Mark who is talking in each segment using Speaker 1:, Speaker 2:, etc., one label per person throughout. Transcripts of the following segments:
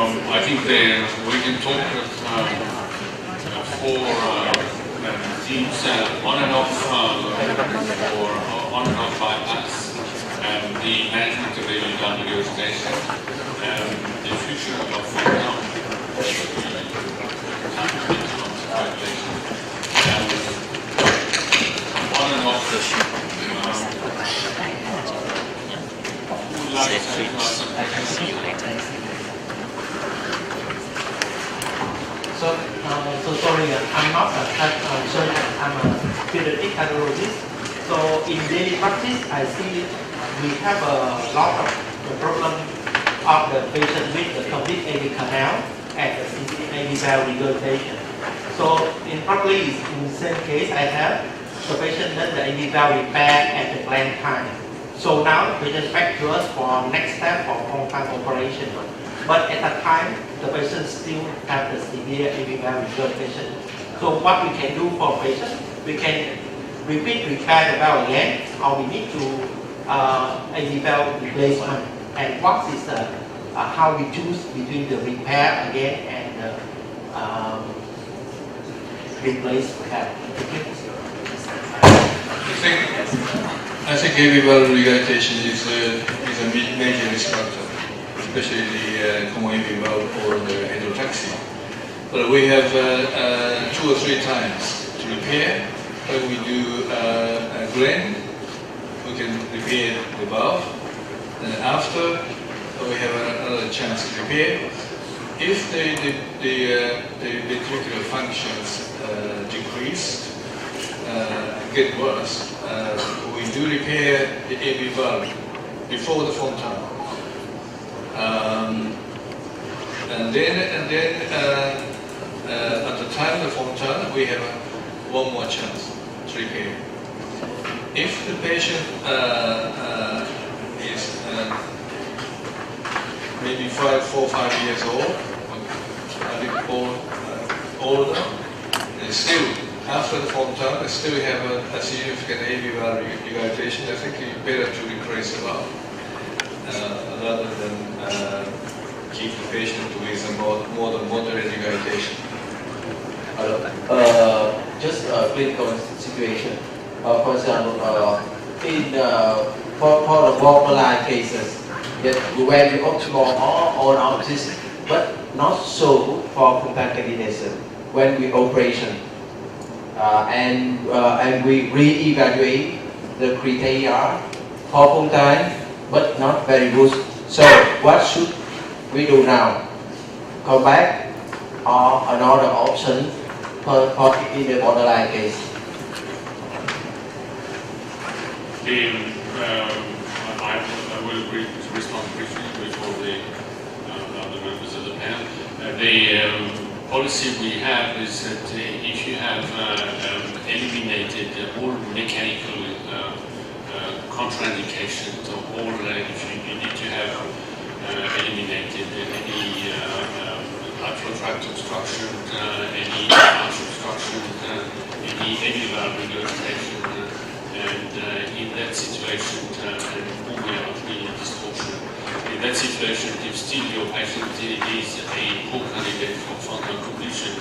Speaker 1: I think we can talk of four teams on and off or on and off bypass, the management of ABW station, the future of on and off the ship.
Speaker 2: So sorry, I'm not a surgeon, I'm a pediatric cardiologist. So in daily practice, I see we have a lot of the problem of the patient with the complete AV canal and the AV valve regurgitation. So in practice, in the same case, I have the patient does the AV valve repair at the planned time. So now the patient back to us for next step for full-time operation. But at that time, the patient still have the severe AV valve regurgitation. So what we can do for patient, we can repeat repair the valve again, or we need to AV valve replacement. And what is how we choose between the repair again and replace valve.
Speaker 3: I think AV valve regurgitation is a major risk factor, especially the common AV valve or the hydrotaxia. But we have 2 or 3 times to repair. When we do a gland, we can repair the valve, and after we have another chance to repair. If the ventricular functions decrease, get worse, we do repair the AV valve before the fontan. And then at the time of the fontan, we have one more chance to repair. If the patient is maybe 4 or 5 years old, I think older, and still after the fontan, they still have a significant AV valve regurgitation. I think it's better to replace the valve rather than keep the patient with a more than moderate regurgitation.
Speaker 4: Just a clinical situation. For example, for the borderline cases, that where the optimal or on this, but not so for contamination when we operation and we re-evaluate the criteria for full time, but not very good. So what should we do now? Come back or another option for in the borderline case?
Speaker 1: I will respond briefly before the other members of the panel. The policy we have is that if you have eliminated all mechanical contraindications, or all if you need to have eliminated any atrial tract obstruction, any arch obstruction, any AV valve regurgitation, and in that situation, and pulmonary arterial distortion. In that situation, if still your patient is a poor candidate for fontan completion,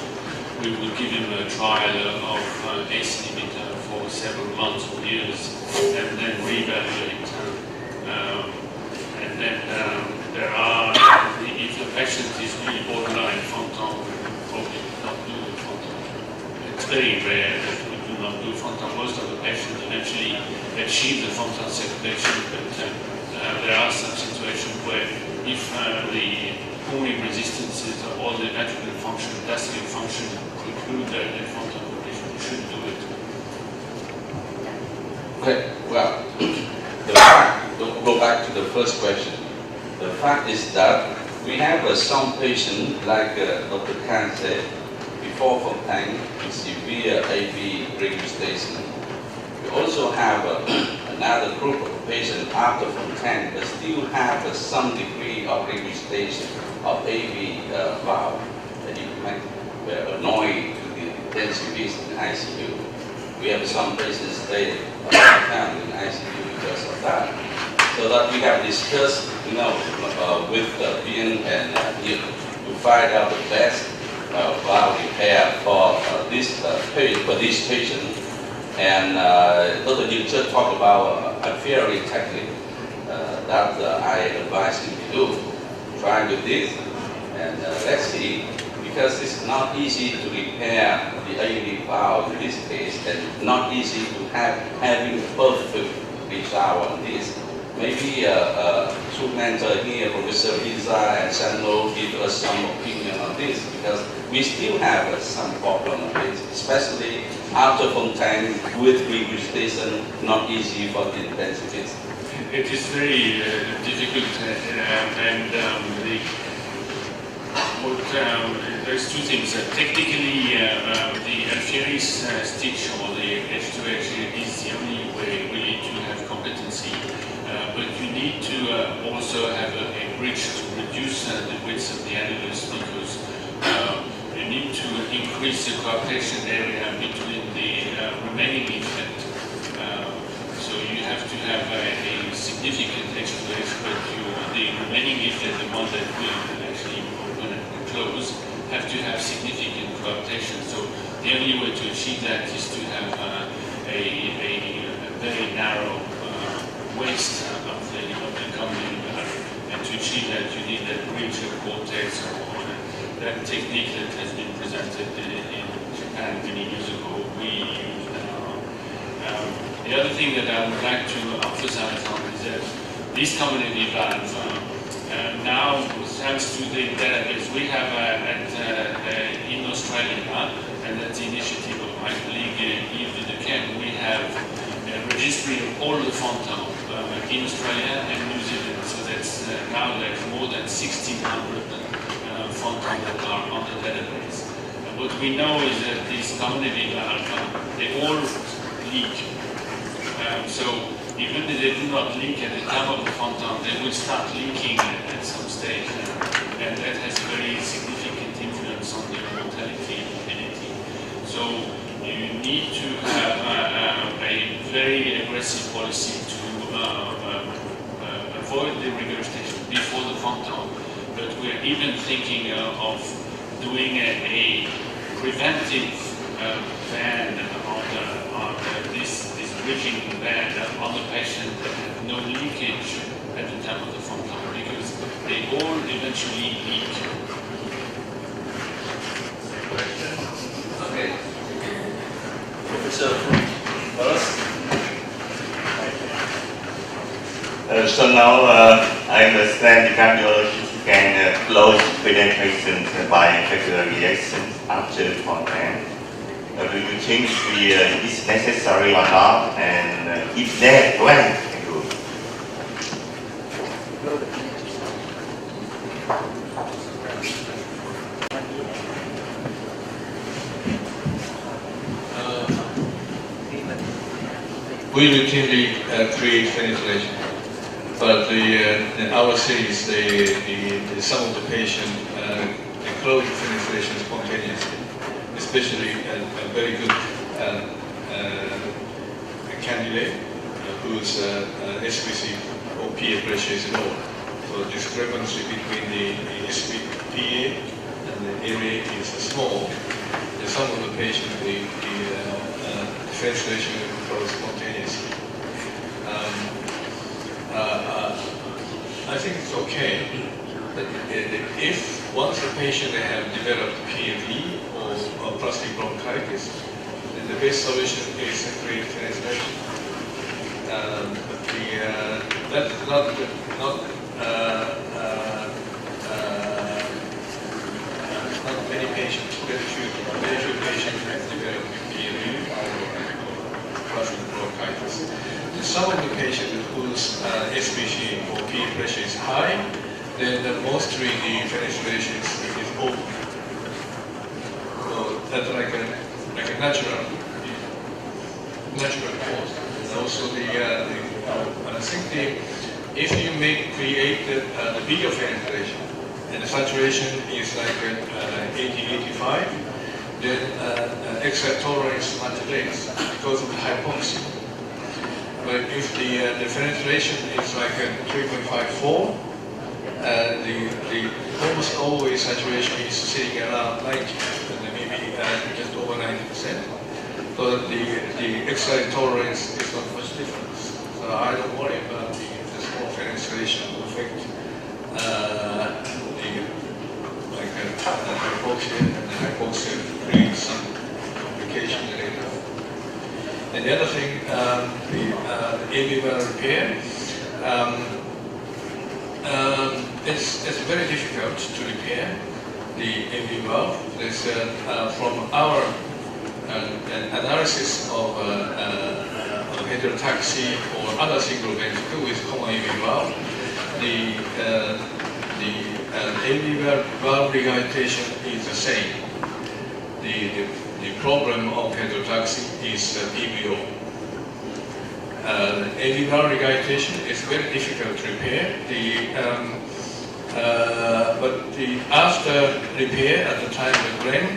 Speaker 1: we will give him a trial of ACE inhibitor for several months or years, and then reevaluate. And then there are, if the patient is really borderline fontan, probably not do the fontan. It's very rare that we do not do fontan. Most of the patients eventually achieve the fontan circulation, but there are some situations where if the pulmonary resistances or the ventricular function, vascular function preclude the fontan completion, we should do it.
Speaker 5: Okay, well, the fact, go back to the first question. The fact is that we have some patients, like Dr. Khan said, before fontan, with severe AV regurgitation. We also have another group of patients after fontan but still have some degree of regurgitation of AV valve that you might be annoying to the intensivists in ICU. We have some patients stay a long time in ICU because of that. So that we have discussed, with Bien and Neil to find out the best valve repair for this patient. And Dr. Jim just talked about a theory technique that I advise him to do. Try with this, and let's see, because it's not easy to repair the AED valve in this case, and not easy to having perfect result on this. Maybe two mentors here, Professor Lisa and Sandro, give us some opinion on this, because we still have some problem on this, especially after Fontaine with regurgitation, not easy for the intensivists.
Speaker 1: It is very difficult, there's two things. Technically, the Alfieri's stitch or the H2H is the only way really to have competency. But you need to also have a bridge to reduce the width of the annulus, because you need to increase the coaptation area between the remaining leaflet. So you have to have a significant H2H, but the remaining leaflet, the one that will actually open and close, have to have significant coaptation. So the only way to achieve that is to have a very narrow waist of the convoluted bladder, and to achieve that you need that bridge of cortex or that technique that has been presented in Japan many years ago. We use that. The other thing that I would like to emphasize on is that this community valve, now thanks to the database we have in Australia, and that's the initiative of my colleague Yves de Kem, we have a registry of all the Fontaines in Australia and New Zealand. So that's now there's more than 1,600 Fontaines that are on the database. And what we know is that these community valves, they all leak. So even if they do not leak at the time of the Fontaine, they will start leaking at some stage. And that has a very significant influence on the mortality and morbidity. So you need to have a very aggressive policy to avoid the regurgitation before the Fontaine. But we're even thinking of doing a preventive ban on this bridging ban on the patient that have no leakage at the time of the Fontaine, because they all eventually leak.
Speaker 6: Okay. Professor Wallace?
Speaker 7: So now I understand the cardiologist can close penetrations by vascular reactions after Fontaine. Do you think it is necessary or not? And if that, when to do?
Speaker 3: We routinely create ventilation, but our series, some of the patients they close the ventilation spontaneously, especially a very good candidate whose SVC or PA pressure is low. So the discrepancy between the PA and the area is small. And some of the patients, the ventilation will close spontaneously. I think it's okay. But if once the patient have developed PAV or plastic bronchitis, then the best solution is to create ventilation. That's not many patients, very few patients have developed PAV or plastic bronchitis. Some of the patients whose SPC or PA pressure is high, then mostly the ventilation is open. So that's like a natural cause. And also I think if you create the bigger ventilation and the saturation is like 80-85, then exercise tolerance much less because of the hypoxia. but if the penetration is like a 3.54, the almost always saturation is sitting around 90, and maybe just over 90%. So the exercise tolerance is not much difference. So I don't worry about the small penetration effect. The hypoxia and the hypoxia creates some complication later. And the other thing, the AV valve repair, it's very difficult to repair the AV valve. From our analysis of heterotaxy or other single ventricle with common AV valve, the AV valve regurgitation is the same. The problem of heterotaxy is EVO. AV valve regurgitation is very difficult to repair. But after repair at the time of Glenn,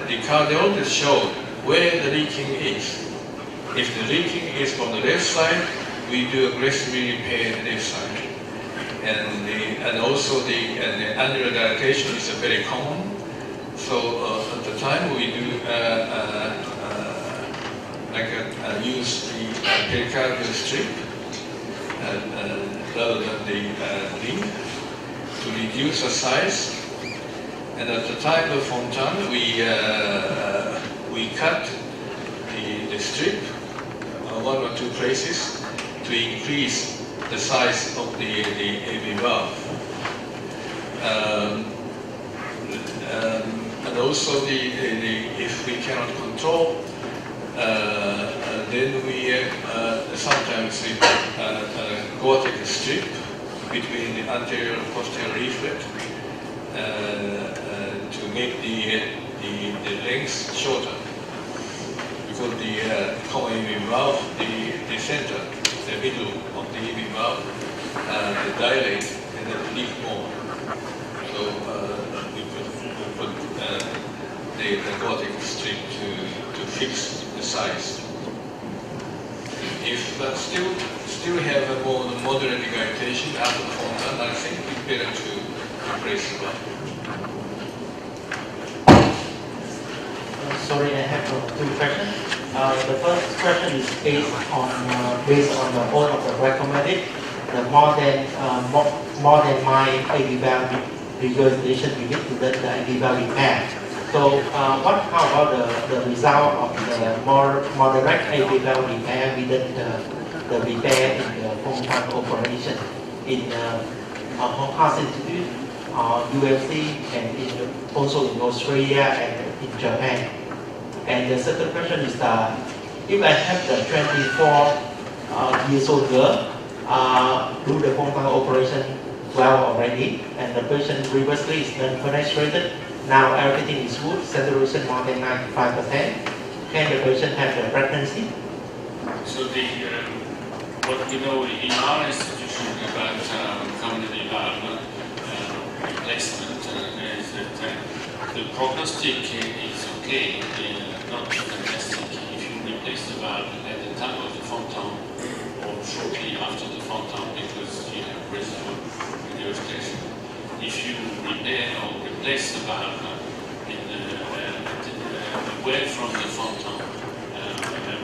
Speaker 3: the cardiologist showed where the leaking is. If the leaking is from the left side, we do aggressively repair the left side. And also the annular dilatation is very common. So at the time we do use the pericardial strip rather than the lead to reduce the size. And at the time of Fontan, we cut the strip one or two places to increase the size of the AV valve. And also if we cannot control, then we sometimes we Quoc strip between the anterior and posterior leaflet to make the length shorter. Because the common AV valve, the center, the middle of the AV valve, they dilate and then leak more. So we put the Quoc strip to fix the size. If still have a more moderate regurgitation after the Fontan, I think it's better to replace the valve.
Speaker 2: Sorry, I have two questions. The first question is based on the whole of the recommended, the more than my AV valve regurgitation limit to the AV valve repair. So how about the result of the more moderate AV valve repair within the repair in the Fontan operation in Hong Kong Institute, UFC, and also in Australia and in Japan? And the second question is that if I have the 24 years old girl do the Fontan operation well already, and the patient previously is non-penetrated, now everything is good, saturation more than 95%, can the patient have the pregnancy?
Speaker 1: So what we know in our institution about community valve replacement is that the prognostic is okay, not fantastic if you replace the valve at the time of the Fontan or shortly after the Fontan because you have residual regurgitation. If you repair or replace the valve away from the Fontan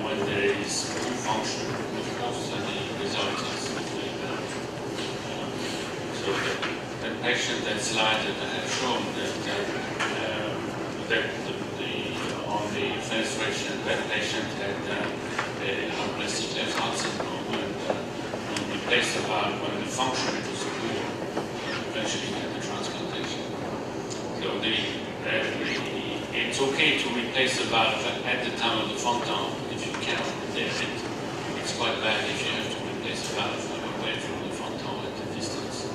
Speaker 1: when there is full function, of course the result is very bad. So the patient that slide that I have shown that on the fenestration, that patient had hypoplastic left heart syndrome and we replaced the valve when the function was poor, eventually had the transplantation. So it's okay to replace the valve at the time of the Fontan if you cannot replace it. It's quite bad if you have to replace the valve away from the Fontan at a distance.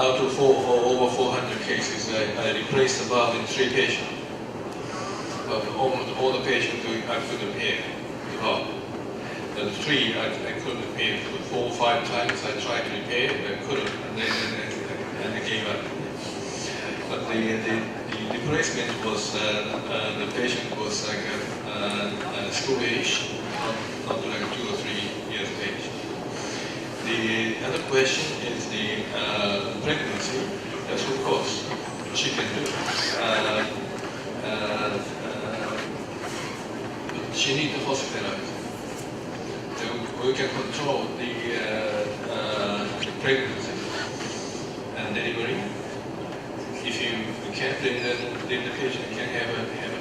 Speaker 3: Out of over 400 cases, I replaced the valve in 3 patients. But all the patients I couldn't repair the valve. The 3 I couldn't repair. 4 or 5 times I tried to repair, I couldn't, and I gave up. But the the placement was the patient was like school age, not like 2 or 3 years of age. The other question is the pregnancy. Yes, of course, she can do. She needs to hospitalize. So we can control the pregnancy and delivery. If you can't, then the patient can have a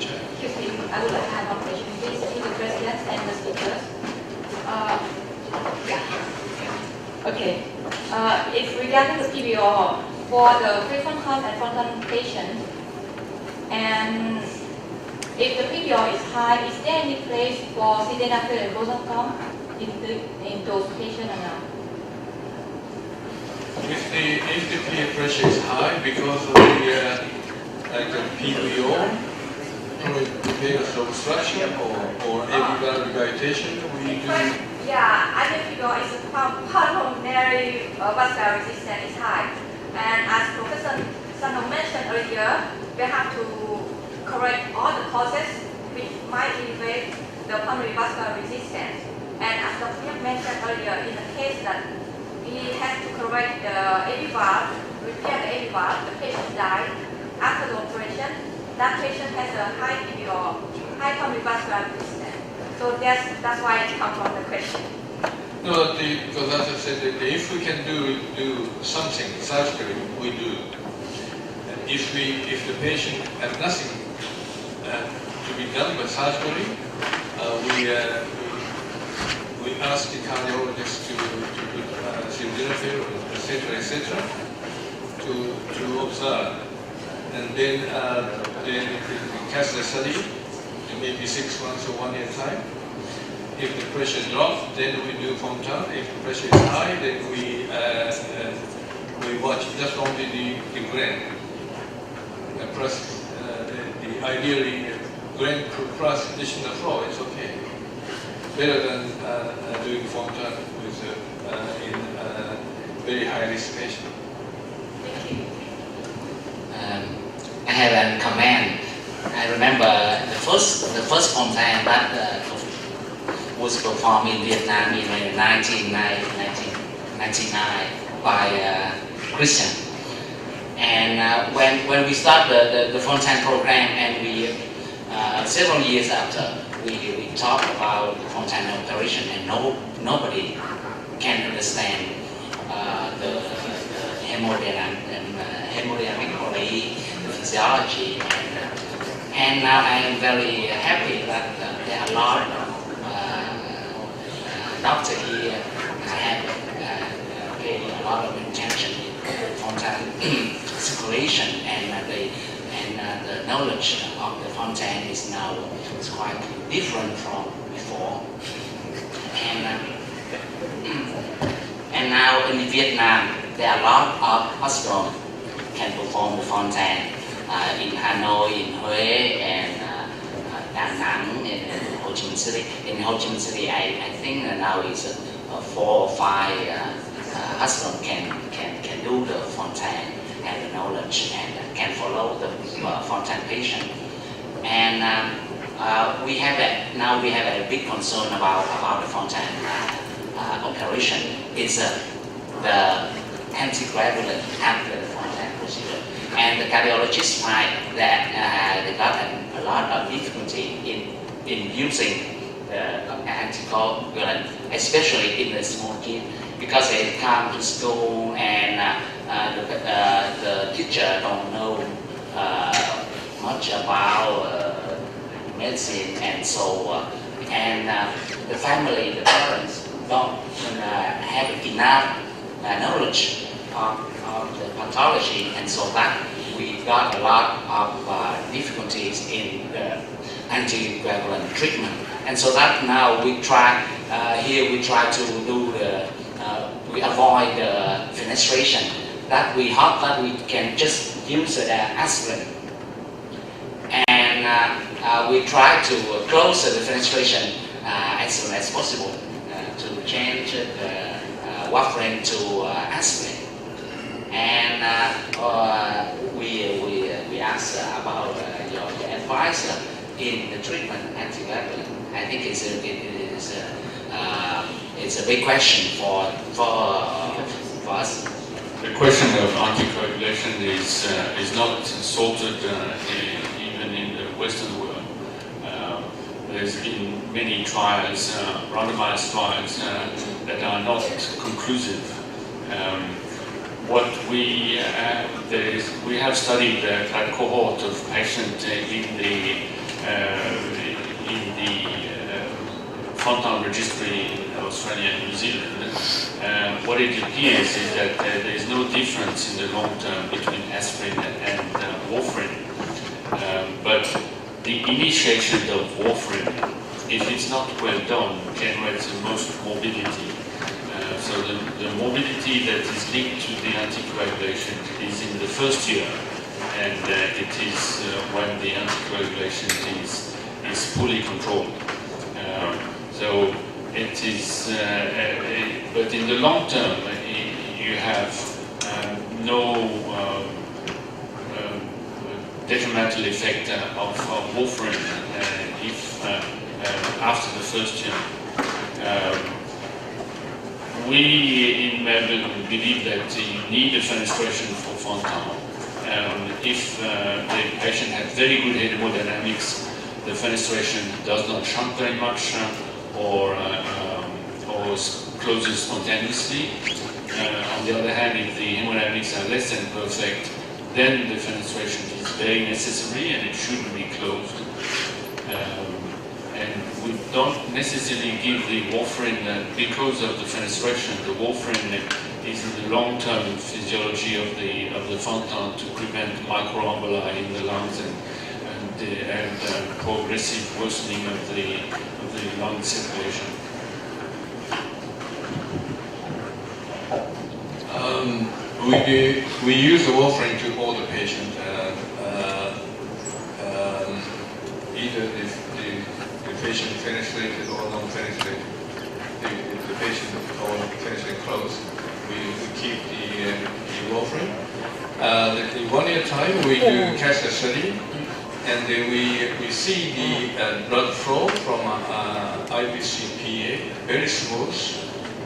Speaker 3: child.
Speaker 8: Excuse me, I would like to have one question. Please see the president and the speakers. Yeah. Okay. If regarding the PBO for the prefrontal and frontal patient, and if the PBO is high, is there any place for sildenafil and boson in those patients or not?
Speaker 3: If the peer pressure is high because of the PBO, venous obstruction or apical regurgitation, we do.
Speaker 8: Yeah, I think PBO is pulmonary vascular resistance is high, and as Professor Sano mentioned earlier, we have to correct all the causes which might elevate the pulmonary vascular resistance. And as Dr. Yap mentioned earlier, in the case that he has to correct the AV valve, repair the AV valve, the patient died after the operation, that patient has a high PVO, high pulmonary vascular resistance. So that's why it comes from the question.
Speaker 3: No, because as I said, if we can do something surgically, we do. And if the patient has nothing to be done but surgically, we ask the cardiologist to put sildenafil, etc., to observe. And then if we catch the study, it may be 6 months or 1 year time. If the pressure drops, then we do Fontan. If the pressure is high, then we watch just only the gland. Plus, ideally, gland plus additional flow is okay. Better than doing Fontan with in very high risk patient.
Speaker 9: I have a comment. I remember the first Fontan that was performed in Vietnam in 1999 by Christian. And when we started the Fontan program, and we several years after, we talked about the Fontan operation, and nobody can understand the hemodynamic body, the physiology, and now I am very happy that there are a lot of doctors here have paid a lot of attention in Fontan circulation, and the knowledge of the Fontan is now quite different from before. And now in Vietnam, there are a lot of hospitals can perform the Fontan in Hanoi, in Hue, and Da Nang, in Ho Chi Minh City. In Ho Chi Minh City, I think now is 4 or 5 hospitals can do the Fontan, have the knowledge, and can follow the Fontan patient. And we have a big concern about the Fontan operation. Is the anticoagulant after the Fontan procedure. And the cardiologists find that they got a lot of difficulty in using the anticoagulant, especially in the small kids, because they come to school and the teacher don't know much about medicine, and so and the family, the parents don't have enough knowledge of the pathology, and so that we got a lot of difficulties in the anticoagulant treatment. And so that now we try to do we avoid the fenestration. That we hope that we can just use the aspirin, and we try to close the fenestration as soon as possible to change the warfarin to aspirin. And we ask about advisor in the treatment anticoagulant? I think it's a big question for us.
Speaker 1: The question of anticoagulation is not sorted even in the Western world. There's been many trials, randomized trials, that are not conclusive. What we have studied that cohort of patients in the Fontan registry in Australia and New Zealand. What it appears is that there is no difference in the long term between aspirin and warfarin. But the initiation of warfarin, if it's not well done, generates the most morbidity. So the morbidity that is linked to the anticoagulation is in the first year, and it is when the anticoagulation is fully controlled. So it is, but in the long term, you have no detrimental effect of warfarin if after the first year. We in Melbourne believe that you need a fenestration for Fontan. If the patient has very good hemodynamics, the fenestration does not shrunk very much or closes spontaneously. On the other hand, if the hemodynamics are less than perfect, then the fenestration is very necessary and it shouldn't be closed. And we don't necessarily give the warfarin because of the fenestration. The warfarin is in the long-term physiology of the Fontan to prevent microemboli in the lungs and progressive worsening of the lung circulation.
Speaker 3: We use the warfarin to all the patients. Either the patient fenestrated or non-fenestrated. If the patient or fenestrated close, we keep the warfarin. In 1 year time, we do catch the study, and then we see the blood flow from IBCPA, very smooth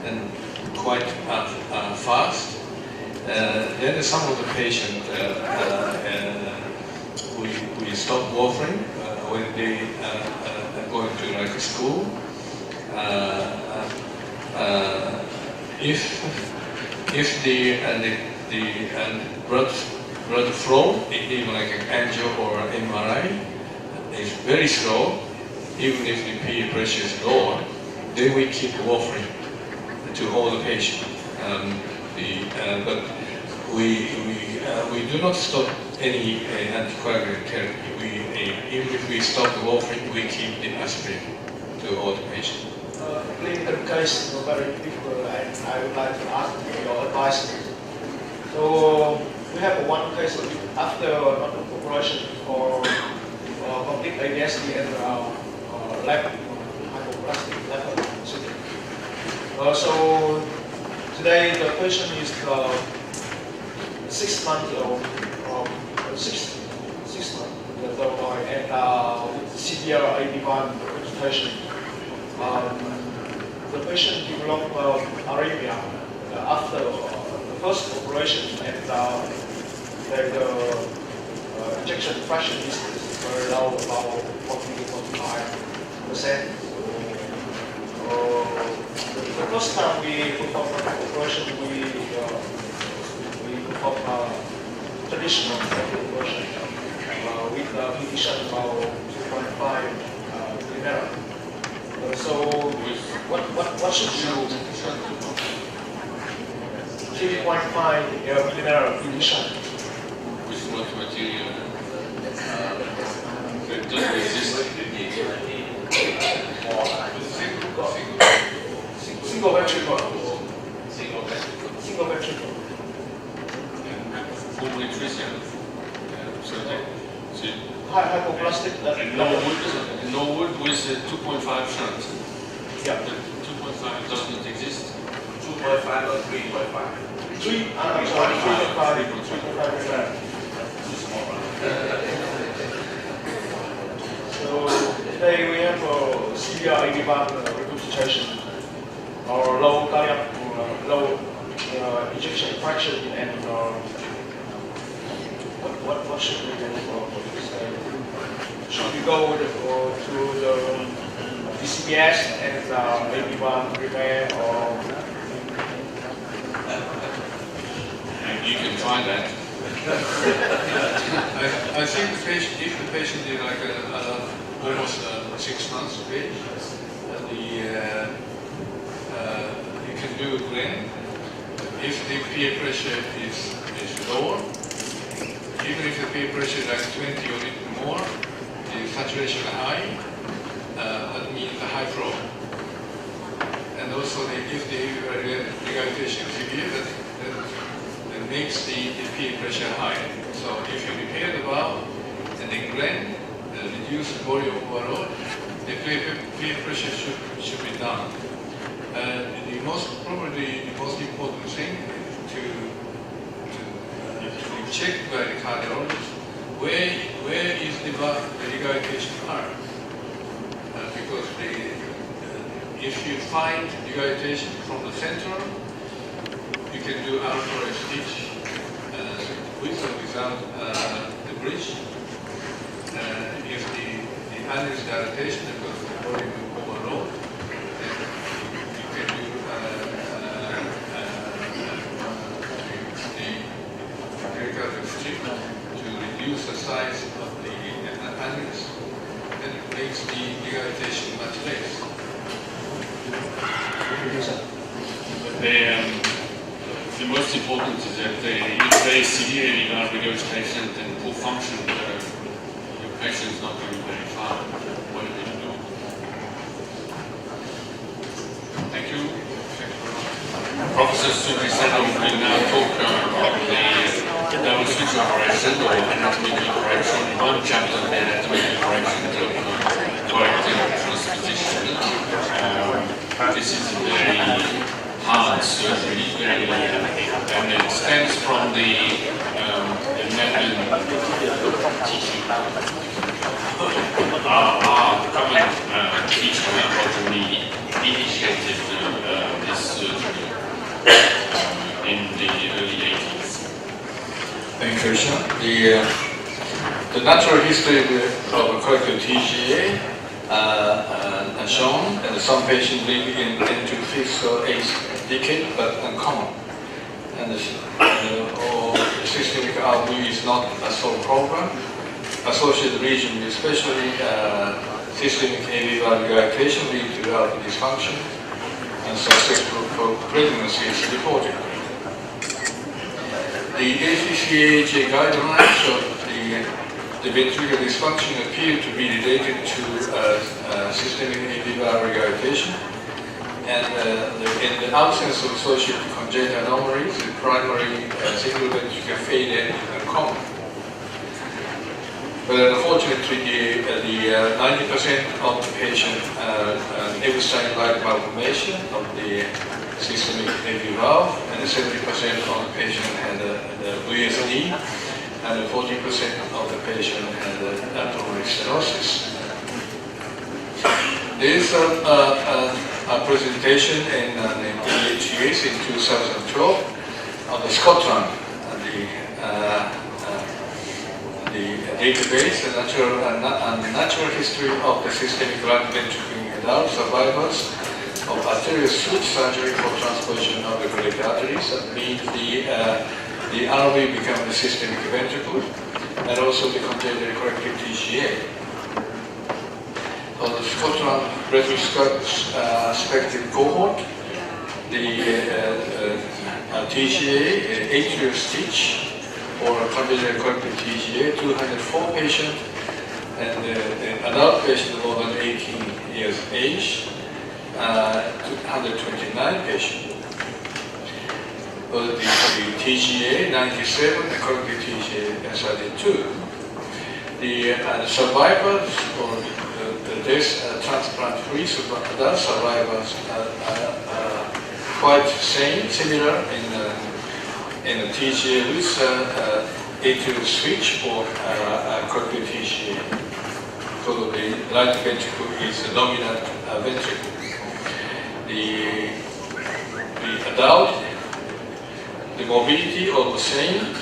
Speaker 3: and quite fast. Then some of the patients, we stop warfarin when they are going to like school. If the blood flow, even like an angio or MRI, is very slow, even if the PA pressure is lower, then we keep warfarin to all the patients. But we do not stop any anticoagulant therapy. Even if we stop the warfarin, we keep the aspirin to all the patients.
Speaker 10: Clinical case is very difficult, and I would like to ask your advice. So we have one case after operation for complete ADSD and left hypoplastic left syndrome. So today the patient is 6 months old, 6 months boy, and with severe AD1 agitation. The patient developed arrhythmia after the first operation, and the ejection fraction is very low, about 40-45%. The first time we perform operation, we perform traditional operation with a condition about 2.5 millimeter. So what should you do? 3.5 millimeter condition.
Speaker 1: With what material? It doesn't exist.
Speaker 10: Single ventricle. Single ventricle.
Speaker 1: Full nutrition. So
Speaker 10: Hypoplastic.
Speaker 1: no wood with 2.5 shunt.
Speaker 10: Yeah.
Speaker 1: The 2.5 doesn't exist.
Speaker 6: 2.5 or 3.5?
Speaker 10: 3.5. today we have severe AV valve regurgitation or low cardiac, low ejection fraction, and what should we do for this? Should we go to the DCBS and AV valve repair, or
Speaker 1: You can try that.
Speaker 3: I think the patient, if the patient is like almost 6 months of age, you can do Glenn. If the peer pressure is lower, even if the peer pressure is like 20 or even more, the saturation is high, that means the high flow. And also if the regurgitation is severe, that makes the peer pressure high. So if you repair the valve and then Glenn, reduce the volume overall, the peer pressure should be done. Probably the most important thing to check by the cardiologist where is the regurgitation arm, because if you find regurgitation from the center, you can do artery stitch with or without the bridge. If the annulus dilatation because the volume overload, then you can do the pericardial strip to reduce the size of the annulus, and it makes the regurgitation much less.
Speaker 1: The most important is that if they severely regurgitation and poor function, your patient is not going very far. What are you going to do? Thank you. Professor Subisato will now talk about the double switch operation or anatomical correction. One chapter on the anatomical correction of corrective transposition. This is a very hard surgery, and it stems from the Netherlands our common teacher, Roger Lee, initiated this surgery in the early 80s.
Speaker 3: Thank you, Christian. The natural history of corrective TGA are shown, and some patients live into 5th or 8th decade, but uncommon. And systemic RV is not a sole problem. Associated region, especially systemic AV valve regurgitation, lead to RV dysfunction, and successful pregnancy is reported. The ACCAJ guidelines of the ventricular dysfunction appear to be related to systemic AV valve regurgitation, and in the absence of associated congenital anomalies, the primary single ventricular failure is uncommon. But unfortunately, the 90% of the patient never sign like malformation of the systemic AV valve, and 70% of the patient had the VSD, and 40% of the patient had abdominal stenosis. There is a presentation in PHES in 2012 on the Scotland, the database, the natural history of the systemic right ventricle in adult survivors of arterial switch surgery for transposition of the coronary arteries. That means the RV becomes the systemic ventricle, and also the congenital corrective TGA. On the Scotland retrospective cohort, the TGA, atrial stitch, or congenital corrective TGA, 204 patients, and the adult patient more than 18 years of age, 129 patients. The TGA 97, the corrective TGA 32. The survivors or this transplant-free adult survivors are quite similar in the TGA with atrial switch or corrective TGA. because the right ventricle is the dominant ventricle. The adult, the mobility are the same,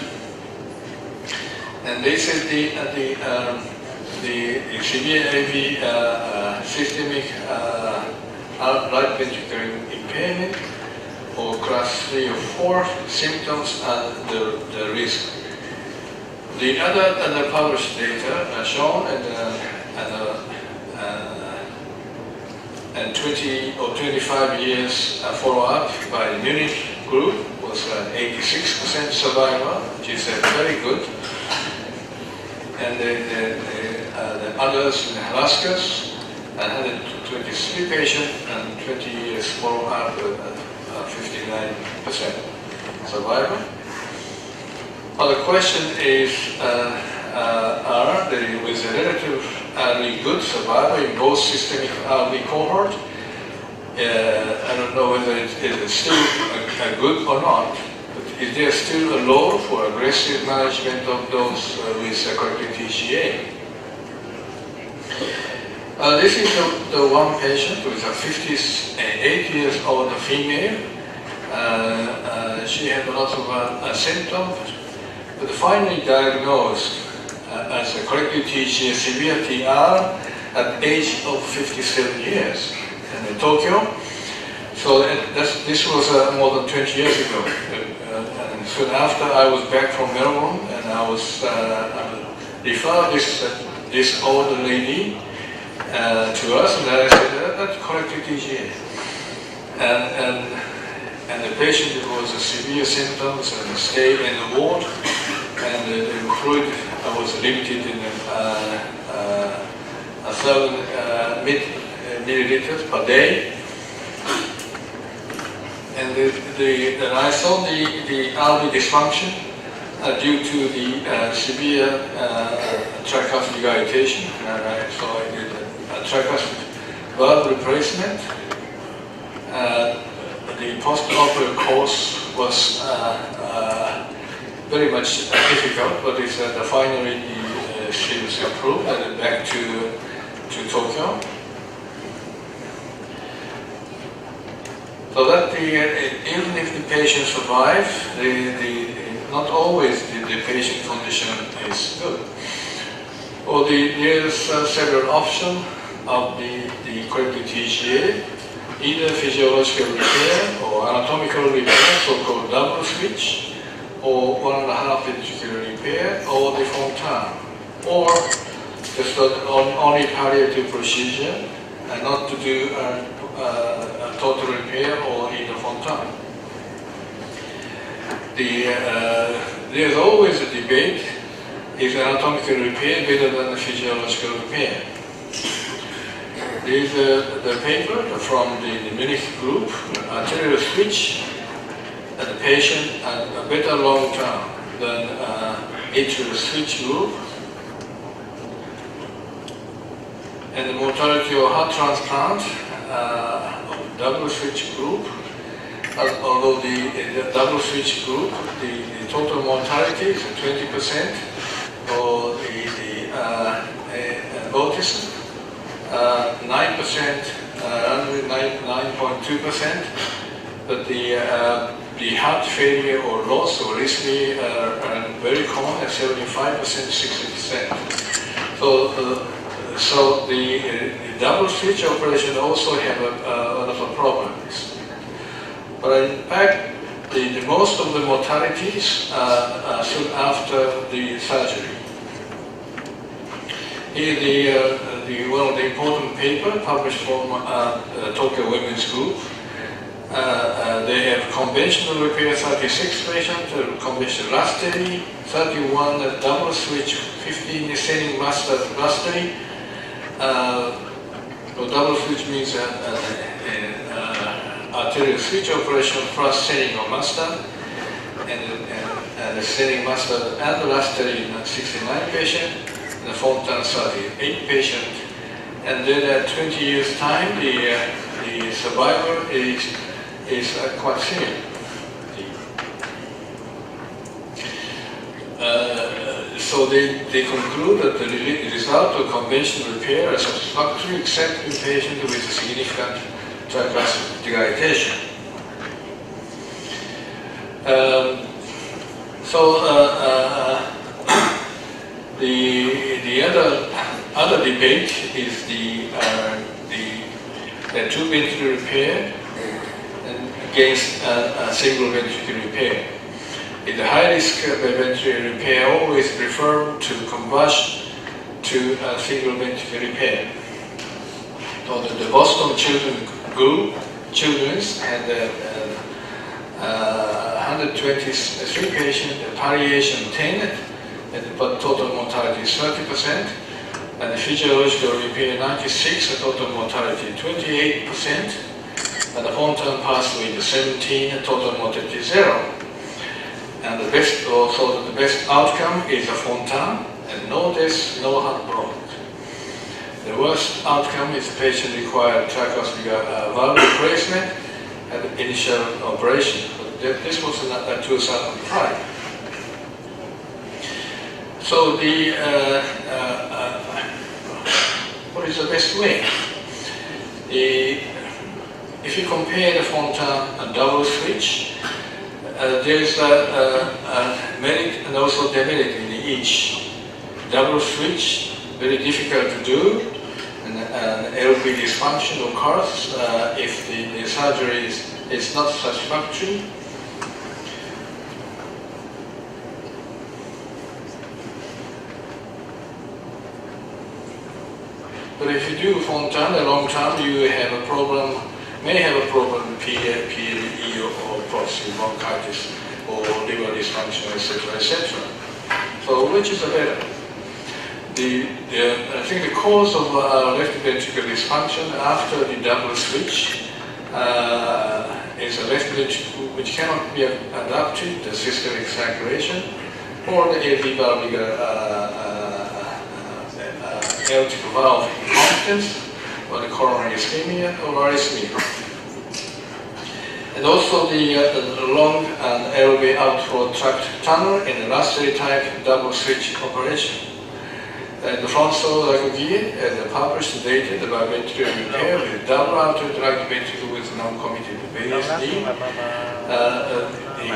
Speaker 3: and they said the severe AV systemic right ventricular impairment or class 3 or 4 symptoms are the risk. The other published data are shown and 20 or 25 years follow-up by the Munich group was 86% survival, which is very good. And the others in Alaska, 123 patients and 20 years follow-up, 59% survival. The question is, with a relatively good survival in both systemic RV cohort, I don't know whether it is still good or not, but is there still a law for aggressive management of those with corrected TGA? This is the one patient with a 58 years old female. She had a lot of symptoms, but finally diagnosed as a corrected TGA severe TR at the age of 57 years in Tokyo. So this was more than 20 years ago. And soon after I was back from Melbourne and I was referred this old lady to us, and I said, that's corrected TGA. And the patient was severe symptoms and stayed in the ward, and the fluid was limited in 1,000 milliliters per day. And I saw the RV dysfunction due to the severe tricuspid dilatation. So I did a tricuspid valve replacement. The post-operative course was very much difficult, but finally she was approved and back to Tokyo. So that even if the patient survives, not always the patient condition is good. Or there's several options of the corrected TGA, either physiological repair or anatomical repair, so-called double switch, or 1.5 ventricular repair, or the Fontan, or just only palliative procedure, and not to do a total repair or either Fontan. There's always a debate: is anatomical repair better than the physiological repair? There's the paper from the Munich group, arterial switch, and the patient had a better long term than atrial switch group. And the mortality of heart transplant, double switch group, although the double switch group, the total mortality is 20% for the autism, 9%, 9.2%, but the heart failure or loss or arrhythmia are very common at 75%, 60%. So the double switch operation also have a lot of problems. But in fact, the most of the mortalities are soon after the surgery. Here one of the important papers published from Tokyo Women's Group. They have conventional repair 36 patients, conventional lastery, 31 double switch, 15 ascending lastery. Double switch means arterial switch operation plus ascending or master, and ascending master and the lastery in 69 patients, and the Fontan 38 patients. And then at 20 years time, the survival is quite similar. So they conclude that the result of conventional repair is satisfactory except in patients with significant tricuspid dilatation. The other debate is the two ventricle repair against single ventricle repair. In the high risk ventricle repair, always prefer to conversion to single ventricle repair. So the Boston children's had 123 patients, variation 10, but total mortality is 30%, and the physiological repair 96, total mortality 28%, and the Fontan pathway is 17, total mortality 0. And the best outcome is a Fontan, and no death, no heart block. The worst outcome is the patient required tricuspid valve replacement and initial operation. This was in 2005. So what is the best way? If you compare the Fontan and double switch, there is a merit and also demerit in each. Double switch, very difficult to do, and LV dysfunction occurs if the surgery is not satisfactory. But if you do Fontan a long time, you have a problem, may have a problem with PLE or obstructive bronchitis or liver dysfunction, etc., etc. So which is better? I think the cause of left ventricular dysfunction after the double switch is a left ventricle which cannot be adapted to systemic circulation, or the AV valve aortic valve incompetence, or the coronary ischemia or arrhythmia. And also the long and LV outflow tract tunnel in the lastly type double switch operation. And the François Lagouvier published data about ventricular repair with double outer right ventricle with non-committed VSD.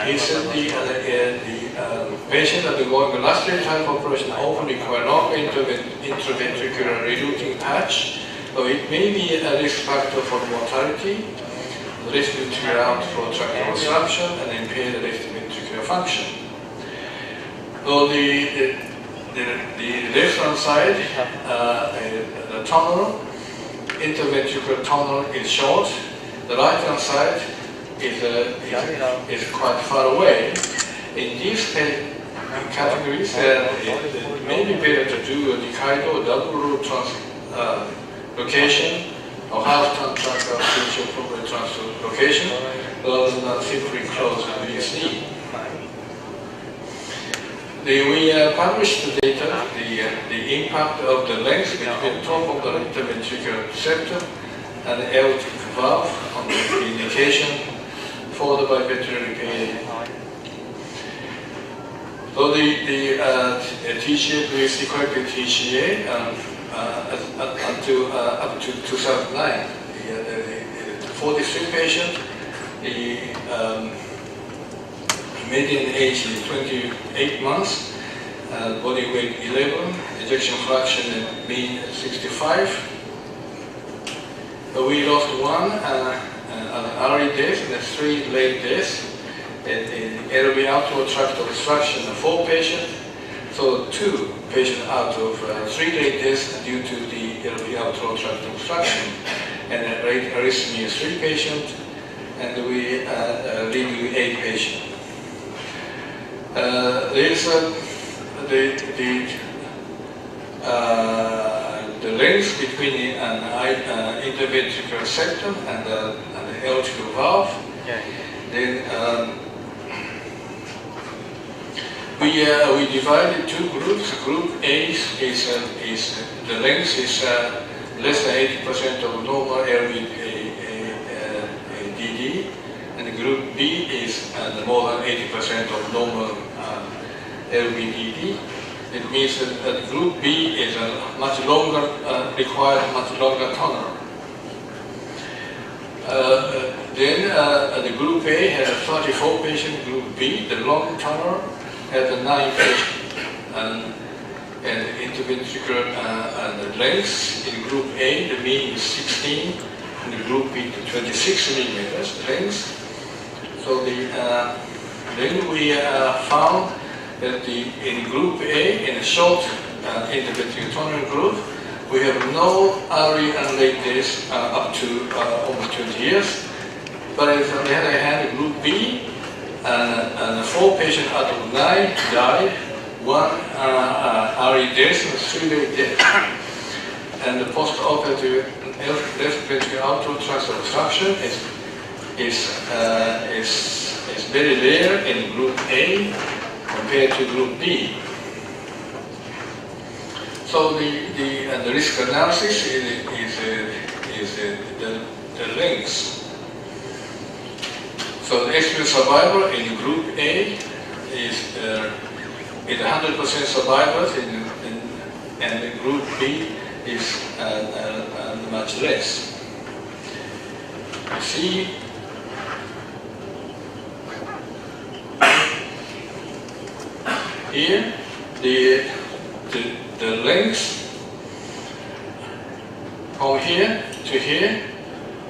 Speaker 3: He said the patient undergoing the lastly type operation often require long intraventricular rerouting patch, so it may be a risk factor for mortality, left ventricular outflow tract obstruction, and impaired left ventricular function. So the left-hand side, the tunnel, interventricular tunnel is short. The right-hand side is quite far away. In these categories, it may be better to do a decadal or double root translocation or half-ton translocation rather than simply close the VSD. We published the data, the impact of the length between the top of the interventricular septum and the aortic valve on the indication for the biventricular repair. So the TGA, VSD corrected TGA up to 2009, the 43 patients, the median age is 28 months, body weight 11, ejection fraction mean 65. We lost one early death and 3 late deaths. LV outflow tract obstruction, 4 patients. So 2 patients out of 3 late deaths due to the LV outflow tract obstruction, and rate arrhythmia 3 patients, and we leave with 8 patients. There is the length between an interventricular septum and the aortic valve. Then we divided 2 groups. Group A is the length is less than 80% of normal LVDD, and group B is more than 80% of normal LVDD. it means that group B is a much longer, requires much longer tunnel. Then the group A had a 34 patient, group B, the long tunnel had a 9 patient. And interventricular and the length in group A, the mean is 16, and the group B 26 millimeters length. So then we found that in group A, in a short interventricular tunnel group, we have no RE unlate days up to almost 20 years. But on the other hand, group B, and 4 patients out of 9 died. 1 RE death and 3 day death. And the post-operative left ventricular outflow tract obstruction is very rare in group A compared to group B. So the risk analysis is the length. So the expected survival in group A is 100% survivors, and the group B is much less. You see, here the length from here to here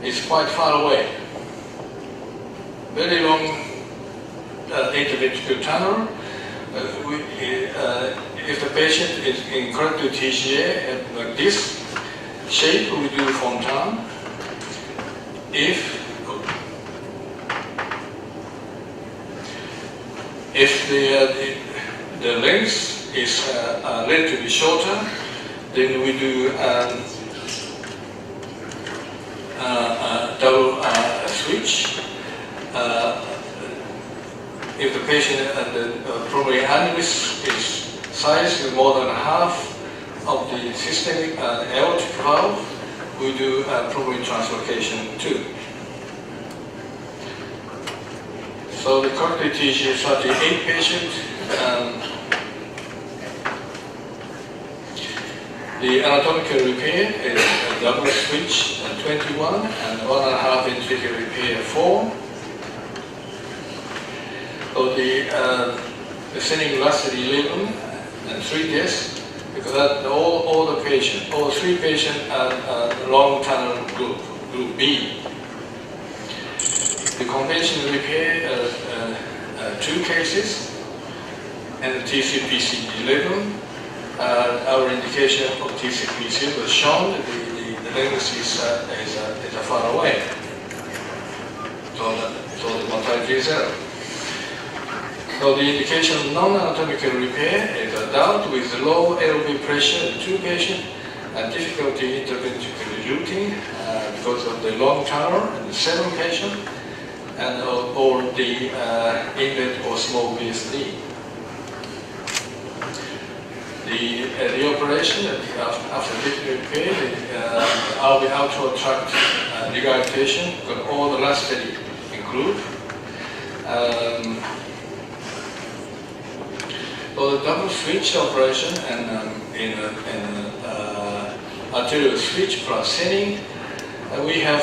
Speaker 3: is quite far away. Very long interventricular tunnel. If the patient is in corrective TCA like this shape, we do Fontan. If the length is relatively shorter, then we do double switch. If the patient and the pulmonary aneurysm is size is more than half of the systemic aortic valve, we do pulmonary translocation too. So the corrective TCA 38 patient, the anatomical repair is a double switch 21 and 1.5 ventricular repair 4. So the sending lasted 11 and 3 days because all the patients, all 3 patients are long tunnel group B. The conventional repair 2 cases and the TCPC 11. Our indication of TCPC was shown that the length is far away. So the mortality is 0. So the indication of non-anatomical repair is adult with low LV pressure in 2 patients and difficulty interventricular routing because of the long tunnel in 7 patients and or the inlet or small VSD. The operation after ventricular repair, the outward tract regurgitation got all the last study in group. So the double switch operation and in arterial switch plus sending, we have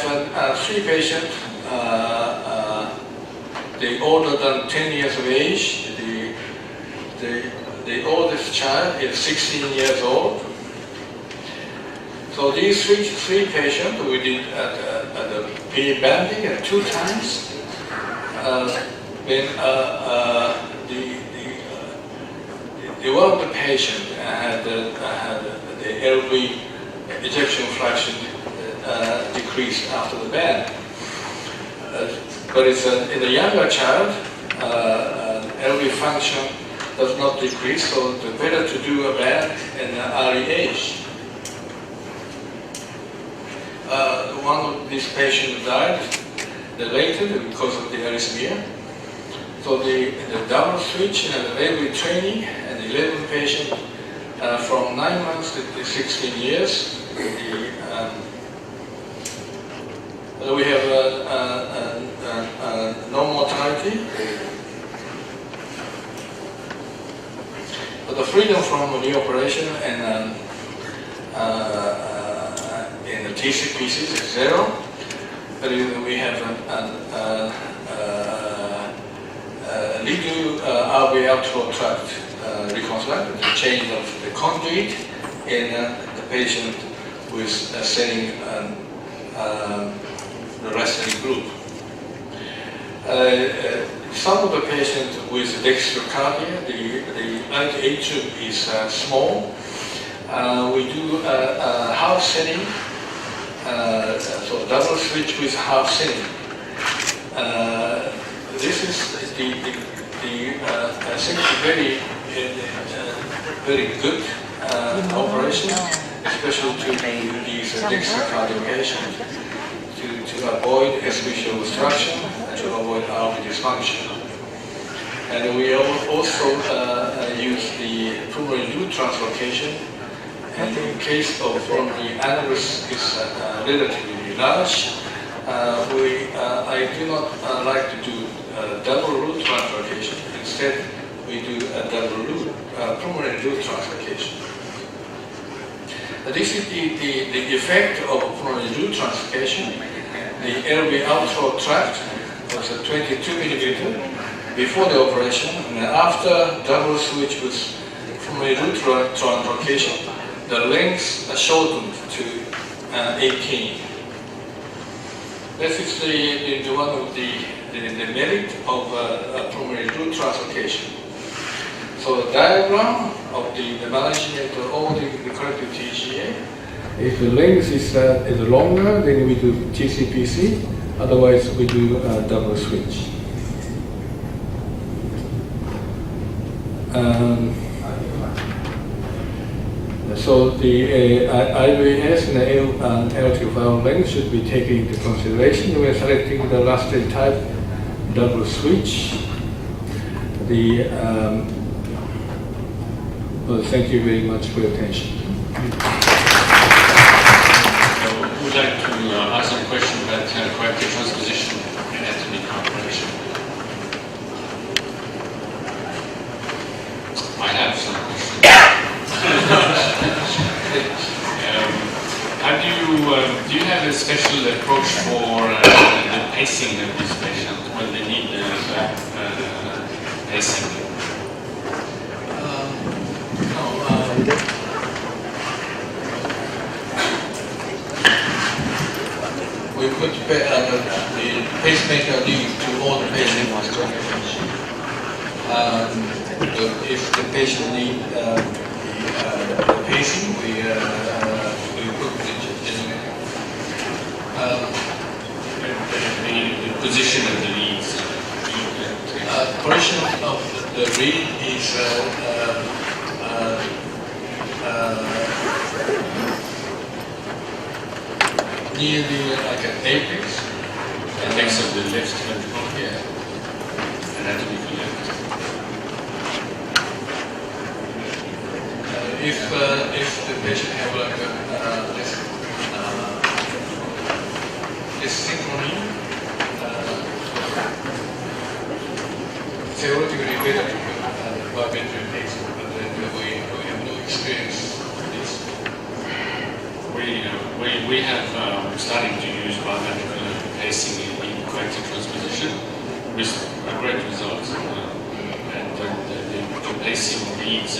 Speaker 3: 3 patients. They older than 10 years of age. The oldest child is 16 years old. So these 3 patients we did at the PA banding 2 times. The one of the patients had the LV ejection fraction decreased after the band. But it's in the younger child, LV function does not decrease, so it's better to do a band in the early age. One of these patients died later because of the arrhythmia. So the double switch and the LV training and 11 patients from 9 months to 16 years. We have no mortality. But the freedom from the operation and in the TCPCs is 0. But we have legal RV outflow tract reconstructed, the change of the conduit in the patient with setting the resting group. Some of the patients with dextrocardia, the atrium is small. We do half setting, so double switch with half setting. This is I think very good operation, especially to these dextrocardia patients, to avoid artificial obstruction and to avoid RV dysfunction. And we also use the pulmonary loop translocation. And in case of pulmonary aneurysm is relatively large, I do not like to do double root translocation. Instead, we do a double root pulmonary loop translocation. This is the effect of pulmonary loop translocation. The LV outflow tract was 22 millimeter before the operation, and after double switch with pulmonary loop translocation, the length shortened to 18. This is one of the merit of pulmonary loop translocation. So the diagram of the management of all the corrective TGA. If the length is longer, then we do TCPC. Otherwise, we do double switch. So the IVS and L2 valve length should be taken into consideration when selecting the last type double switch. Well, thank you very much for your attention.
Speaker 1: Would like to ask a question about corrective transposition anatomy operation. I have some questions. Do you have a special approach for the pacing of these patients when they need pacing?
Speaker 3: We put the pacemaker lead to all the patients. If the patient needs the pacing, we put
Speaker 1: The position of the leads.
Speaker 3: Position of the reed is nearly like an apex.
Speaker 1: Apex of the left ventricle.
Speaker 3: Yeah.
Speaker 1: Anatomically left.
Speaker 3: If the patient have like this synchrony, theoretically better to put barbituric pacing, but we have no experience with this.
Speaker 1: We have started to use biventricular pacing in corrective transposition with great results. And the pacing leads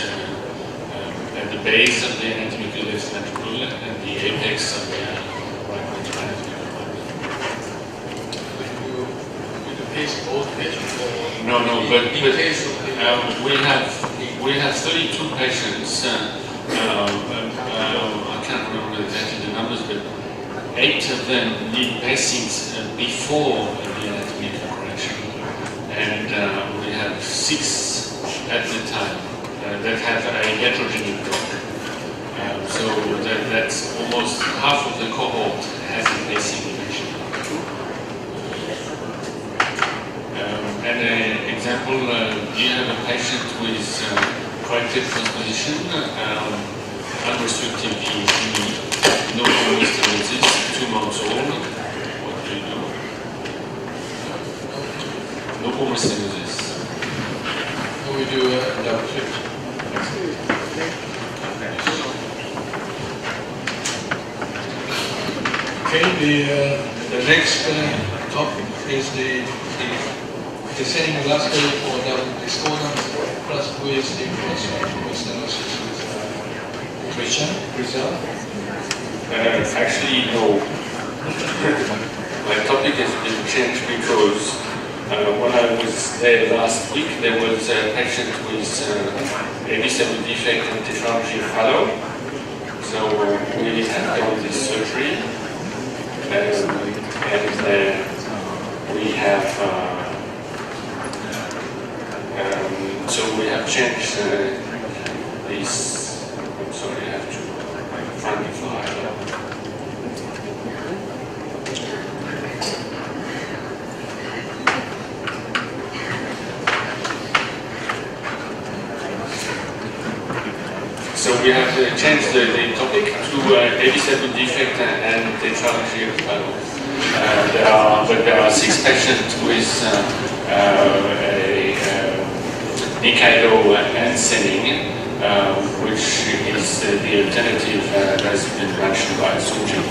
Speaker 1: at the base of the anatomical left ventricle and the apex of the right ventricle.
Speaker 3: With the pace of all patients?
Speaker 1: No, but
Speaker 3: in case of
Speaker 1: we have 32 patients. I can't remember exactly the numbers, but 8 of them need pacings before the anatomical correction, and we have 6 at the time that have a heterogenic block. So that's almost half of the cohort has a pacing infection. And an example, you have a patient with corrective transposition, unrestricted PEC, no homostasis, 2 months old. What do you do? No homostasis.
Speaker 3: we do double switch. Okay, the next topic is the setting last day for the discordance plus with the stenosis. Question? Result?
Speaker 1: Actually, no. My topic has been changed because when I was there last week, there was a patient with a visible defect in tetralogy fallow. So we have done this surgery, and we have so we have changed this. I'm sorry, I have to find the file. So we have changed the topic to visible defect and tetralogy fallow. There are 6 patients with Nikaido and Senning, which is the alternative that has been mentioned by Sunji.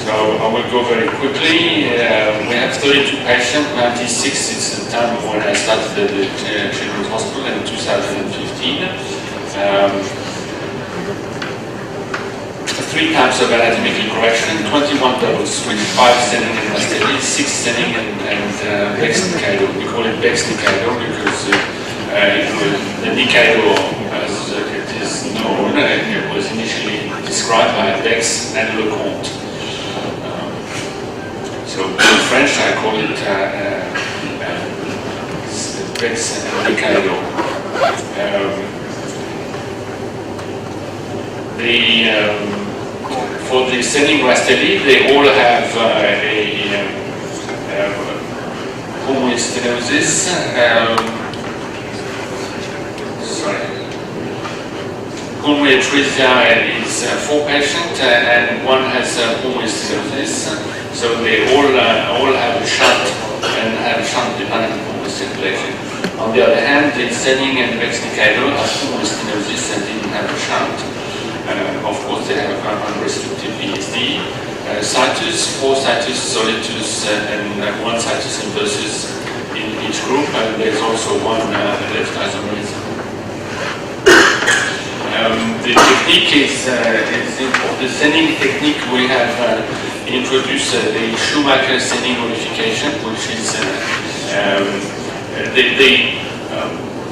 Speaker 1: So I will go very quickly. We have 32 patients, 96 is the time when I started the Children's Hospital in 2015. 3 types of anatomical correction, 21 doubles with 5 Senning and Mastelli, 6 Senning and Bex Nikaido. We call it Bex Nikaido because the Nikaido, as it is known, it was initially described by Bex and Lecomte. So in French I call it Bex and Nikaido. For the Senning Rastelli, they all have pulmonary stenosis. Pulmonary atresia is 4 patients, and 1 has pulmonary stenosis. So they all have a shunt and have shunt-dependent pulmonary circulation. On the other hand, the Senning and Bex Nikaido have pulmonary stenosis and didn't have a shunt. Of course, they have unrestricted VSD. Situs, 4 situs solitus, and 1 situs inversus in each group, and there's also 1 left isomerism. The technique is important. The Senning technique, we have introduced the Schumacher Senning modification, which is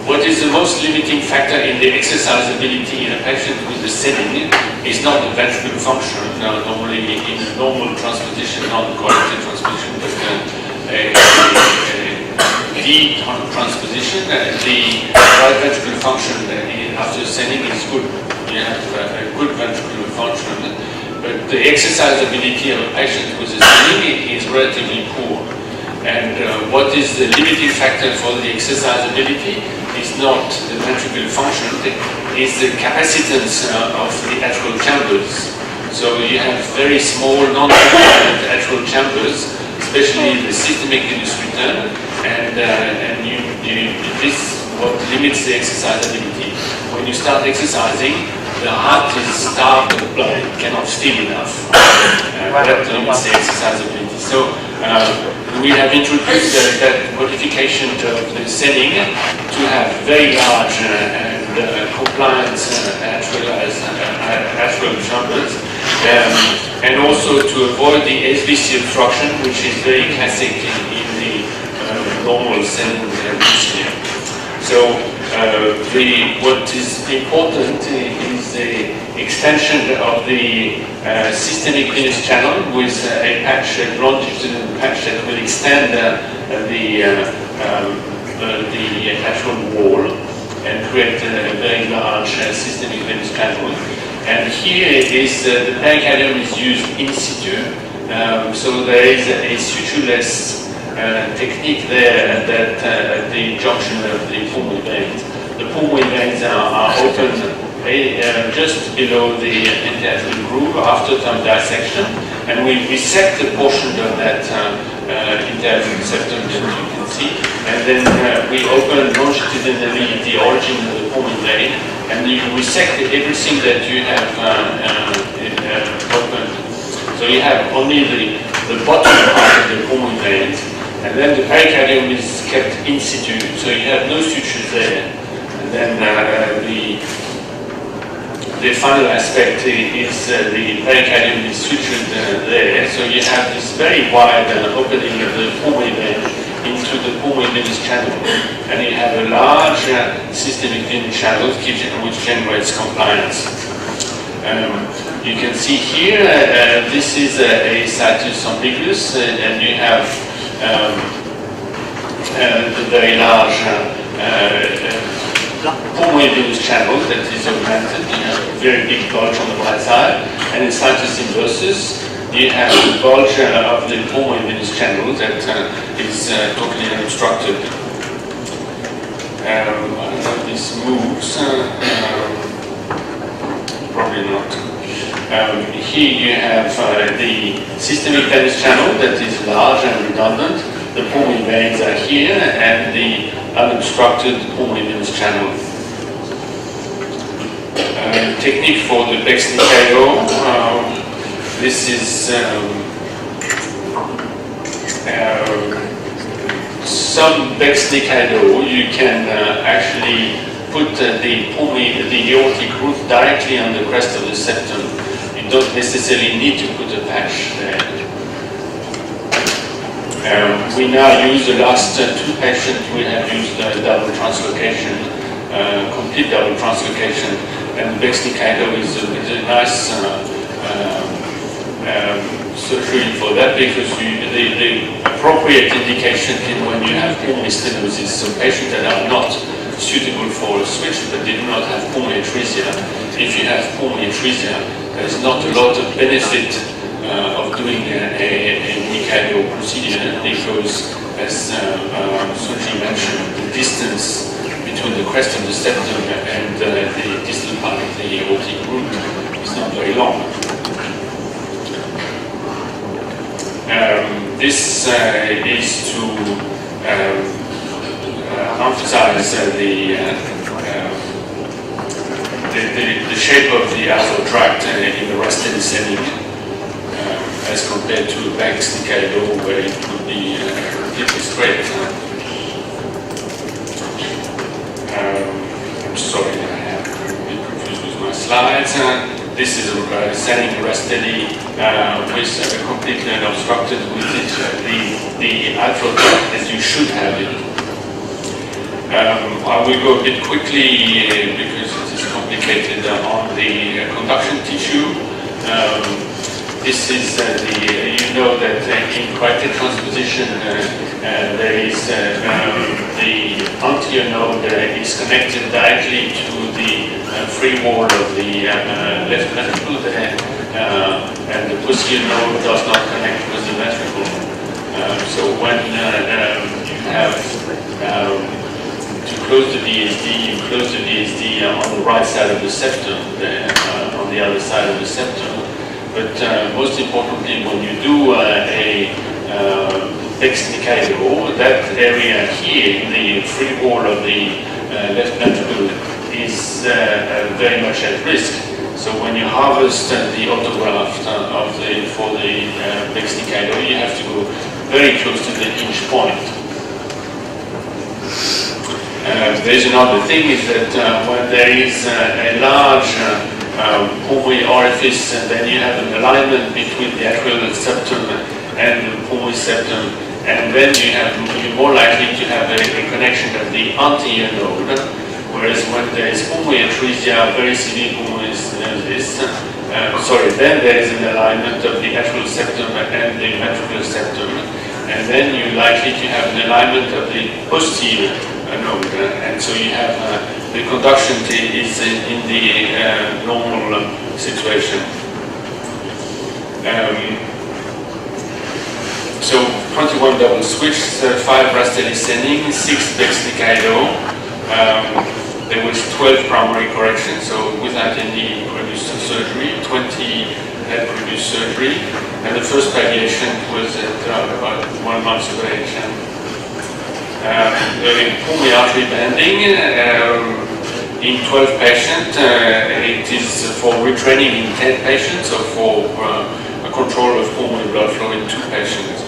Speaker 1: what is the most limiting factor in the exercisability in a patient with the Senning is not the ventricular function. Normally in normal transposition, not corrected transposition, but deep transposition, the right ventricular function after Senning is good. You have a good ventricular function, but the exercisability of a patient with a Senning is relatively poor. And what is the limiting factor for the exercisability is not the ventricular function, is the capacitance of the atrial chambers. So you have very small non-compliant atrial chambers, especially the systemic venous return, and this is what limits the exercisability. When you start exercising, the heart is starved of blood, it cannot steal enough. That limits the exercisability. So we have introduced that modification of the Senning to have very large and compliant atrial chambers, and also to avoid the SVC obstruction, which is very classic in the normal Senning sphere. So what is important is the extension of the systemic venous channel with a patch, a longitudinal patch that will extend the atrial wall and create a very large systemic venous channel. And here is the pericardium is used in situ, so there is a sutureless technique there at the junction of the pulmonary veins. The pulmonary veins are open just below the interarterial groove after term dissection, and we resect a portion of that interarterial septum that you can see, and then we open longitudinally the origin of the pulmonary vein, and you resect everything that you have opened. So you have only the bottom part of the pulmonary veins, and then the pericardium is kept in situ, so you have no sutures there. And then the final aspect is the pericardium is sutured there, so you have this very wide opening of the pulmonary vein into the pulmonary venous channel, and you have a large systemic venous channel which generates compliance. You can see here, this is a situs ambiguous, and you have the very large pulmonary venous channel that is augmented. You have a very big bulge on the right side, and in situs inversus, you have the bulge of the pulmonary venous channel that is totally unobstructed. I don't know if this moves. Probably not. Here you have the systemic venous channel that is large and redundant. The pulmonary veins are here, and the unobstructed pulmonary venous channel. Technique for the Becks-Nikaido. This is some Becks-Nikaido. You can actually put the aortic root directly on the crest of the septum. You don't necessarily need to put a patch there. We now use the last two patients. We have used double translocation, complete double translocation, and Becks-Nikaido is a nice surgery for that, because the appropriate indication is when you have pulmonary stenosis, so patients that are not suitable for a switch, but they do not have pulmonary atresia. If you have pulmonary atresia, there is not a lot of benefit of doing a Nikaido procedure, because, as Sunji mentioned, the distance between the crest of the septum and the distal part of the aortic root is not very long. This is to emphasize the shape of the airflow tract in the Rastelli setting as compared to Becks-Nikaido, where it would be completely straight. I'm sorry, I have been confused with my slides. This is a setting Rastelli with completely unobstructed with the airflow tract as you should have it. I will go a bit quickly because it is complicated on the conduction tissue. This is you know that in carotid transposition there is the anterior node is connected directly to the free wall of the left ventricle there, and the posterior node does not connect with the ventricle. So when you have to close the DSD, you close the DSD on the right side of the septum, on the other side of the septum. But most importantly, when you do a Becks-Nikaido, that area here, in the free wall of the left ventricle, is very much at risk. So when you harvest the autograft for the Becks-Nikaido, you have to go very close to the hinge point. There's another thing, is that when there is a large pulmonary orifice, and then you have an alignment between the atrial septum and the pulmonary septum, and then you're more likely to have a connection of the anterior node, whereas when there is pulmonary atresia, very severe pulmonary stenosis, then there is an alignment of the atrial septum and the ventricular septum, and then you're likely to have an alignment of the posterior node, and so you have the conduction is in the normal situation. So 21 double switch, 5 Rastelli sending, 6 Becks-Nikaido. There was 12 primary corrections, so without any previous surgery, 20 had previous surgery, and the first palliation was at about 1 month of age. Pulmonary artery banding in 12 patients. It is for retraining in 10 patients, so for control of pulmonary blood flow in 2 patients.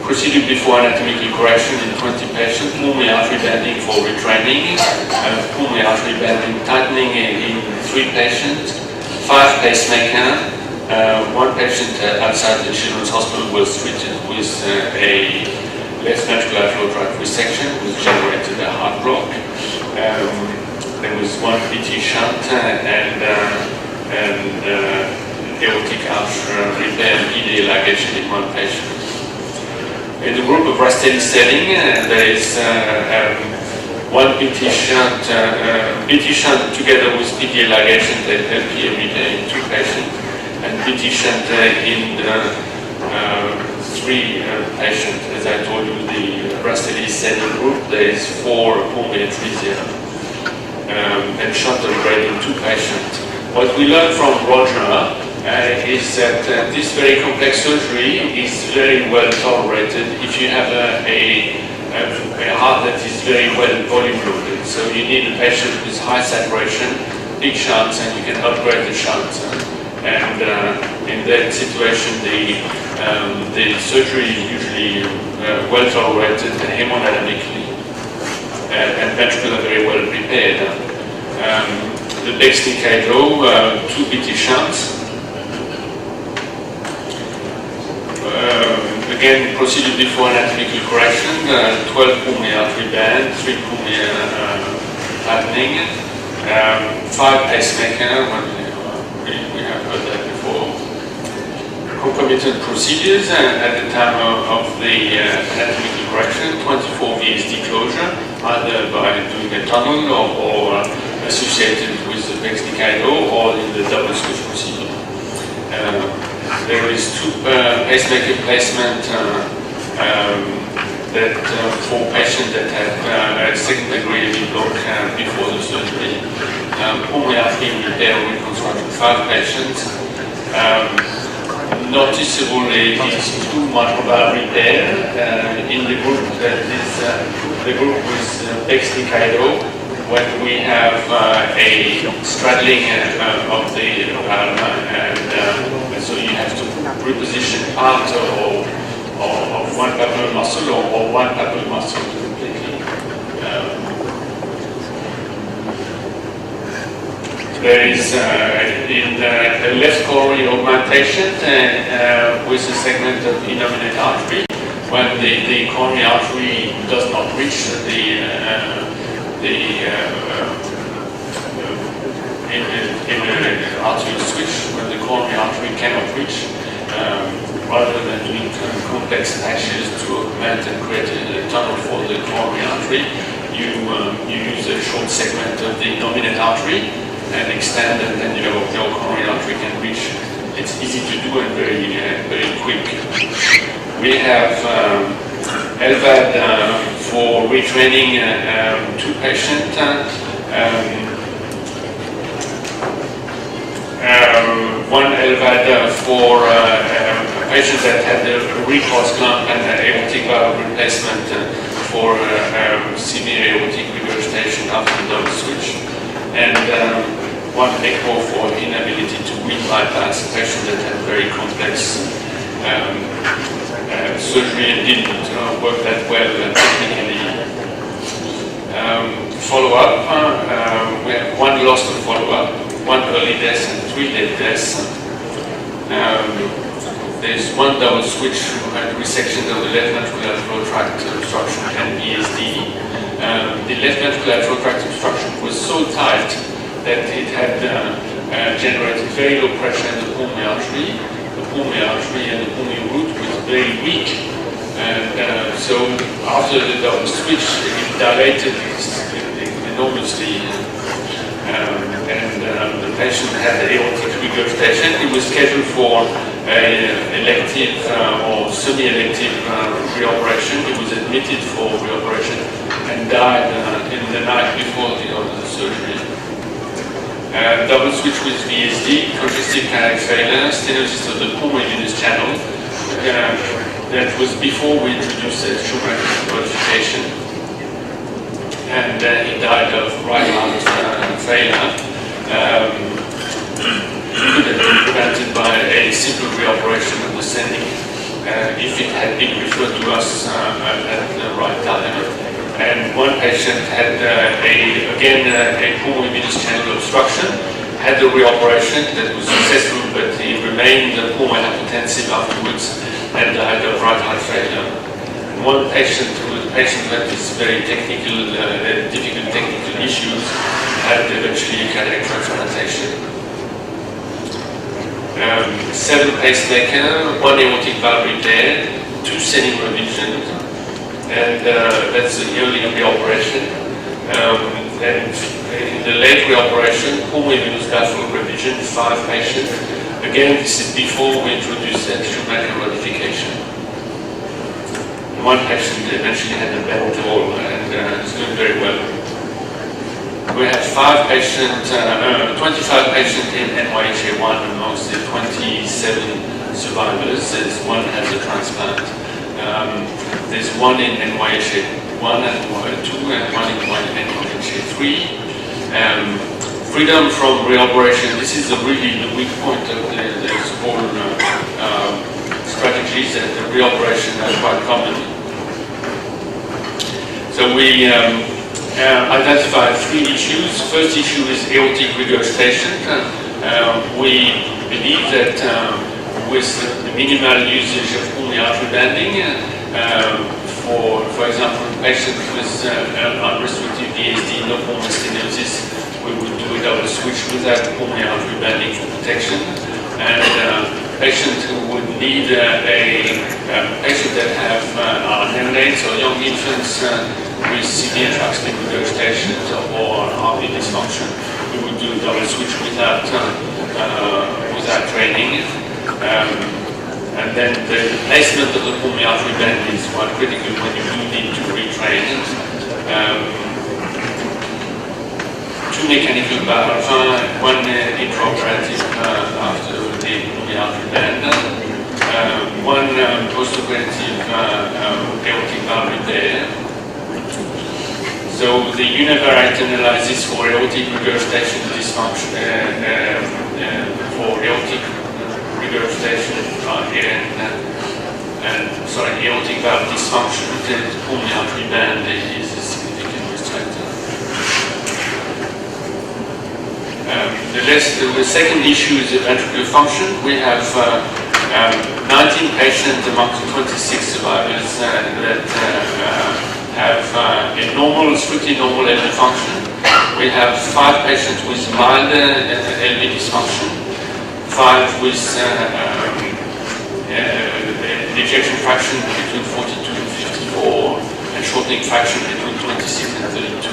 Speaker 1: Procedure before anatomical correction in 20 patients, pulmonary artery bending for retraining, pulmonary artery bending tightening in 3 patients, 5 pacemaker, 1 patient outside the Children's Hospital was treated with a left ventricular outflow tract resection, which generated a heart block. There was 1 PT shunt and aortic arch repair and PDA ligation in 1 patient. In the group of Rastelli setting, there is 1 PT shunt together with PDA ligation that LPA repair in 2 patients, and PT shunt in 3 patients. As I told you, the Rastelli setting group, there is 4 pulmonary atresia and shunt upgrade in 2 patients. What we learned from Roger is that this very complex surgery is very well tolerated if you have a heart that is very well volume loaded. So you need a patient with high saturation, big shunts, and you can upgrade the shunts. And in that situation, the surgery is usually well tolerated and hemodynamically and ventricular very well prepared. The Bexnicado, 2 PT shunts. Again, procedure before anatomical correction, 12 pulmonary artery band, 3 pulmonary tightening, 5 pacemaker, we have heard that before. Concomitant procedures at the time of the anatomical correction, 24 VSD closure, either by doing a tunnel or associated with the Bexnicado or in the double switch procedure. There is 2 pacemaker placement that for patients that had a second degree AV block before the surgery. Pulmonary artery repair reconstruction, 5 patients. Noticeable is 2 microvalve repair in the group that is the group with Bexnicado, when we have a straddling of the valve, and so you have to reposition part of 1 papillary muscle or 1 papillary muscle completely. There is in the left coronary augmentation with a segment of innominate artery, when the coronary artery does not reach in the arterial switch, when the coronary artery cannot reach, rather than doing complex patches to augment and create a tunnel for the coronary artery, you use a short segment of the innominate artery and extend, and then your coronary artery can reach. It's easy to do and very quick. We have LVAD for retraining 2 patients. One LVAD for patients that had a recross clamp and aortic valve replacement for severe aortic regurgitation after the double switch, and 1 ECMO for inability to re-bypass a patient that had very complex surgery and didn't work that well technically. Follow-up, we have 1 loss of follow-up, 1 early death and 3 late deaths. There's 1 double switch who had resection of the left ventricular outflow tract obstruction and ESD. The left ventricular outflow tract obstruction was so tight that it had generated very low pressure in the pulmonary artery. The pulmonary artery and the pulmonary root was very weak. So after the double switch, it dilated enormously. And the patient had aortic regurgitation. He was scheduled for elective or semi-elective reoperation. He was admitted for reoperation and died in the night before the surgery. Double switch with VSD, congestive cardiac failure, stenosis of the pulmonary venous channel. That was before we introduced the Schumacher modification. And he died of right heart failure. could have been prevented by a simple reoperation of the sending if it had been referred to us at the right time. And one patient had again a pulmonary channel obstruction, had the reoperation that was successful, but he remained pulmonary hypertensive afterwards and died of right heart failure. And one patient who had these very technical, difficult technical issues had eventually cardiac transplantation. 7 pacemaker, 1 aortic valve repair, 2 sending revisions, and that's the yearly reoperation. And in the late reoperation, pulmonary venous baffle revision, 5 patients. Again, this is before we introduced instrumental modification. 1 patient eventually had a bad toll and is doing very well. We have 25 patients in NYHA1 amongst the 27 survivors. There's 1 has a transplant. There's 1 in NYHA1 and 2 and 1 in NYHA3. Freedom from reoperation. This is really the weak point of this whole strategies, and the reoperation are quite common. So we identified 3 issues. First issue is aortic regurgitation. We believe that with the minimal usage of pulmonary artery banding, for example, patients with unrestricted VSD, no pulmonary stenosis, we would do a double switch without pulmonary artery banding for protection. And patients who would need patients that have neonates or young infants with severe tracheostomic regurgitation or RV dysfunction, we would do a double switch without training. And then the placement of the pulmonary artery band is quite critical when you do need to retrain. 2 mechanical valves, 1 intraoperative after the pulmonary artery band, 1 postoperative aortic valve repair. So the univariate analysis for aortic regurgitation dysfunction, for aortic regurgitation aortic valve dysfunction, the pulmonary artery band is a significant risk factor. The second issue is ventricular function. We have 19 patients amongst the 26 survivors that have a normal, strictly normal LV function. We have 5 patients with mild LV dysfunction, 5 with ejection fraction between 42 and 54, and shortening fraction between 26 and 32.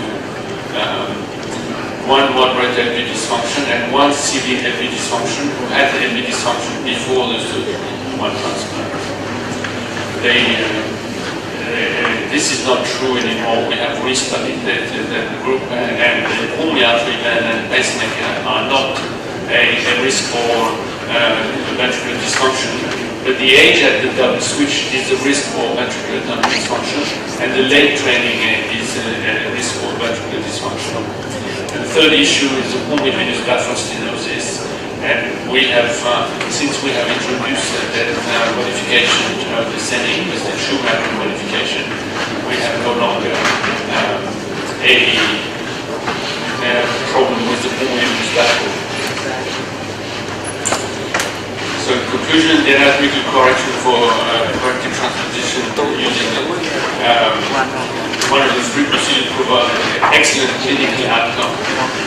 Speaker 1: 1 moderate LV dysfunction and 1 severe LV dysfunction who had LV dysfunction before the surgery, 1 transplant. This is not true anymore. We have restudied that the group and the pulmonary artery band and pacemaker are not a risk for ventricular dysfunction, but the age at the double switch is a risk for ventricular dysfunction, and the late training is a risk for ventricular dysfunction. And the third issue is the pulmonary venous baffle stenosis, and we have, since we have introduced that modification of the setting with the Schumacher modification, we have no longer a problem with the pulmonary venous baffle. So in conclusion, the anatomical correction for corrective transposition using one of the 3 procedures provide excellent clinical outcome.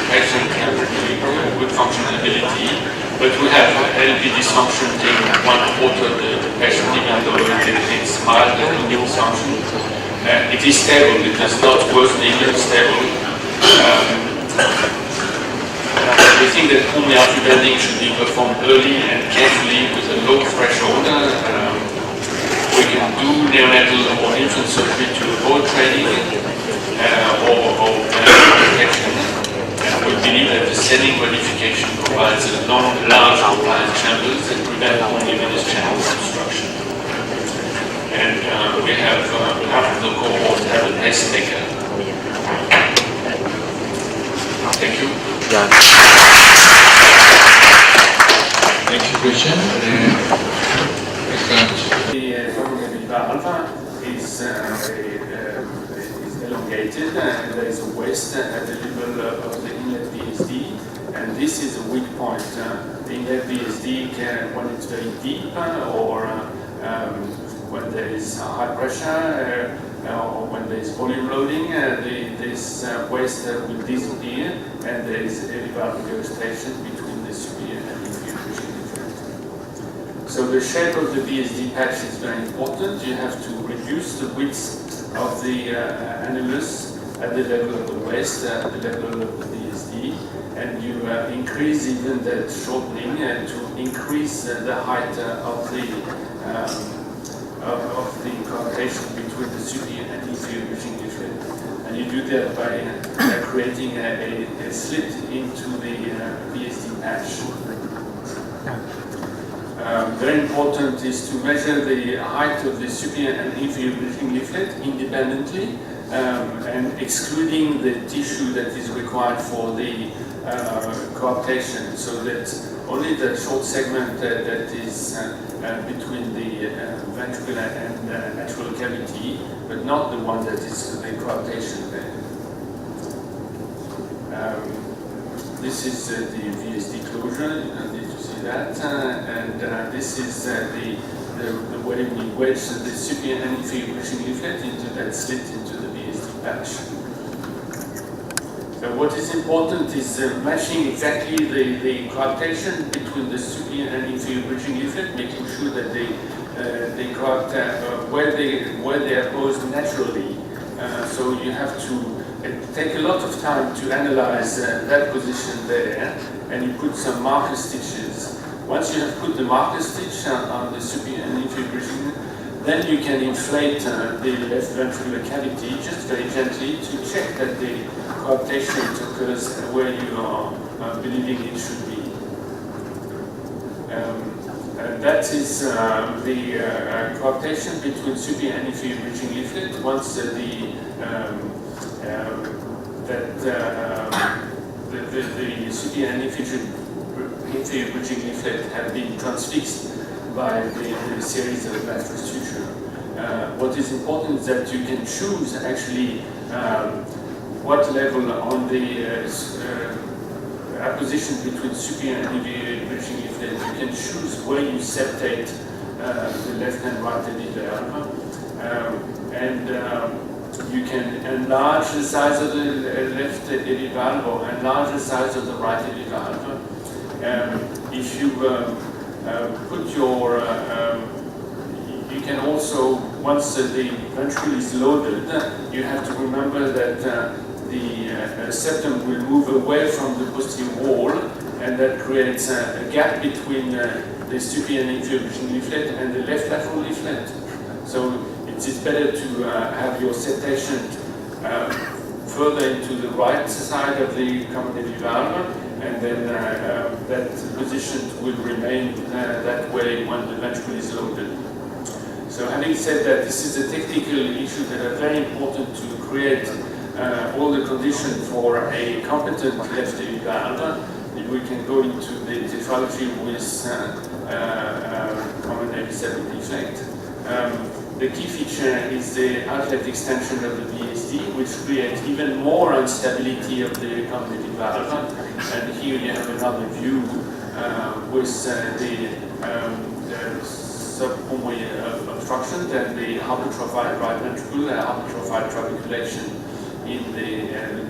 Speaker 1: Patient can really good functional ability, but we have LV dysfunction in 1/4 of the patient, even though it's mild LV dysfunction. It is stable, it is not worsening, it is stable. We think that pulmonary artery banding should be performed early and carefully with a low threshold. We can do neonatal or infant surgery to avoid training or protection. And we believe that the setting modification provides a large compliant chambers that prevent pulmonary venous channel obstruction. And we have half of the cohort have a pacemaker. Thank you.
Speaker 3: question.
Speaker 1: The coronary valve is elongated and there is a waist at the level of the inlet VSD, and this is a weak point. The inlet VSD can, when it's very deep or when there is high pressure or when there is volume loading, this waist will disappear and there is a valvular station between the superior and inferior bridging leaflet. So the shape of the VSD patch is very important. You have to reduce the width of the annulus at the level of the waist, at the level of the VSD, and you increase even that shortening to increase the height of the coarctation between the superior and inferior bridging leaflet. And you do that by creating a slit into the VSD patch. Very important is to measure the height of the superior and inferior bridging leaflet independently and excluding the tissue that is required for the coarctation, so that only the short segment that is between the ventricular and atrial cavity, but not the one that is the coarctation there. This is the VSD closure, you don't need to see that, and this is the way we wedge the superior and inferior bridging leaflet into that slit into the VSD patch. So what is important is matching exactly the coarctation between the superior and inferior bridging leaflet, making sure that they coart where they are posed naturally. So you have to take a lot of time to analyze that position there, and you put some marker stitches. Once you have put the marker stitch on the superior and inferior bridging, then you can inflate the left ventricular cavity just very gently to check that the coarctation occurs where you are believing it should be. That is the coarctation between superior and inferior bridging leaflet. Once the superior and inferior bridging leaflet have been transfixed by the series of lateral suture. What is important is that you can choose actually what level on the apposition between superior and inferior bridging leaflet. You can choose where you septate the left and right epivalve, and you can enlarge the size of the left epivalve or enlarge the size of the right epivalve. If you put your, you can also, once the ventricle is loaded, you have to remember that the septum will move away from the posterior wall, and that creates a gap between the superior and inferior bridging leaflet and the left lateral leaflet. So it's better to have your septation further into the right side of the common epivalve, and then that position will remain that way when the ventricle is loaded. So having said that, this is a technical issue that are very important to create all the conditions for a competent left epivalve. We can go into the tetralogy with common episodic defect. The key feature is the outlet extension of the VSD, which creates even more instability of the common epivalve. And here you have another view with the subpulmonary obstruction and the hypertrophied right ventricle, hypertrophied trabeculation in the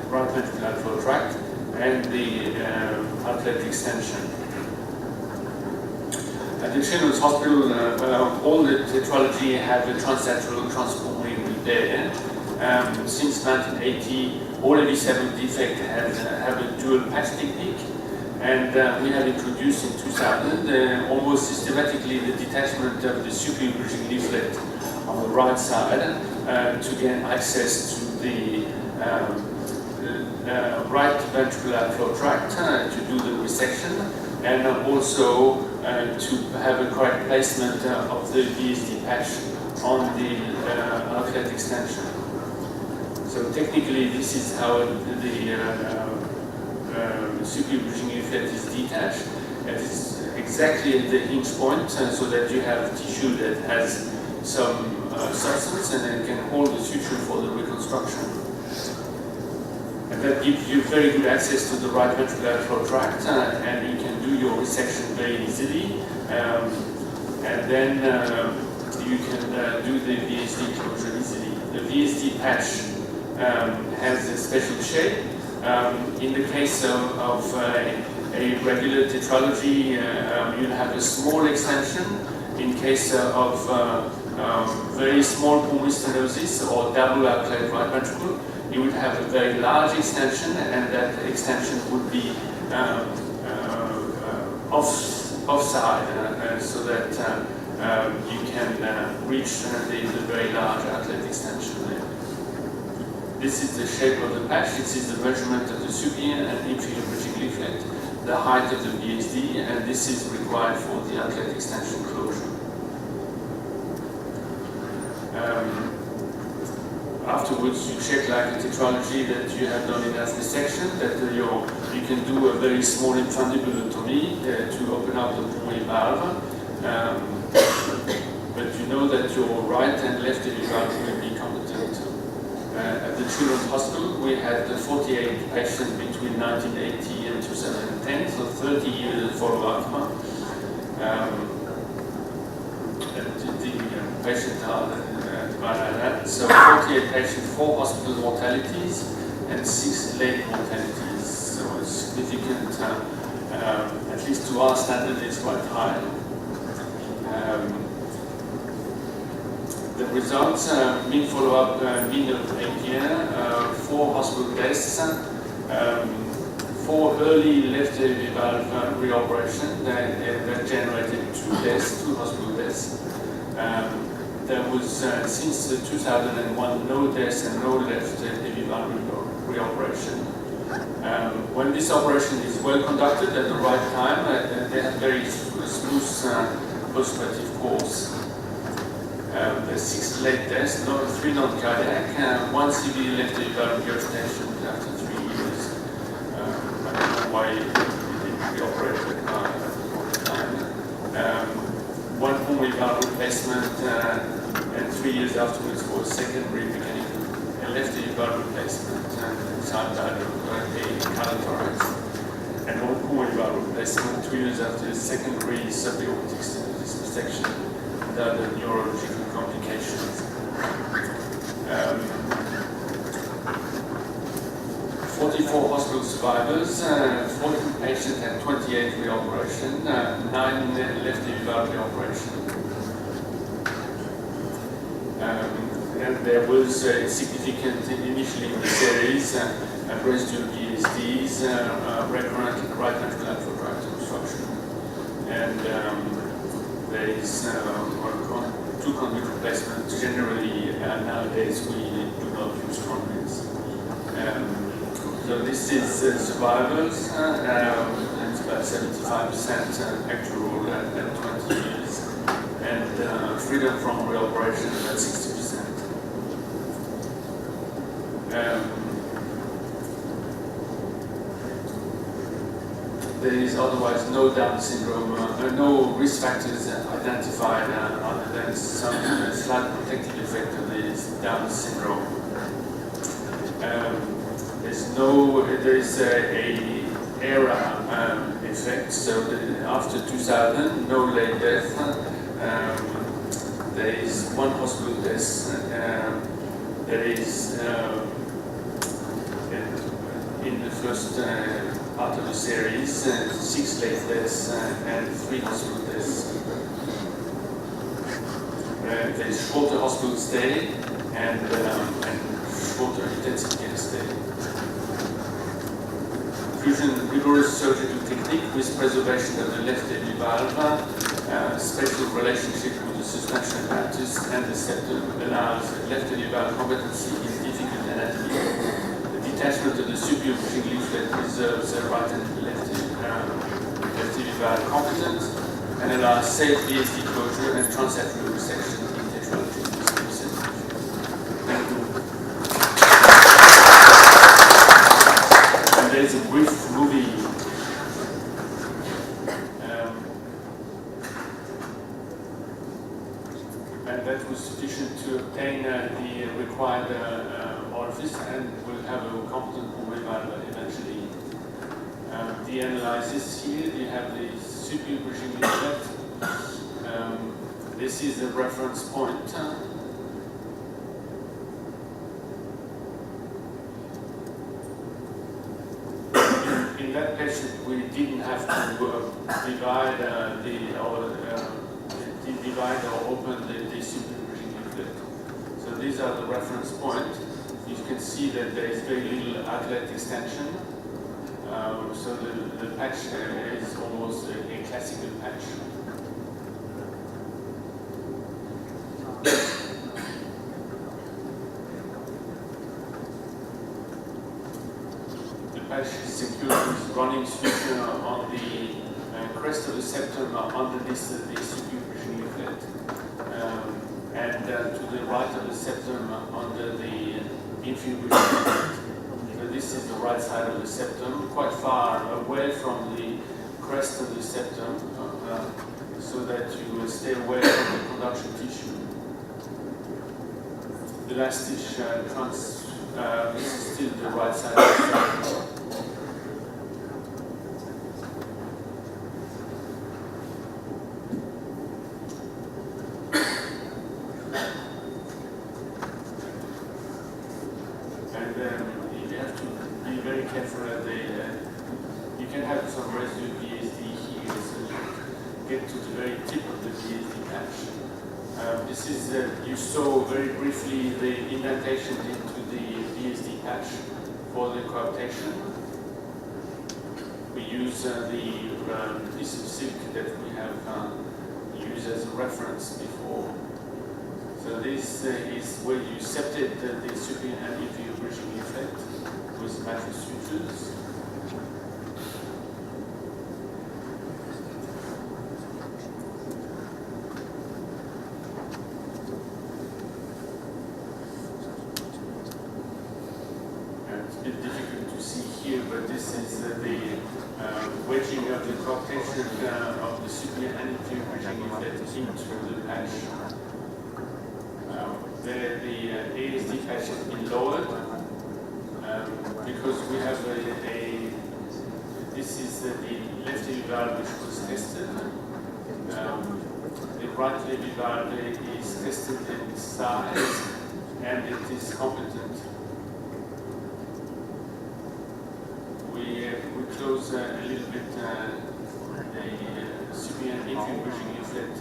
Speaker 1: right ventricular outflow tract, and the outlet extension. At the Children's Hospital, all the tetralogy have a transatrial transpulmonary repair. Since 1980, all AV7 defect have a dual patch technique, and we have introduced in 2000 almost systematically the detachment of the superior bridging leaflet on the right side to gain access to the right ventricular outflow tract to do the resection, and also to have a correct placement of the VSD patch on the outlet extension. So technically, this is how the superior bridging leaflet is detached. It is exactly at the hinge point, so that you have tissue that has some substance and then can hold the suture for the reconstruction. And that gives you very good access to the right ventricular flow tract, and you can do your resection very easily. And then you can do the VSD closure easily. The VSD patch has a special shape. In the case of a regular tetralogy, you'll have a small extension. In case of very small pulmonary stenosis or double outlet right ventricle, you would have a very large extension, and that extension would be offside, so that you can reach the very large outlet extension there. This is the shape of the patch. This is the measurement of the superior and inferior bridging leaflet, the height of the VSD, and this is required for the outlet extension closure. Afterwards, you check like a tetralogy that you have done in as dissection, that you can do a very small infundibulotomy to open up the pulmonary valve. But you know that your right and left AV valve will be competent. At the Children's Hospital, we had 48 patients between 1980 and 2010, so 30 years follow-up. The patients are divided like that. So 48 patients, 4 hospital mortalities, and 6 late mortalities. So it's significant, at least to our standard, it's quite high. The results, mean follow-up, mean of 8 years, 4 hospital deaths, 4 early left AV valve reoperation that generated 2 deaths, 2 hospital deaths. There was, since 2001, no deaths and no left AV valve reoperation. When this operation is well conducted at the right time, they have very smooth postoperative course. There's 6 late deaths, 3 non-cardiac, 1 CV left AV valve regurgitation after 3 years. I don't know why it didn't reoperate at the time. 1 pulmonary valve replacement, and 3 years afterwards for a secondary mechanical left AV valve replacement inside the calothorax. And 1 pulmonary valve replacement 2 years after the secondary subaortic stenosis resection without the neurological complications. 44 hospital survivors, 14 patients had 28 reoperation, 9 left AV valve reoperation. And there was significant, initially in the series, residual VSDs, recurrent right ventricular outflow tract obstruction. And there is 2 conduit replacements. Generally, nowadays we do not use conduits. So this is survivors, and it's about 75% actual at 20 years, and freedom from reoperation about 60%. There is otherwise no Down syndrome, no risk factors identified other than some slight protective effect of this Down syndrome. There is a era effect, so after 2000, no late death. There is 1 hospital death. There is, in the first part of the series, 6 late deaths and 3 hospital deaths. There is shorter hospital stay and shorter intensive care stay. Fusion rigorous surgical technique with preservation of the left AV valve, special relationship with the suspension apparatus and the septum allows left AV valve competency in difficult anatomy. The detachment of the superior bridging leaflet preserves the right and left AV valve competence and allows safe VSD closure and transarterial resection in tetralogy. Thank you. There is a brief movie required orifice and will have a competent pulmonary valve eventually. The analysis here, you have the superior bridging leaflet. This is the reference point. In that patient, we didn't have to divide or open the superior bridging leaflet. So these are the reference points. You can see that there is very little outlet extension. So the patch is almost a classical patch. The patch is secured with running suture on the crest of the septum under the superior bridging leaflet, and to the right of the septum under the inferior bridging leaflet. So this is the right side of the septum, quite far away from the crest of the septum, so that you will stay away from the conduction tissue. The last stitch this is still the right side of the septum. You have to be very careful at you can have some residue BSD here, so you get to the very tip of the BSD patch. This is, you saw very briefly the indentation into the BSD patch for the coaptation. We use the piece of silk that we have used as a reference before. So this is where you septate the superior and inferior bridging leaflet with mattress sutures. And it's a bit difficult to see here, but this is the wedging of the coaptation of the superior and inferior bridging leaflet into the patch. The ASD patch has been lowered because we have this is the left AV valve which was tested. The right AV valve is tested in size and it is competent. We close a little bit the superior and inferior bridging leaflet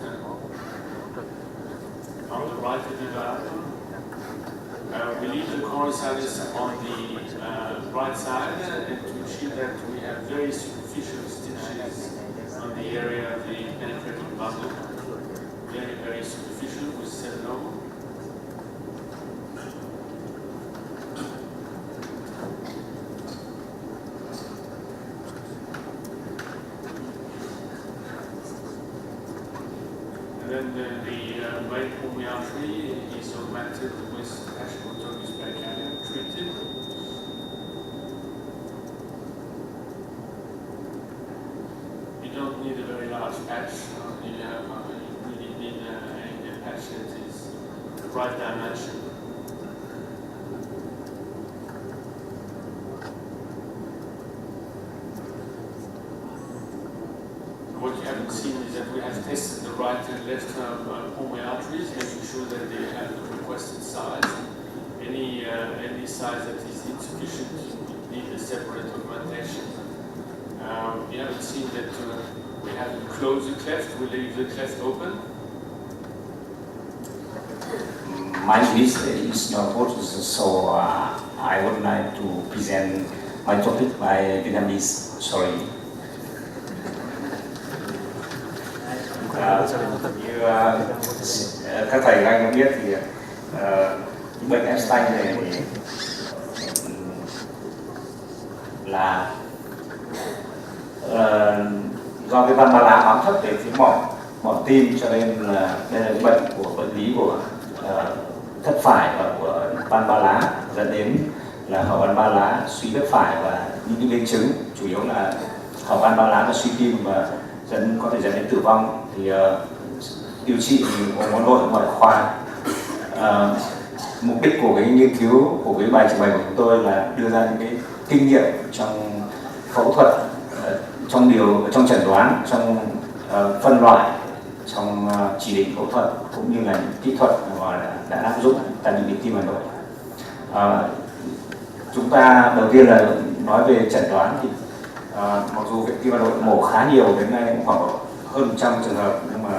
Speaker 1: on the right of the valve. We leave the coronary sinus on the right side and to achieve that we have very superficial stitches on the area of the penetrating bundle. Very, very superficial with 7-0. Then the right pulmonary artery is augmented with hashimotogus pericardium treated. You don't need a very large patch. You really need a patch that is the right dimension. What you haven't seen is that we have tested the right and left pulmonary arteries, making sure that they have the requested size. Any size that is insufficient, you need a separate augmentation. You haven't seen that we haven't closed the cleft, we leave the cleft open.
Speaker 11: My English is not good, so I would like to present my topic by Vietnamese. Sorry. Như các thầy anh có biết thì bệnh Einstein này thì là do cái van ba lá bám thấp về phía mỏm tim, cho nên là đây là cái bệnh của bệnh lý của thất phải và của van ba lá, dẫn đến là hở van ba lá, suy thất phải và những cái biến chứng chủ yếu là hở van ba lá và suy tim và có thể dẫn đến tử vong. Thì điều trị thì có món nội ngoại khoa. mục đích của cái nghiên cứu, của cái bài trình bày của chúng tôi là đưa ra những cái kinh nghiệm trong phẫu thuật, trong chẩn đoán, trong phân loại, trong chỉ định phẫu thuật, cũng như là những kỹ thuật mà đã áp dụng tại bệnh viện Tim Hà Nội. Chúng ta đầu tiên là nói về chẩn đoán thì mặc dù viện Tim Hà Nội mổ khá nhiều, đến nay cũng khoảng hơn 100 trường hợp, nhưng mà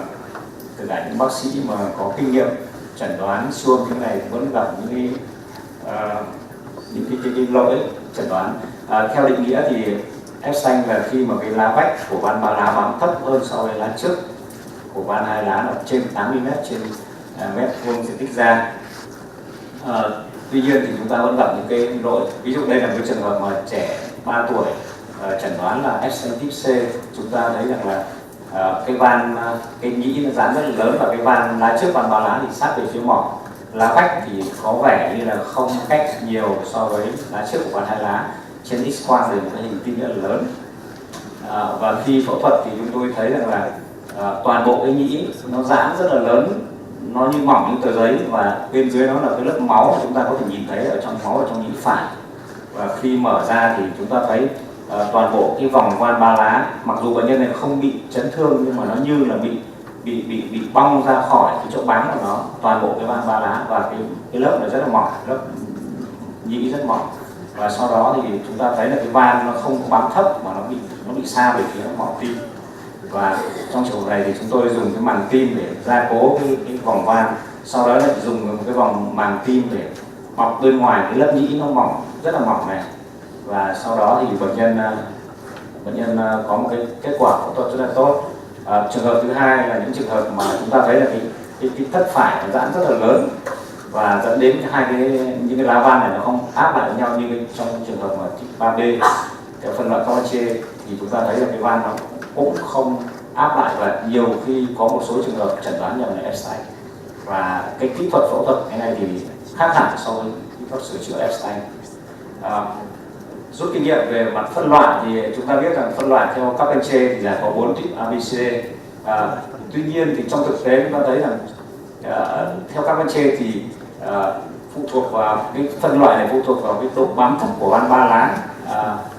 Speaker 11: tất cả những bác sĩ mà có kinh nghiệm chẩn đoán siêu âm thế này vẫn gặp những cái lỗi chẩn đoán. Theo định nghĩa thì ép xanh là khi mà cái lá vách của van ba lá bám thấp hơn so với lá trước của van hai lá là trên 80 m trên mét vuông diện tích da. Tuy nhiên thì chúng ta vẫn gặp những cái lỗi, ví dụ đây là một cái trường hợp mà trẻ 3 tuổi chẩn đoán là ép xanh type C. Chúng ta thấy rằng là cái nhĩ nó dán rất là lớn và cái van lá trước van ba lá thì sát về phía mỏ. Lá vách thì có vẻ như là không cách nhiều so với lá trước của van hai lá. Trên X-quang thì cái hình tim rất là lớn. Và khi phẫu thuật thì chúng tôi thấy rằng là toàn bộ cái nhĩ nó giãn rất là lớn, nó như mỏng như tờ giấy, và bên dưới nó là cái lớp máu chúng ta có thể nhìn thấy ở trong máu ở trong nhĩ phải. Và khi mở ra thì chúng ta thấy toàn bộ cái vòng van ba lá, mặc dù bệnh nhân này không bị chấn thương nhưng mà nó như là bị bong ra khỏi cái chỗ bám của nó, toàn bộ cái van ba lá, và cái lớp này rất là mỏng, lớp nhĩ rất mỏng. Và sau đó thì chúng ta thấy là cái van nó không bám thấp mà nó bị xa về phía mỏ tim. Và trong trường hợp này thì chúng tôi dùng cái màng tim để gia cố cái vòng van, sau đó lại dùng một cái vòng màng tim để bọc bên ngoài cái lớp nhĩ nó mỏng, rất là mỏng này. Và sau đó thì bệnh nhân có một cái kết quả phẫu thuật rất là tốt. Trường hợp thứ hai là những trường hợp mà chúng ta thấy là cái thất phải nó giãn rất là lớn và dẫn đến những cái lá van này nó không áp lại với nhau như trong trường hợp mà type 3B theo phân loại Quoc Te, thì chúng ta thấy là cái van nó cũng không áp lại, và nhiều khi có một số trường hợp chẩn đoán nhầm là ép xanh. Và cái kỹ thuật phẫu thuật cái này thì khác hẳn so với kỹ thuật sửa chữa ép xanh. Rút kinh nghiệm về mặt phân loại thì chúng ta biết rằng phân loại theo Quoc Te thì là có 4 type ABC. Tuy nhiên thì trong thực tế chúng ta thấy rằng theo Quoc Te thì phụ thuộc vào cái phân loại này, phụ thuộc vào cái độ bám thấp của van ba lá.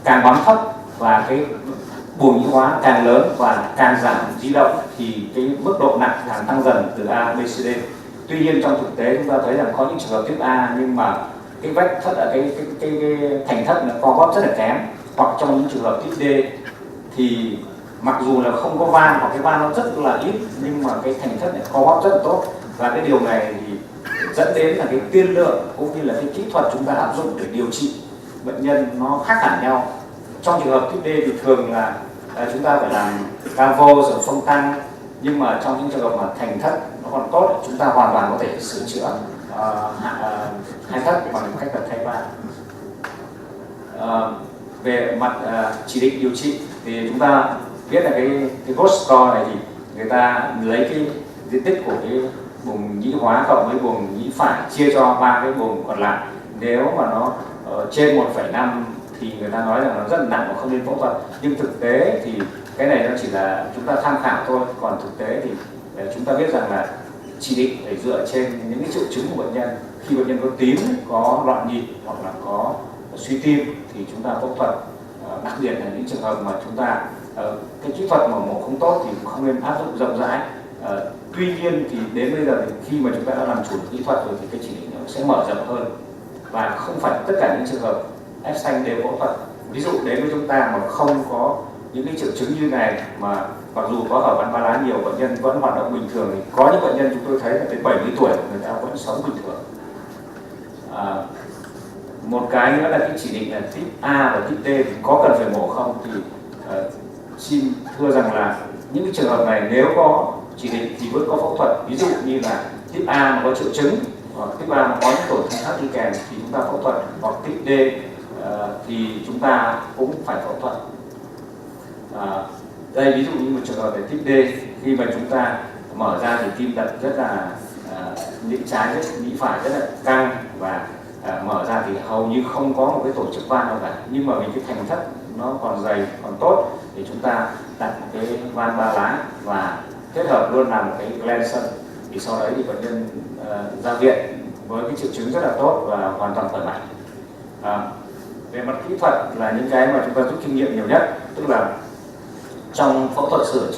Speaker 11: Càng bám thấp và cái buồng nhĩ hóa càng lớn và càng giảm di động thì cái mức độ nặng càng tăng dần từ A, B, C, D. Tuy nhiên trong thực tế chúng ta thấy rằng có những trường hợp type A nhưng mà cái vách thất ở cái thành thất nó co bóp rất là kém, hoặc trong những trường hợp type D thì mặc dù là không có van hoặc cái van nó rất là ít nhưng mà cái thành thất này co bóp rất là tốt. Và cái điều này thì dẫn đến là cái tiên lượng cũng như là cái kỹ thuật chúng ta áp dụng để điều trị bệnh nhân nó khác hẳn nhau. Trong trường hợp type D thì thường là chúng ta phải làm cavo rồi phong tăng, nhưng mà trong những trường hợp mà thành thất nó còn tốt, chúng ta hoàn toàn có thể sửa chữa hai thất bằng cách là thay van. Về mặt chỉ định điều trị thì chúng ta biết là cái GOT score này thì người ta lấy cái diện tích của cái buồng nhĩ hóa cộng với buồng nhĩ phải chia cho 3 cái buồng còn lại. Nếu mà nó trên 1,5 thì người ta nói rằng nó rất là nặng và không nên phẫu thuật. Nhưng thực tế thì cái này nó chỉ là chúng ta tham khảo thôi. Còn thực tế thì chúng ta biết rằng là chỉ định phải dựa trên những cái triệu chứng của bệnh nhân. Khi bệnh nhân có tím, có loạn nhịp hoặc là có suy tim thì chúng ta phẫu thuật. Đặc biệt là những trường hợp mà chúng ta cái kỹ thuật mà mổ không tốt thì cũng không nên áp dụng rộng rãi. Tuy nhiên thì đến bây giờ thì khi mà chúng ta đã làm chủ kỹ thuật rồi thì cái chỉ định nó sẽ mở rộng hơn, và không phải tất cả những trường hợp ép xanh đều phẫu thuật. Ví dụ đến với chúng ta mà không có những cái triệu chứng như này, mà mặc dù có hở van ba lá nhiều, bệnh nhân vẫn hoạt động bình thường, thì có những bệnh nhân chúng tôi thấy là đến 70 tuổi người ta vẫn sống bình thường. Một cái nữa là cái chỉ định là type A và type D thì có cần phải mổ không, thì xin thưa rằng là những cái trường hợp này nếu có chỉ định thì vẫn có phẫu thuật. Ví dụ như là type A mà có triệu chứng, hoặc type A mà có những tổn thương khác đi kèm thì chúng ta phẫu thuật, hoặc type D thì chúng ta cũng phải phẫu thuật. Đây ví dụ như một trường hợp về type D, khi mà chúng ta mở ra thì tim đập rất là nhĩ trái nhĩ phải rất là căng, và mở ra thì hầu như không có một cái tổ chức van nào cả. Nhưng mà vì cái thành thất nó còn dày còn tốt thì chúng ta đặt một cái van ba lá và kết hợp luôn làm một cái Glenson. Thì sau đấy thì bệnh nhân ra viện với cái triệu chứng rất là tốt và hoàn toàn khỏe mạnh. Về mặt kỹ thuật là những cái mà chúng ta rút kinh nghiệm nhiều nhất, tức là trong phẫu thuật sửa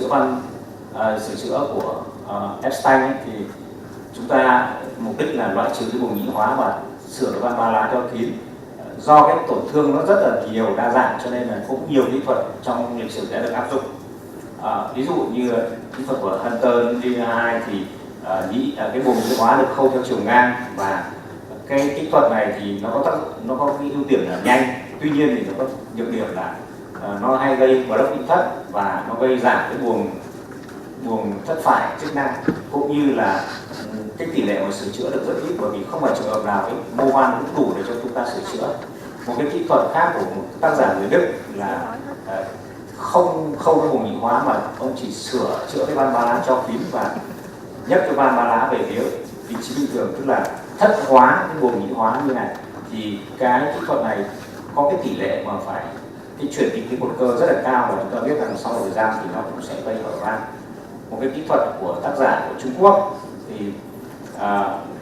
Speaker 11: chữa của Epstein ấy, thì chúng ta mục đích là loại trừ cái buồng nhĩ hóa và sửa cái van ba lá cho kín. Do cái tổn thương nó rất là nhiều đa dạng cho nên là cũng nhiều kỹ thuật trong lịch sử đã được áp dụng. Ví dụ như kỹ thuật của Hunter D2 thì cái buồng nhĩ hóa được khâu theo chiều ngang, và cái kỹ thuật này thì nó có cái ưu điểm là nhanh, tuy nhiên thì nó có nhược điểm là nó hay gây block nhĩ thất và nó gây giảm cái buồng thất phải chức năng, cũng như là cái tỷ lệ mà sửa chữa được rất ít, bởi vì không phải trường hợp nào cái mô van cũng đủ để cho chúng ta sửa chữa. Một cái kỹ thuật khác của một tác giả người Đức là không cái buồng nhĩ hóa mà ông chỉ sửa chữa cái van ba lá cho kín và nhấc cái van ba lá về phía vị trí bình thường, tức là thất hóa cái buồng nhĩ hóa như này. Thì cái kỹ thuật này có cái tỷ lệ mà phải cái chuyển tính cái cột cơ rất là cao, và chúng ta biết rằng sau thời gian thì nó cũng sẽ gây hở van. Một cái kỹ thuật của tác giả của Trung Quốc thì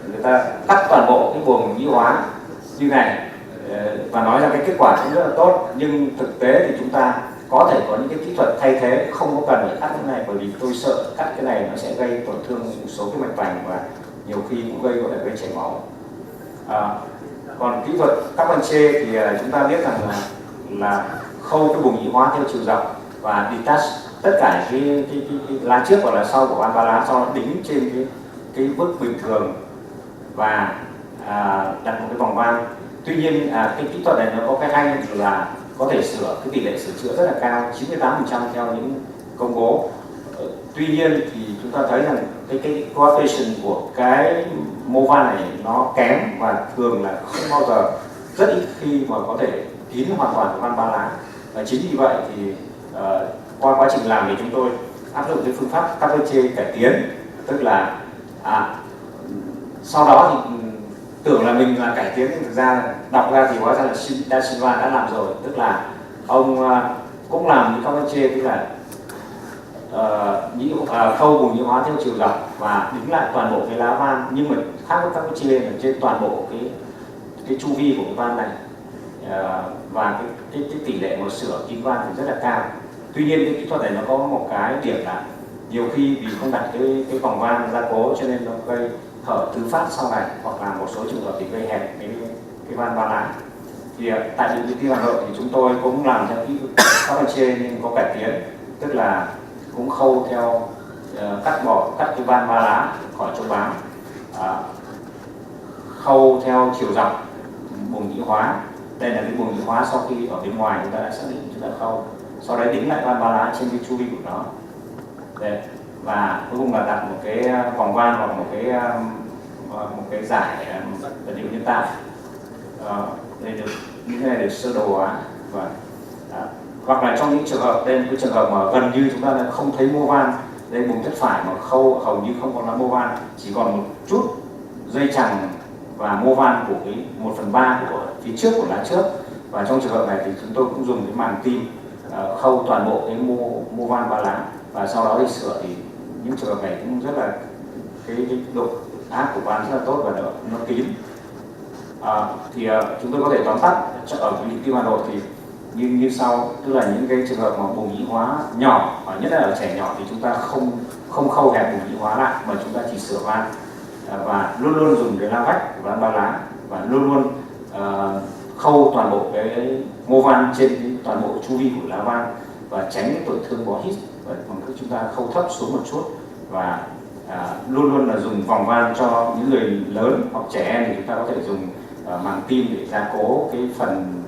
Speaker 11: người ta cắt toàn bộ cái buồng nhĩ hóa như này và nói rằng cái kết quả cũng rất là tốt, nhưng thực tế thì chúng ta có thể có những cái kỹ thuật thay thế, không có cần phải cắt cái này, bởi vì tôi sợ cắt cái này nó sẽ gây tổn thương một số cái mạch vành và nhiều khi cũng có thể gây chảy máu. Còn kỹ thuật carbon chê thì chúng ta biết rằng là khâu cái buồng nhĩ hóa theo chiều dọc và detach tất cả cái lá trước và lá sau của van ba lá, sau đó đính trên cái bức bình thường và đặt một cái vòng van. Tuy nhiên cái kỹ thuật này nó có cái hay là có thể sửa, cái tỷ lệ sửa chữa rất là cao, 98% theo những công bố. Tuy nhiên thì chúng ta thấy rằng cái coaptation của cái mô van này nó kém và thường là không bao giờ, rất ít khi mà có thể kín hoàn toàn van ba lá. Và chính vì vậy thì qua quá trình làm thì chúng tôi áp dụng cái phương pháp Capeche cải tiến, tức là sau đó thì tưởng là mình là cải tiến, thực ra đọc ra thì hóa ra là Da Silva đã làm rồi, tức là ông cũng làm cái Capeche, tức là khâu buồng nhĩ hóa theo chiều dọc và đính lại toàn bộ cái lá van, nhưng mà khác với Capeche là trên toàn bộ cái chu vi của cái van này, và cái tỷ lệ mà sửa kín van thì rất là cao. Tuy nhiên cái kỹ thuật này nó có một cái điểm là nhiều khi vì không đặt cái vòng van gia cố cho nên nó gây hở thứ phát sau này, hoặc là một số trường hợp thì gây hẹp cái van ba lá. Thì tại bệnh viện Tim Hà Nội thì chúng tôi cũng làm theo các bạn trên nhưng có cải tiến, tức là cũng khâu theo cắt cái van ba lá khỏi chỗ bám, khâu theo chiều dọc buồng nhĩ hóa. Đây là cái buồng nhĩ hóa sau khi ở bên ngoài chúng ta đã xác định, chúng ta khâu, sau đấy đính lại van ba lá trên cái chu vi của nó. Đây. Và cuối cùng là đặt một cái vòng van hoặc một cái giải vật liệu nhân tạo. Đây được những cái này được sơ đồ hóa, và hoặc là trong những trường hợp, đây là cái trường hợp mà gần như chúng ta không thấy mô van, đây buồng thất phải mà khâu hầu như không có lá mô van, chỉ còn một chút dây chằng và mô van của cái 1/3 của phía trước của lá trước. Và trong trường hợp này thì chúng tôi cũng dùng cái màng tim khâu toàn bộ cái mô van ba lá, và sau đó thì sửa. Thì những trường hợp này cũng rất là cái độ áp của van rất là tốt và nó kín. Thì chúng tôi có thể tóm tắt ở bệnh viện Tim Hà Nội thì như sau, tức là những cái trường hợp mà buồng nhĩ hóa nhỏ, nhất là ở trẻ nhỏ, thì chúng ta không khâu hẹp buồng nhĩ hóa lại mà chúng ta chỉ sửa van, và luôn luôn dùng cái la vách của van ba lá, và luôn luôn khâu toàn bộ cái mô van trên toàn bộ chu vi của lá van, và tránh cái tổn thương bó hít bằng cách chúng ta khâu thấp xuống một chút, và luôn luôn là dùng vòng van cho những người lớn hoặc trẻ em thì chúng ta có thể dùng màng tim để gia cố cái phần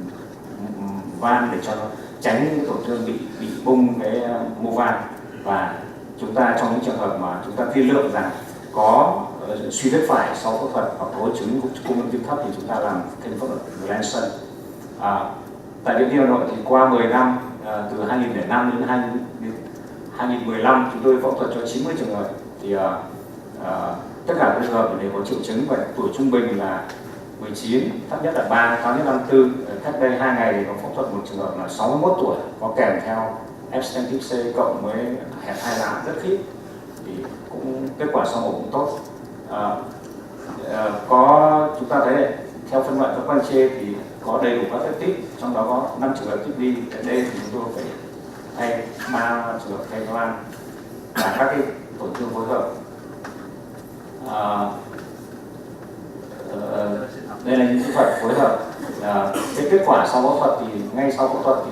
Speaker 11: van để cho nó tránh những tổn thương bị bung cái mô van. Và chúng ta trong những trường hợp mà chúng ta tiên lượng rằng có suy thất phải sau phẫu thuật hoặc có chứng cung ứng tim thấp thì chúng ta làm thêm phẫu thuật Glenson. Tại Viện Tim Hà Nội thì qua 10 năm, từ 2005 đến 2015 chúng tôi phẫu thuật cho 90 trường hợp, thì tất cả các trường hợp đều có triệu chứng, và tuổi trung bình là 19, thấp nhất là 3, cao nhất 54. Cách đây 2 ngày thì có phẫu thuật một trường hợp là 61 tuổi, có kèm theo stent tuyếp C cộng với hẹp hai lá rất khít, thì cũng kết quả sau mổ cũng tốt. chúng ta thấy theo phân loại các quan chê thì có đầy đủ các cái tip, trong đó có 5 trường hợp tip đi. Ở đây thì chúng tôi phải thay 3 trường hợp thay van và các cái tổn thương phối hợp. Đây là những kỹ thuật phối hợp. Cái kết quả sau phẫu thuật thì ngay sau phẫu thuật thì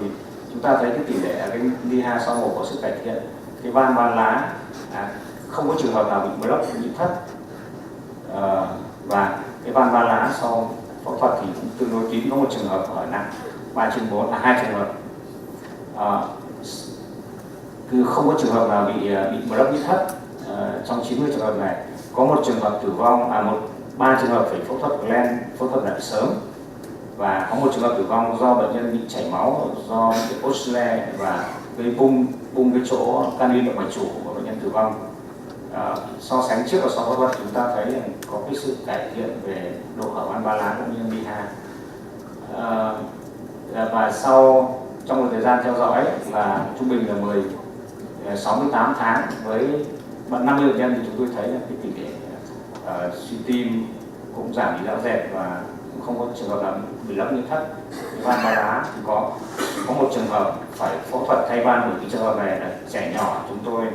Speaker 11: chúng ta thấy cái tỷ lệ cái LIHA sau mổ có sự cải thiện. Cái van ba lá không có trường hợp nào bị block nhĩ thất, và cái van ba lá sau phẫu thuật thì cũng tương đối kín, có một trường hợp ở nặng 3/4 là 2 trường hợp. Cứ không có trường hợp nào bị block nhĩ thất. Trong 90 trường hợp này có một trường hợp tử vong, 3 trường hợp phải phẫu thuật gland, phẫu thuật nặng sớm, và có một trường hợp tử vong do bệnh nhân bị chảy máu do bị Osle và gây bung cái chỗ canal động mạch chủ của bệnh nhân tử vong. So sánh trước và sau phẫu thuật chúng ta thấy có cái sự cải thiện về độ hở van ba lá cũng như LIHA. Và sau trong một thời gian theo dõi là trung bình là 68 tháng với 50 bệnh nhân thì chúng tôi thấy là cái tỷ lệ suy tim cũng giảm đi rõ rệt và cũng không có trường hợp nào bị lấp nhĩ thất. Cái van ba lá thì có một trường hợp phải phẫu thuật thay van, bởi cái trường hợp này là trẻ nhỏ, chúng tôi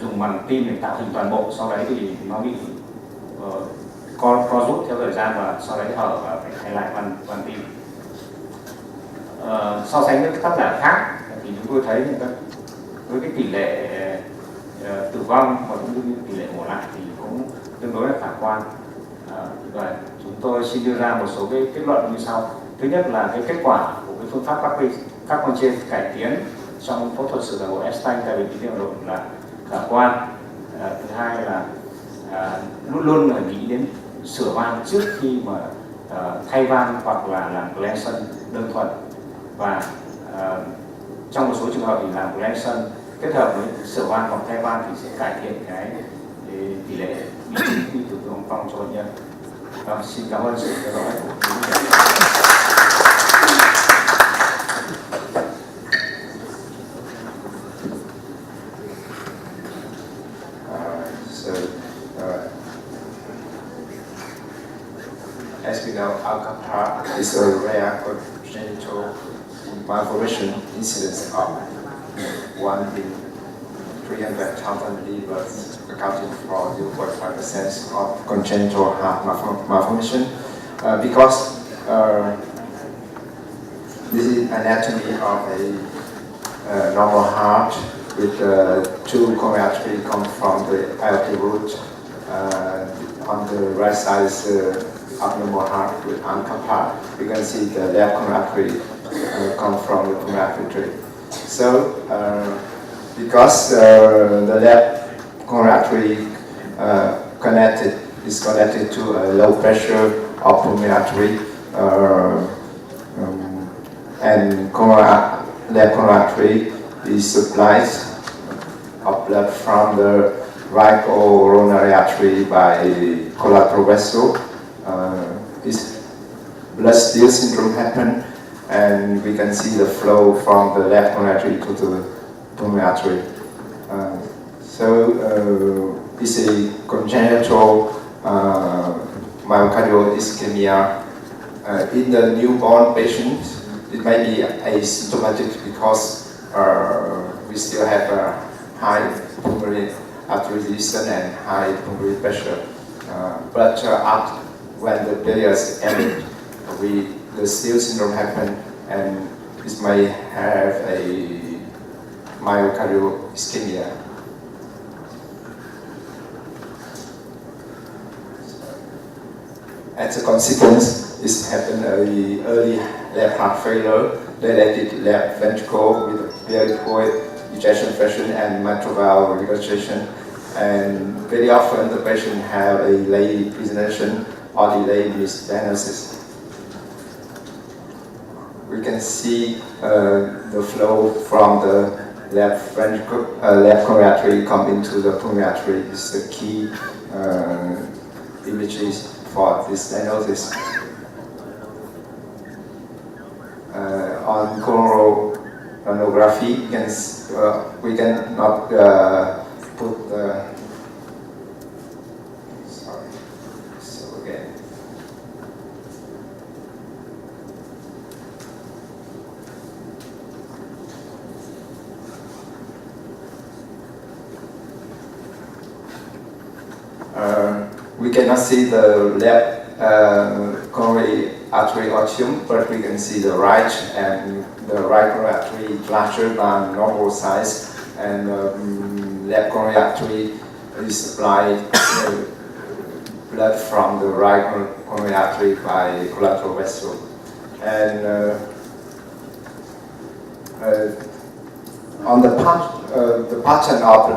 Speaker 11: dùng màng tim để tạo hình toàn bộ, sau đấy thì nó bị co rút theo thời gian và sau đấy hở và phải thay lại van tim. So sánh với các tác giả khác thì chúng tôi thấy với cái tỷ lệ tử vong và cũng như tỷ lệ mổ lại thì cũng tương đối là khả quan. Và chúng tôi xin đưa ra một số cái kết luận như sau. Thứ nhất là cái kết quả của cái phương pháp các con trên cải tiến trong phẫu thuật sửa đổi của Einstein tại bệnh viện Tim Hà Nội là khả quan. Thứ hai là luôn luôn là nghĩ đến sửa van trước khi mà thay van hoặc là làm Glenson đơn thuần, và trong một số trường hợp thì làm Glenson kết hợp với sửa van hoặc thay van thì sẽ cải thiện cái tỷ lệ biến chứng như tử vong cho bệnh nhân. Xin cảm ơn sự theo dõi của quý vị.
Speaker 12: As we know, Alcantara is a rare congenital malformation incidence of 1 in 300,000 believers, accounting for 0.5% of congenital heart malformation. Because this is anatomy of a normal heart with 2 coronary arteries come from the aortic root. On the right side is abnormal heart with uncompared. You can see the left coronary artery come from the coronary artery. So, because the left coronary artery is connected to a low pressure of pulmonary artery, and left coronary artery is supplied of blood from the right coronary artery by collateral vessel. This blood steal syndrome happen, and we can see the flow from the left coronary artery to the pulmonary artery. It's a congenital myocardial ischemia. In the newborn patients, it may be asymptomatic because we still have a high pulmonary artery resistance and high pulmonary pressure. But when the periods ended, the steal syndrome happened, and this may have a myocardial ischemia. As a consequence, it happened early left heart failure, dilated left ventricle with very poor ejection fraction and mitral valve regurgitation. And very often the patient have a late presentation or delayed misdiagnosis. We can see the flow from the left ventricle, left coronary artery come into the pulmonary artery. This is the key images for this diagnosis. On coronarography, we cannot put the we cannot see the left coronary artery ostium, but we can see the right, and the right coronary artery larger than normal size, and left coronary artery is supplied blood from the right coronary artery by collateral vessel. And on the pattern of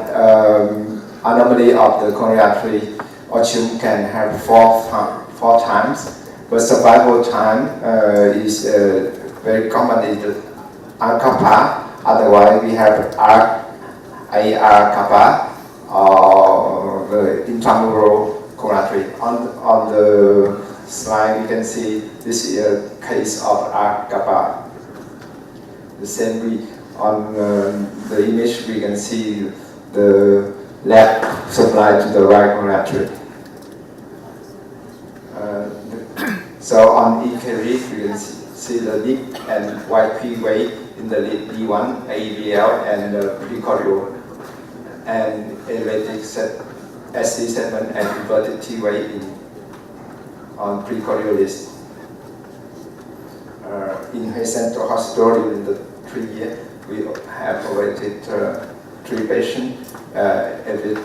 Speaker 12: anomaly of the coronary artery ostium can have four times, but survival time is very commonly the R kappa. Otherwise, we have AR kappa or the intramural coronary. On the slide, you can see this is a case of R kappa. The same way on the image, we can see the left supply to the right coronary artery. So on EKG, we can see the deep and wide P-way in the lead D1, AVL, and precordial, and elevated ST segment and inverted T-way on precordial list. In Hoi Central Hospital, during the 3 years, we have operated 3 patients. Every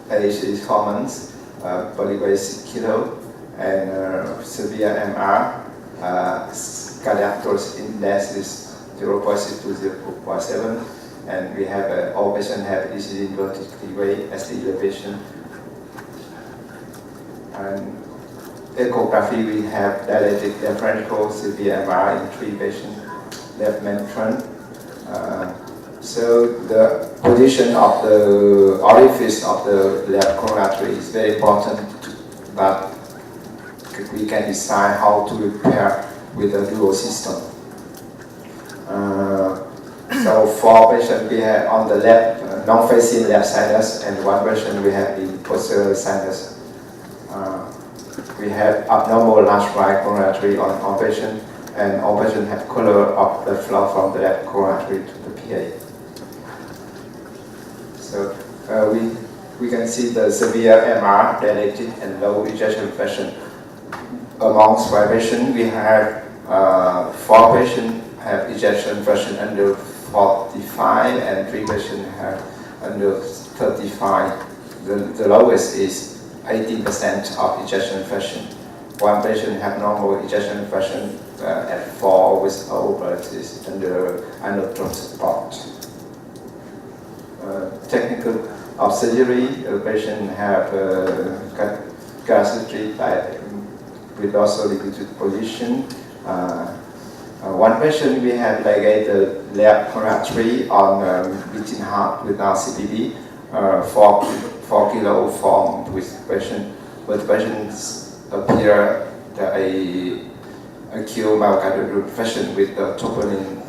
Speaker 12: age is 4 months, body weight 6 kilo, and severe MR. Cardiac thoracic index is 0.6 to 0.7, and we have all patients have easily inverted T-way, ST elevation. And echography, we have dilated differential severe MR in 3 patients, left mention. So the position of the orifice of the left coronary artery is very important, that we can decide how to repair with a dual system. So 4 patients we have on the left, non-facing left sinus, and 1 patient we have in posterior sinus. We have abnormal large right coronary artery on all patients, and all patients have color of the flow from the left coronary artery to the PA. So we can see the severe MR, dilated and low ejection fraction. Amongst 5 patients, we have 4 patients have ejection fraction under 45, and 3 patients have under 35. The lowest is 18% of ejection fraction. 1 patient have normal ejection fraction at 4 with O, but is under inotrope support. Technical of surgery, the patient have gastricity with also liquid position. 1 patient we have ligated left coronary artery on beating heart without CPD, 4 kilo formed with patient, but patients appear that a acute myocardial infarction with the troponin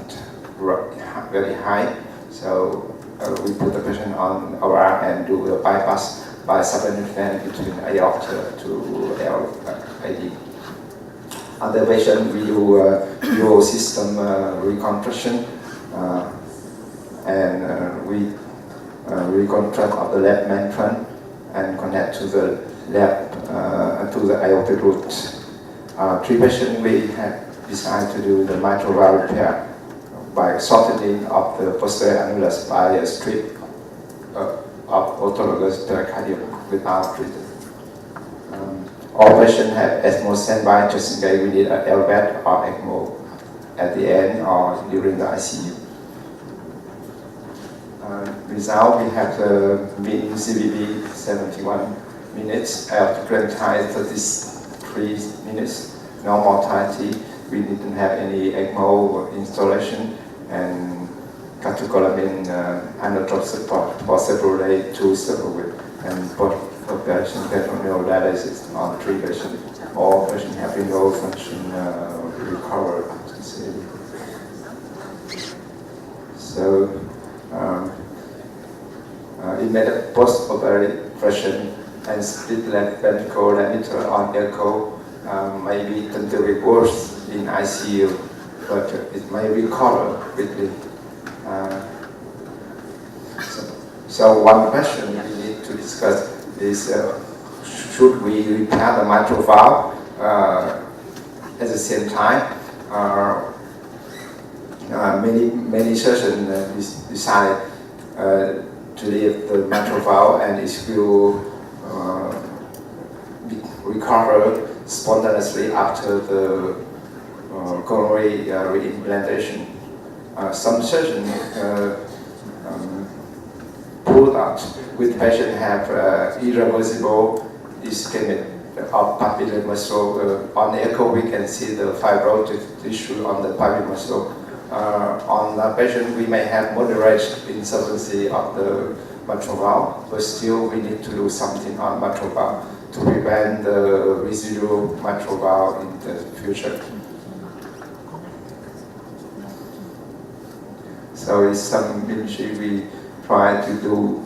Speaker 12: very high. So we put the patient on OR and do a bypass by subinfant between aorta to LAD. Other patient we do dual system reconstruction, and we reconstruct of the left main trunk and connect to the left to the aortic root. 3 patients we have decided to do the mitral valve repair by shortening of the posterior annulus by a strip of autologous pericardium without treatment. All patients have ECMO standby just in case we need an LVAD or ECMO at the end or during the ICU. Result, we have the mean CVB 71 minutes, aortic time 33 minutes, no mortality. We didn't have any ECMO installation, and catecholamine inotrope support for several days to several weeks, and post-operation peritoneal dialysis on 3 patients. All patients have renal function recovered. So it made a post-operation and split left ventricle diameter on echo may be temporarily worse in ICU, but it may recover quickly. So one question we need to discuss is should we repair the mitral valve at the same time? Many surgeons decide to leave the mitral valve and it will recover spontaneously after the coronary reimplantation. Some surgeons prove that with patient have irreversible ischemic of papillary muscle. On the echo, we can see the fibrotic tissue on the papillary muscle. On the patient, we may have moderate insufficiency of the mitral valve, but still we need to do something on mitral valve to prevent the residual mitral valve in the future. So in some industry, we try to do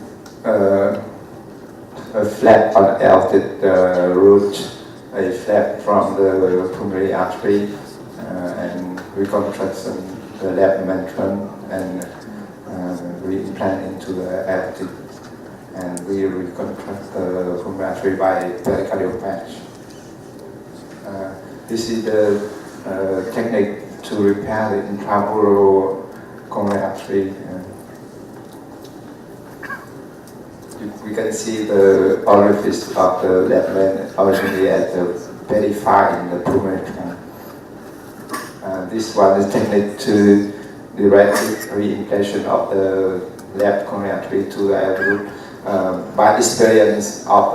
Speaker 12: a flap on altitude route, a flap from the pulmonary artery, and reconstruction the left ventrum, and reimplant into the altitude, and we reconstruct the pulmonary artery by pericardial patch. This is the technique to repair the intramural coronary artery. We can see the orifice of the left vein originally at the very far in the pulmonary trunk. This one is technique to direct reimplantation of the left coronary artery to the aorta. By experience of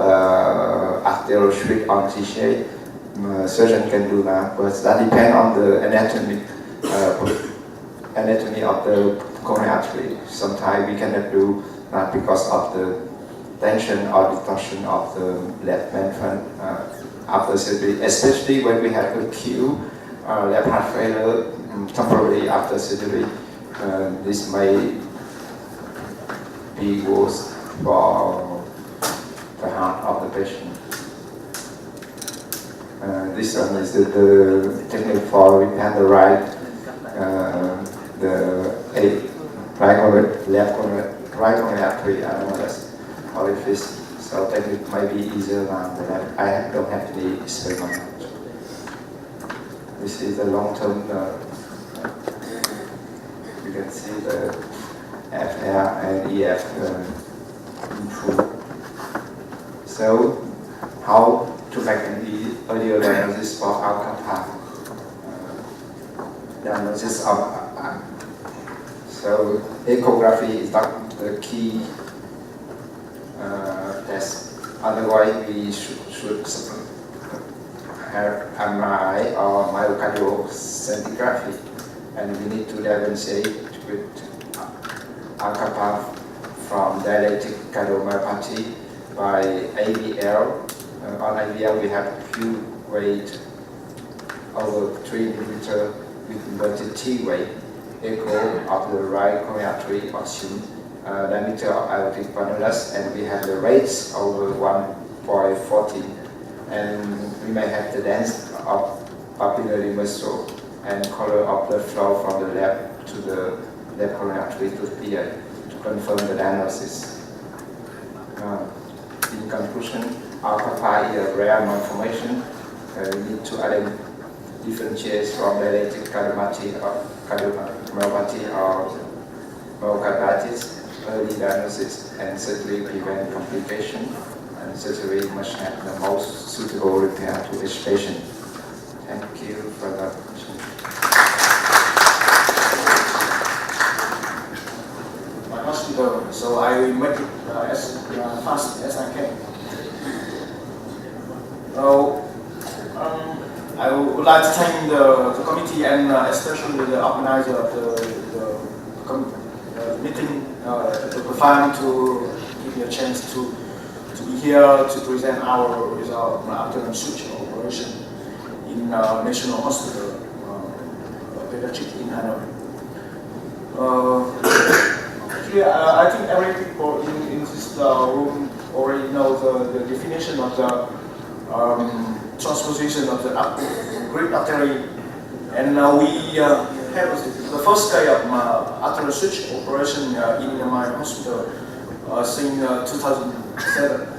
Speaker 12: arterial shrink on T-shape, surgeon can do that, but that depends on the anatomy of the coronary artery. Sometimes we cannot do that because of the tension or distortion of the left ventrum after surgery, especially when we have acute left heart failure temporarily after surgery. This may be worse for the heart of the patient. This one is the technique for repair the right, right coronary artery anomalous orifice. So technique might be easier now, but I don't have any experiment. This is the long-term. You can see the FR and EF improve. So, how to make an earlier diagnosis for Al-Kappa? Diagnosis of so echography is not the key test. Otherwise, we should have MRI or myocardial scintigraphy, and we need to differentiate with Al-Kappa from dilated cardiomyopathy by AVL. On AVL, we have Q weight over 3 millimeter with inverted T weight, echo of the right coronary artery assumed, diameter of aortic volumulus, and we have the rates over 1.14, and we may have the length of papillary muscle and color of blood flow from the left to the left coronary artery to the PA to confirm the diagnosis. In conclusion, Al-Kappa is a rare malformation. We need to differentiate from dilated cardiomyopathy or myocarditis. Early diagnosis and surgery prevent complication, and surgery must have the most suitable repair to each patient. Thank you for the question.
Speaker 10: My hospital, so I will make it as fast as I can. So, I would like to thank the committee and especially the organizer of the meeting, the perform to give me a chance to be here to present our result after the switch operation in National Hospital, Pediatric in Hanoi. Actually, I think every people in this room already know the definition of the transposition of the great artery, and we have the first day of arterial switch operation in my hospital since 2007.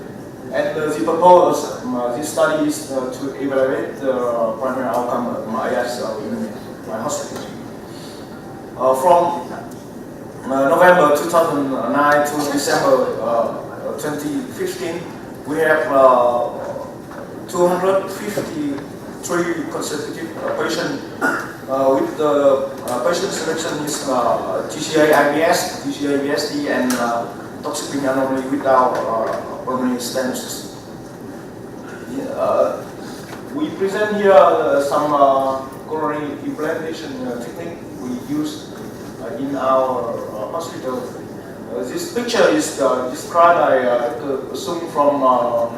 Speaker 10: And the purpose of this study is to evaluate the primary outcome of IS in my hospital. From November 2009 to December 2015, we have 253 consecutive patients with the patient selection is TCA-IBS, TCA-IBSD, and toxic ring anomaly without pulmonary stenosis. We present here some coronary implantation technique we use in our hospital. This picture is described by Dr. Sung from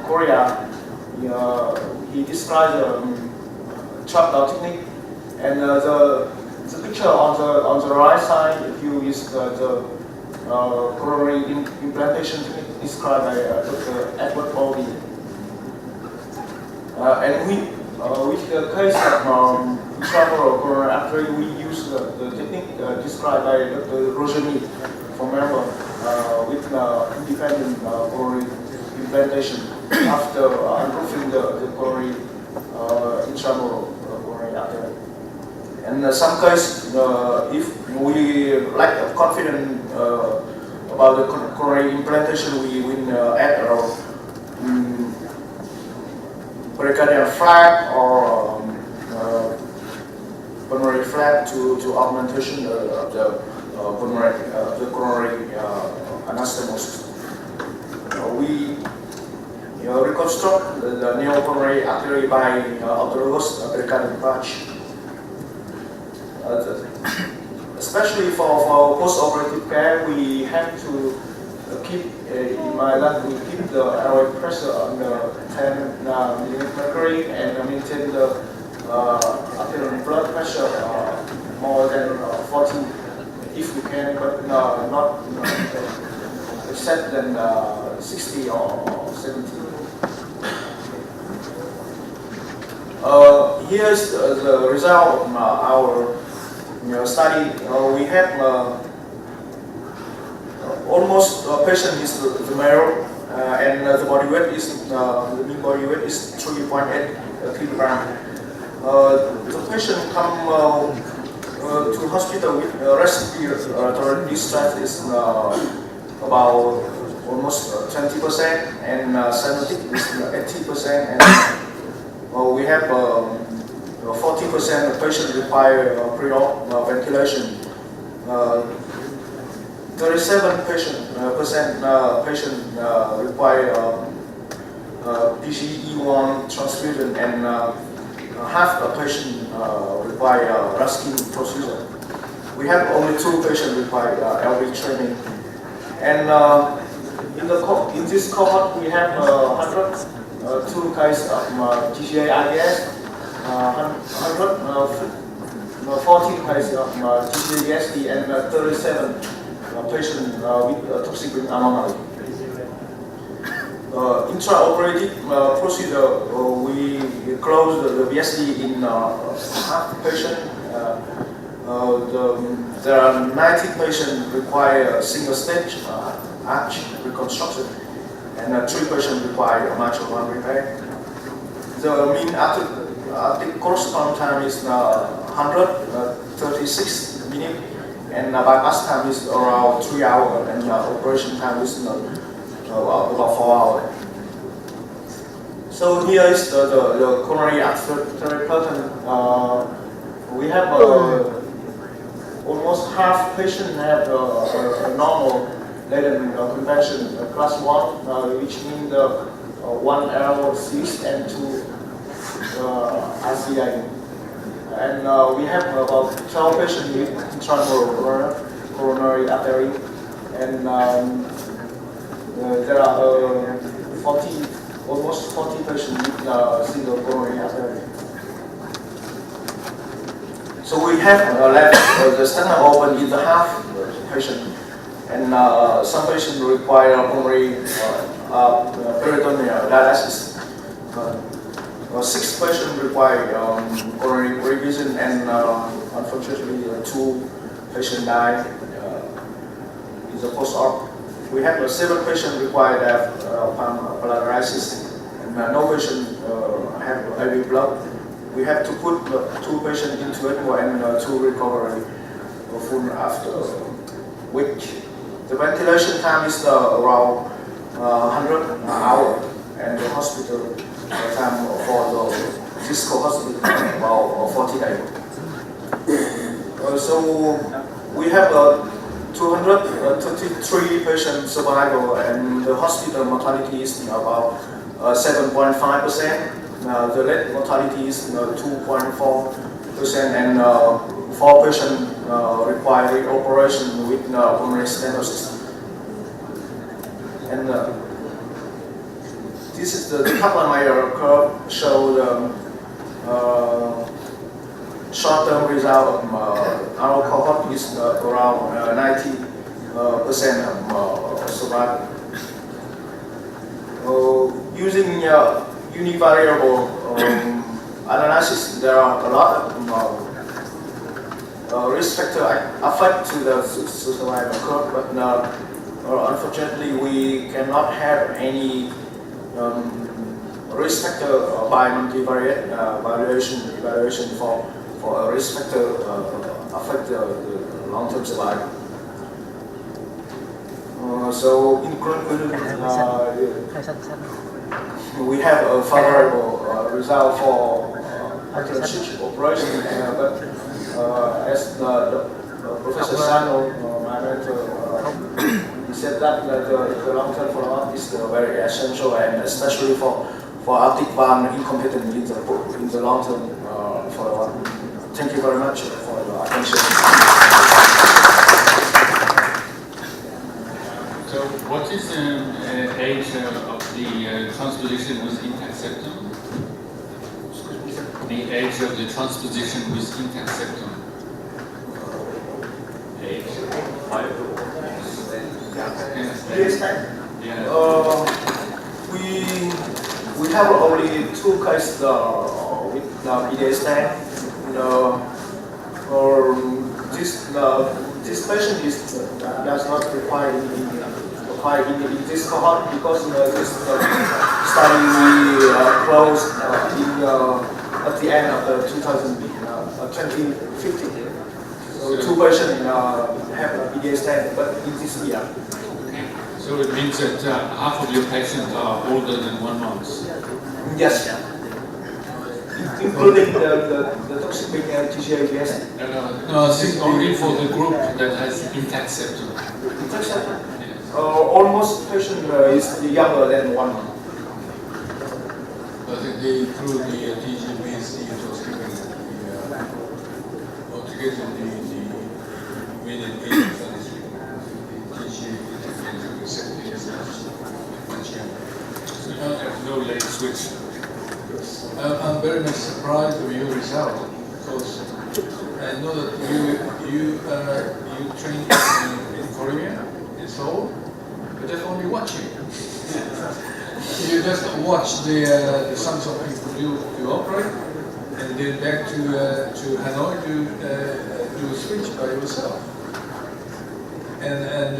Speaker 10: Korea. He described the trap technique, and the picture on the right side view is the coronary implantation technique described by Dr. Edward Bowley. And with the case of intramural coronary artery, we use the technique described by Dr. Rojani from Melbourne with independent coronary implantation after improving the coronary intramural coronary artery. And some cases, if we lack of confidence about the coronary implantation, we will add our pericardial flap or pulmonary flap to augmentation of the coronary anastomosis. We reconstruct the neocoronary artery by autologous pericardial patch. Especially for post-operative care, we have to keep in mind that we keep the airway pressure under 10 mmHg and maintain the arterial blood pressure more than 40 if we can, but not less than 60 or 70. Here's the result of our study. We have almost patient is the male, and the body weight is the mean body weight is 3.8 kg. The patient come to hospital with respiratory distress is about almost 20%, and cyanotic is 80%, and we have 40% of patients require pre-op ventilation. 37% patient require PCE1 transfusion, and half a patient require rescue procedure. We have only 2 patients require LV training, and in this cohort we have 102 cases of TCA-IBS, 114 cases of TCA-IBSD, and 37 patients with toxic ring anomaly. Intraoperative procedure, we close the VSD in half patient. There are 90 patients require single stage arch reconstruction, and 3 patients require mitral valve repair. The mean aortic corresponding time is 136 minutes, and bypass time is around 3 hours, and operation time is about 4 hours. So here is the coronary artery pattern. We have almost half patients have a normal latent convention class 1, which means 1 L6 and 2 RCI. And we have about 12 patients with intramural coronary artery, and there are almost 40 patients with single coronary artery. So we have left the sternum open in the half patient, and some patients require pulmonary peritoneal dialysis. 6 patients require coronary revision, and unfortunately 2 patients died in the post-op. we have 7 patients required to have pulmonary paralysis, and no patient have IV blood. We have to put 2 patients into ECMO and 2 recovery full after, which the ventilation time is around 100 hours, and the hospital time for the Cisco hospital about 40 days. So we have 233 patients survival, and the hospital mortality is about 7.5%. The late mortality is 2.4%, and 4 patients require operation with pulmonary stenosis. And this is the Kaplan-Meier curve, show the short-term result of our cohort is around 90% of survival. Using univariable analysis, there are a lot of risk factor affect to the survival curve, but unfortunately we cannot have any risk factor by multivariate evaluation for a risk factor affect the long-term survival. So in conclusion, we have a favorable result for arterial operation, but as Professor Sano, my mentor, he said that the long-term follow-up is very essential, and especially for aortic valve incompetence in the long-term follow-up. Thank you very much for your attention.
Speaker 1: So what is the age of the transposition with intact septum? The age of the transposition with intact septum? Age? 5? Yeah.
Speaker 10: We have only 2 cases with PDA stent. This patient does not require in this cohort, because this study we closed at the end of the 2015. So 2 patients have a PDA stent, but in this year.
Speaker 1: Okay. So it means that half of your patients are older than 1 month?
Speaker 10: Yes. Including the toxic TGA, yes.
Speaker 1: No, this is only for the group that has intact septum.
Speaker 10: Intact septum? Almost patient is younger than 1 month.
Speaker 3: I think through the TGBC, it was given altogether the median age of TGA is 70 years old.
Speaker 1: So you don't have no late switch.
Speaker 3: I'm very much surprised with your result, because I know that you trained in Korea, in Seoul, but just only watching. You just watch the Samsung people do operate, and then back to Hanoi to do a switch by yourself. And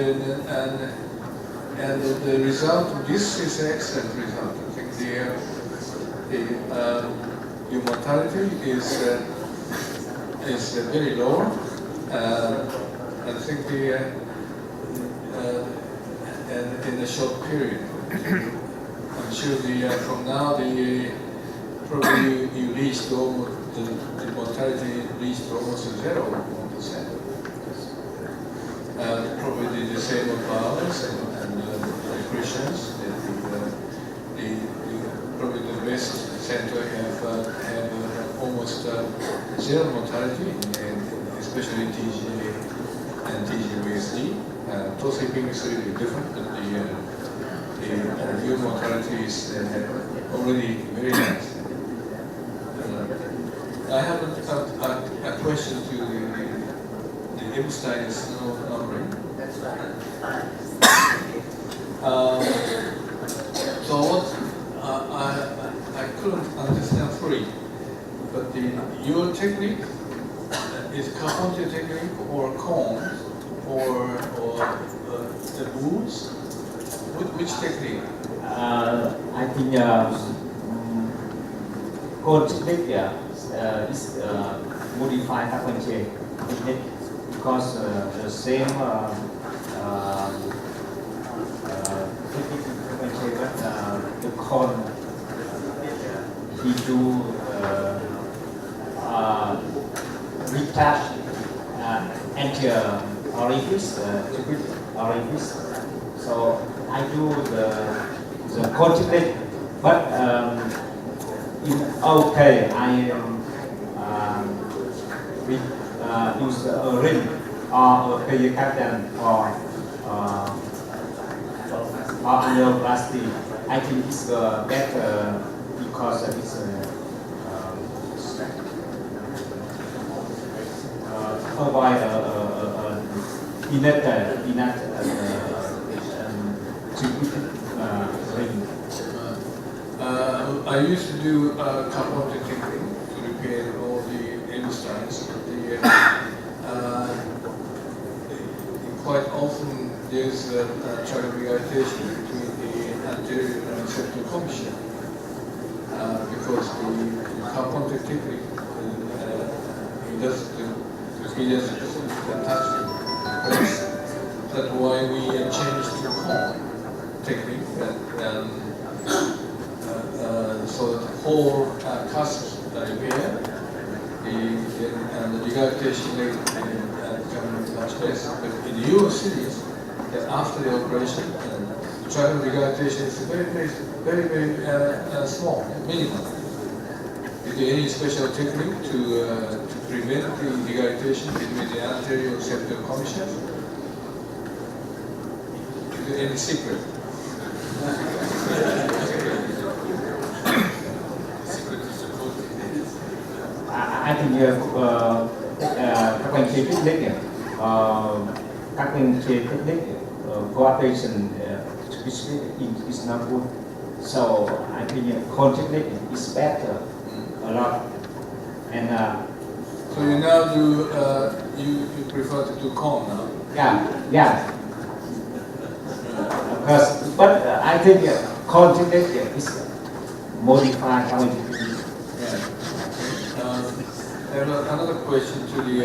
Speaker 3: the result, this is an excellent result. I think your mortality is very low. I think and in a short period. I'm sure from now probably you reached almost the mortality reached almost 0%. Probably the same of ours and Christians. Probably the best center have almost 0 mortality, especially TGA and TGVSD. Tosiping is really different, but the new mortality is already very nice. I have a question to the Epstein Snow numbering. So what I couldn't understand fully, but your technique is Carpentier technique or cones or the moves? Which technique?
Speaker 11: I think cone technique is modified Carpentier technique because the same technique Carpentier, but the cone he do retouch anterior orifice, orifice. So I do the cone technique, but in OK I use a ring or a pericardium or angioplasty. I think it's better because it's avoid inert ring.
Speaker 3: I used to do carbon technique to repair all the endostines. Quite often there's a triangulation between the anterior and septal commission because the carbon technique he doesn't touch the place. That's why we changed to cone technique so that the whole cusp repair and the regurgitation rate become much less. But in the US cities, after the operation, travel regurgitation is very small, minimal. Is there any special technique to prevent the regurgitation between the anterior and septal commissions? Is there any secret?
Speaker 11: I think các anh chị technique, các anh chị technique coordination is not good. So I think cone technique is better a lot. And
Speaker 3: so you now do you prefer to do cone now?
Speaker 11: Yeah. But I think cone technique is modified cone technique.
Speaker 3: I have another question to the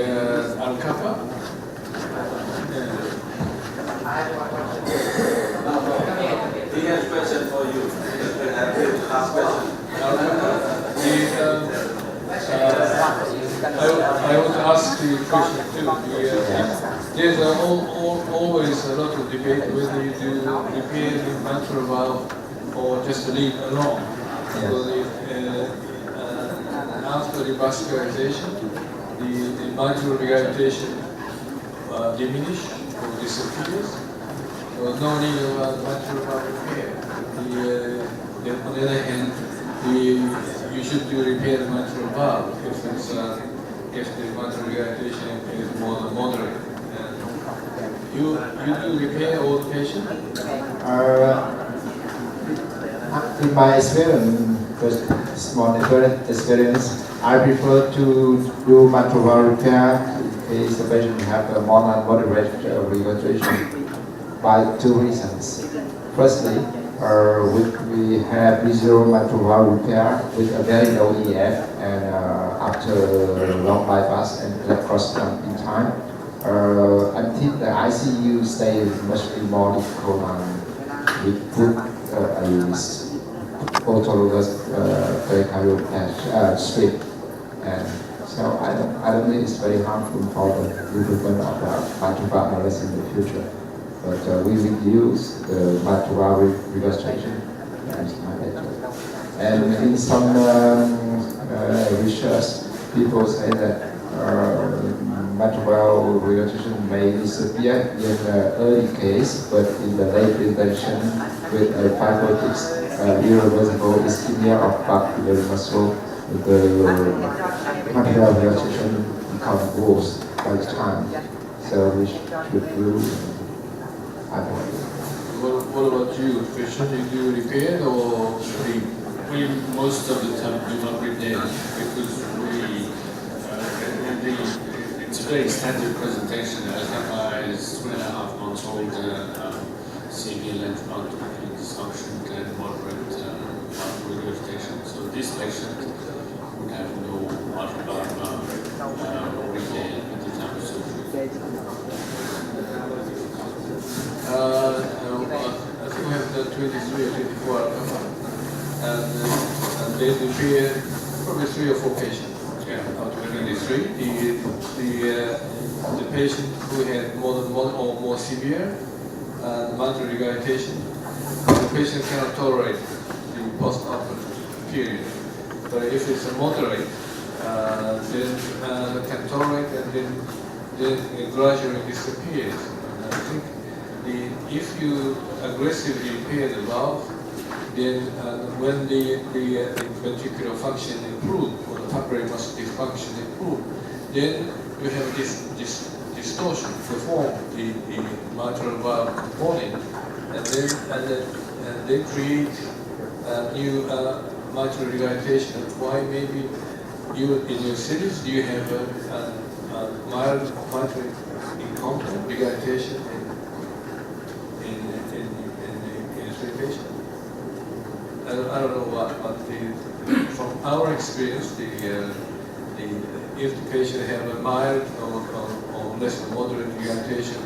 Speaker 3: Al-Kappa.
Speaker 6: He has a question for you. Last question.
Speaker 3: I want to ask the question too. There's always a lot of debate whether you do repair the mitral valve or just leave alone. So after revascularization, the mitral regurgitation diminish or disappears. So no need of mitral valve repair. On the other hand, you should do repair the mitral valve if the mitral regurgitation is more moderate. You do repair all the patients?
Speaker 12: In my experience, small experience, I prefer to do mitral valve repair in case the patient have a more than moderate regurgitation by two reasons. Firstly, we have visual mitral valve repair with a very low EF and after long bypass and left cross in time. Until the ICU stay must be more difficult and we put a autologous pericardial patch strip, and so I don't think it's very harmful for the development of mitral valve unless in the future. But we will use the mitral valve regurgitation as my method. And in some research, people say that mitral valve regurgitation may disappear in the early case, but in the late prevention with fibrotics, irreversible ischemia of papillary muscle, the mitral valve regurgitation becomes worse by the time. So we should do.
Speaker 3: What about you, Christian? Do you do repair or leave?
Speaker 1: We most of the time do not repair because it's very standard presentation. SMI is 3.5 months old, CV length bound dysfunction and moderate regurgitation. So this patient would have no retail at the time of surgery. I think we have the 23 or 24 and they appear probably 3 or 4 patients. Yeah, out of 23, the patient who had more than one or more severe mandatory regurgitation, the patient cannot tolerate the post-operative period. But if it's a moderate, then can tolerate and then it gradually disappears. And I think if you aggressively impair the valve, then when the ventricular function improves, or the papillary muscle dysfunction improves, then you have this distortion to form the mitral valve component, and then create new mitral regurgitation. Why maybe you in your cities you have a mild mitral incontinent regurgitation in three patients. I don't know what from our experience, if the patient have a mild or less than moderate regurgitation,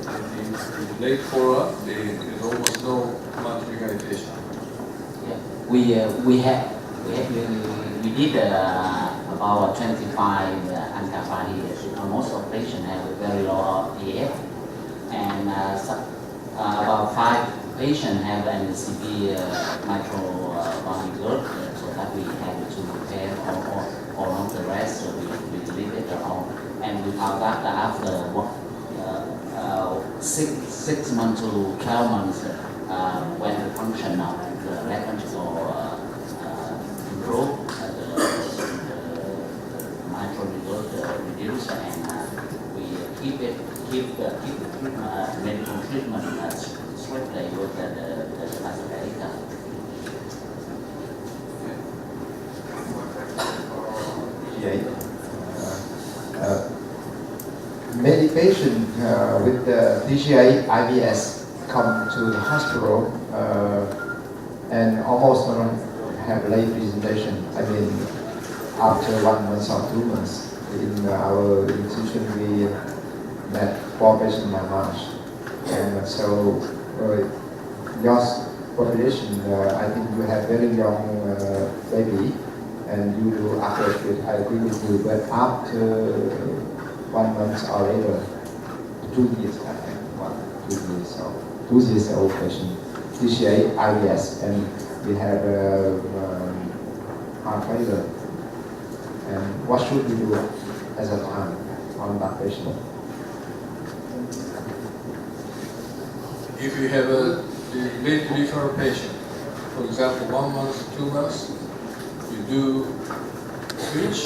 Speaker 1: the late follow-up, there is almost no mitral regurgitation.
Speaker 9: Yeah, we did about 25 anti-fire here. Most of patients have a very low AF, and about 5 patients have an severe mitral valve blood, so that we have to repair all of the rest, so we delete it all. And we found out that after 6 months to 12 months, when the function of the left ventricle improve, the mitral blood reduce, and we keep the medical treatment strictly with the catheter.
Speaker 12: Many patients with the TGA IBS come to the hospital and almost don't have late presentation. I mean, after 1 month or 2 months. In our institution, we met 4 patients in March. And so, your population, I think you have very young baby, and you do accurate, I agree with you, but after 1 month or later, 2 years, I think, 2 years, so 2 years old patient, TCA, IBS, and we have heart failure. And what should we do as a time on that patient?
Speaker 3: If you have a late referral patient, for example, 1 month, 2 months, you do switch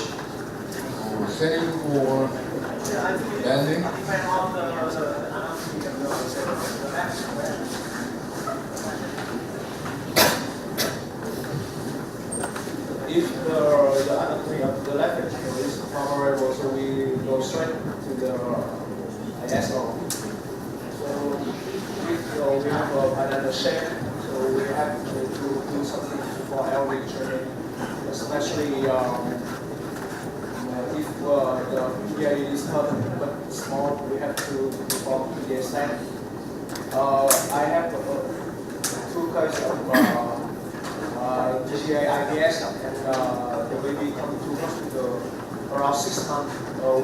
Speaker 3: or same or landing.
Speaker 10: If the anatomy of the left ventricle is favorable, so we go straight to the ISO. So if we have another shape, so we have to do something for LV training, especially if the PDA is not but small, we have to perform PDA stand. I have 2 cases of TGA IBS, and the baby come to hospital around 6 months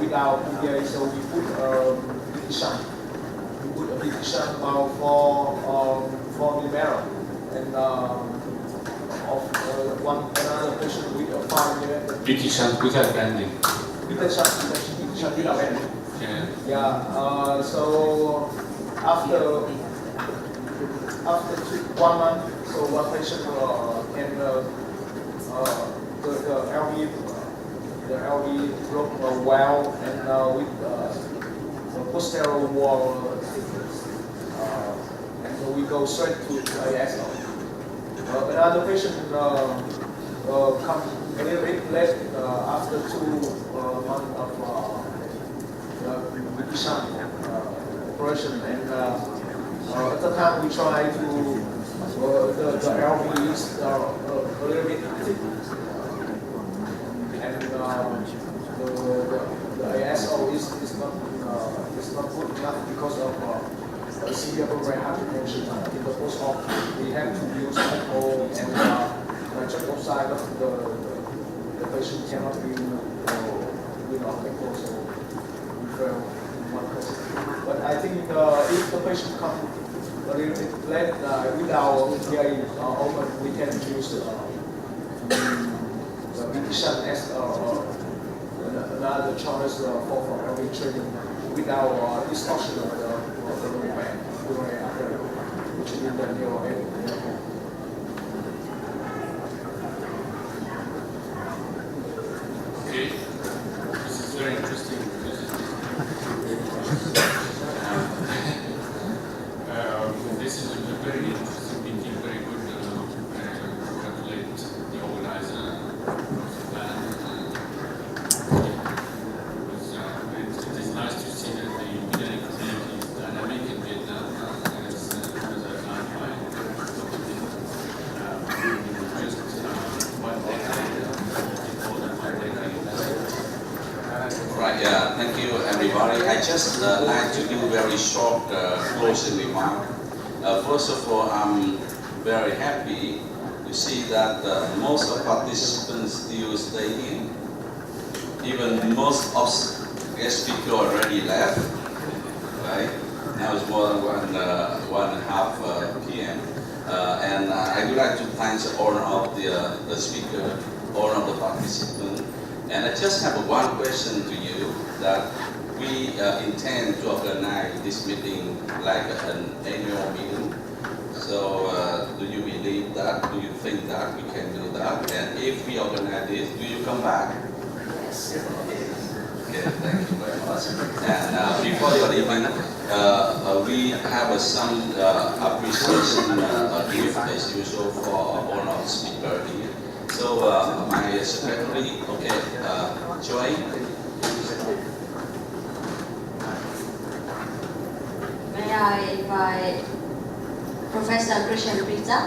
Speaker 10: without PDA, so we put a big shunt. We put a big shunt about 4 millimeter, and another patient with a 5 millimeter.
Speaker 1: Big shunt without bending.
Speaker 10: Big shunt without bending.
Speaker 1: Yeah.
Speaker 10: So after 1 month. So one patient can the LV broke well, and with the posterior wall thickness, and so we go straight to ISO. Another patient come a little bit late after 2 months of shunt operation, and at the time we try to the LV is a little bit thick, and the ASO is not good enough because of the severe pulmonary hypertension. In the post-op, we have to use echo, and the check side of the patient cannot be without echo, so we fail in one case. But I think if the patient comes a little bit late with our PI open, we can use the shunt as another choice for early training without distortion of the pulmonary artery, which is in the neuro area.
Speaker 1: Okay, this is very interesting. This is a very interesting meeting, very good. Congratulate the organizer of the plan. It is nice to see that the Vietnamese community is dynamic in Vietnam, as outlined by just one decade, more than 1 decade.
Speaker 5: Right, yeah, thank you everybody. I just like to do a very short closing remark. First of all, I'm very happy to see that most of participants still stay in. Even most of guest speakers already left, right? Now it's more than 1:30 p.m. And I would like to thank all of the speaker, all of the participants. And I just have one question to you, that we intend to organize this meeting like an annual meeting. So do you believe that? Do you think that we can do that? And if we organize this, will you come back? Yes. Okay, thank you very much. And before the event, we have some appreciation gift as usual for all of the speakers here. So my secretary, okay, Joy.
Speaker 13: May I invite Professor Christian Pizza?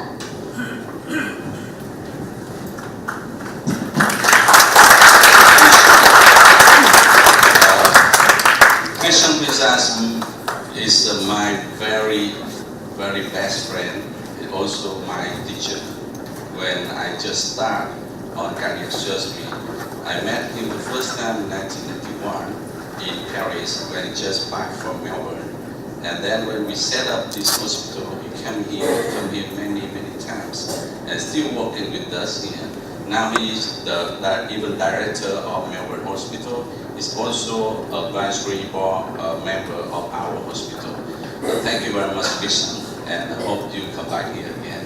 Speaker 5: Christian Pizza is my very best friend, and also my teacher. When I just started on cardiac surgery, I met him the first time in 1991 in Paris when he just back from Melbourne. And then when we set up this hospital, he came here many times, and still working with us here. Now he is the even director of Melbourne Hospital. He's also a advisory board member of our hospital. Thank you very much, Christian, and I hope you come back here again.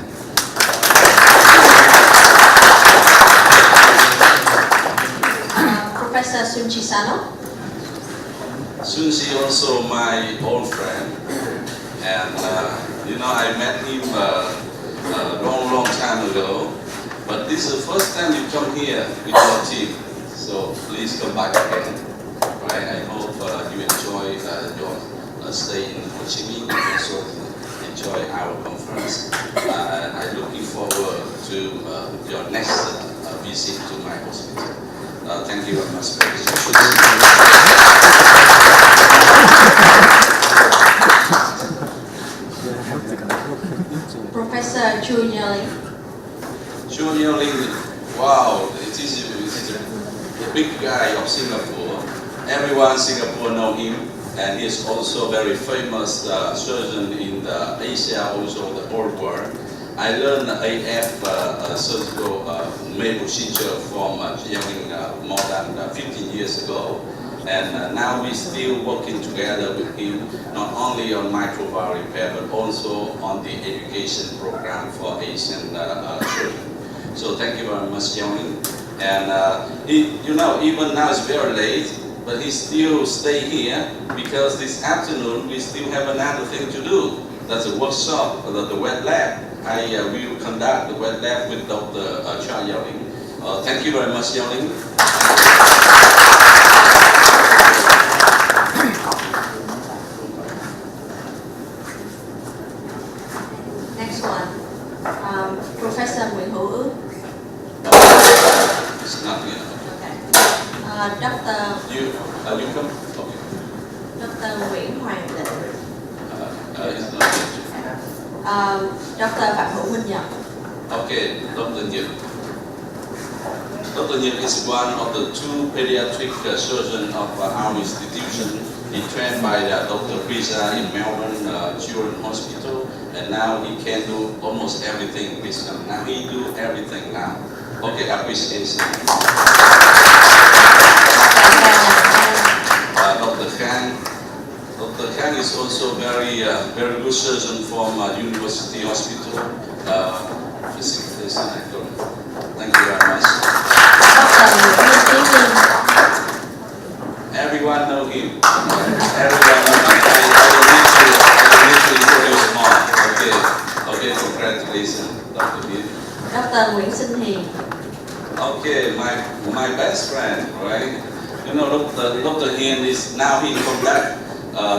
Speaker 13: Professor Sun Chisano?
Speaker 5: Sun is also my old friend, and I met him a long time ago. But this is the first time you come here with your team, so please come back again. Right? I hope you enjoy your stay in Ho Chi Minh, and also enjoy our conference. I'm looking forward to your next visit to my hospital. Thank you very much.
Speaker 13: Professor Chu Nyeling.
Speaker 5: Chu Nyeling, wow, it is a big guy of Singapore. Everyone in Singapore know him, and he is also a very famous surgeon in Asia, also the whole world. I learned AF surgical May procedure from Nyeling more than 15 years ago. And now we're still working together with him, not only on mitral repair, but also on the education program for Asian children. So thank you very much, Nyeling. And even now it's very late, but he still stay here because this afternoon we still have another thing to do. That's a workshop, the wet lab. I will conduct the wet lab with Dr. Cha Nyeling. Thank you very much, Nyeling. You come? Okay.
Speaker 13: Dr. Nguyễn Hoàng Định,
Speaker 5: It's not
Speaker 13: Dr. Phạm Hữu Minh Nhật.
Speaker 5: Okay, Dr. Nhật. Dr. Nhật is one of the two pediatric surgeons of our institution. He trained by Dr. Priza in Melbourne Children's Hospital, and now he can do almost everything. Now he do everything now. Okay, appreciation. Dr. Khan. Dr. Khan is also very good surgeon from University Hospital. Thank you very much. Everyone know him. Everyone know him. I don't need to introduce more. Okay, congratulations, Dr. Hiên.
Speaker 13: Dr. Nguyễn Sinh Hiền.
Speaker 5: Okay, my best friend, right? You know, Dr. Hiên is now he conduct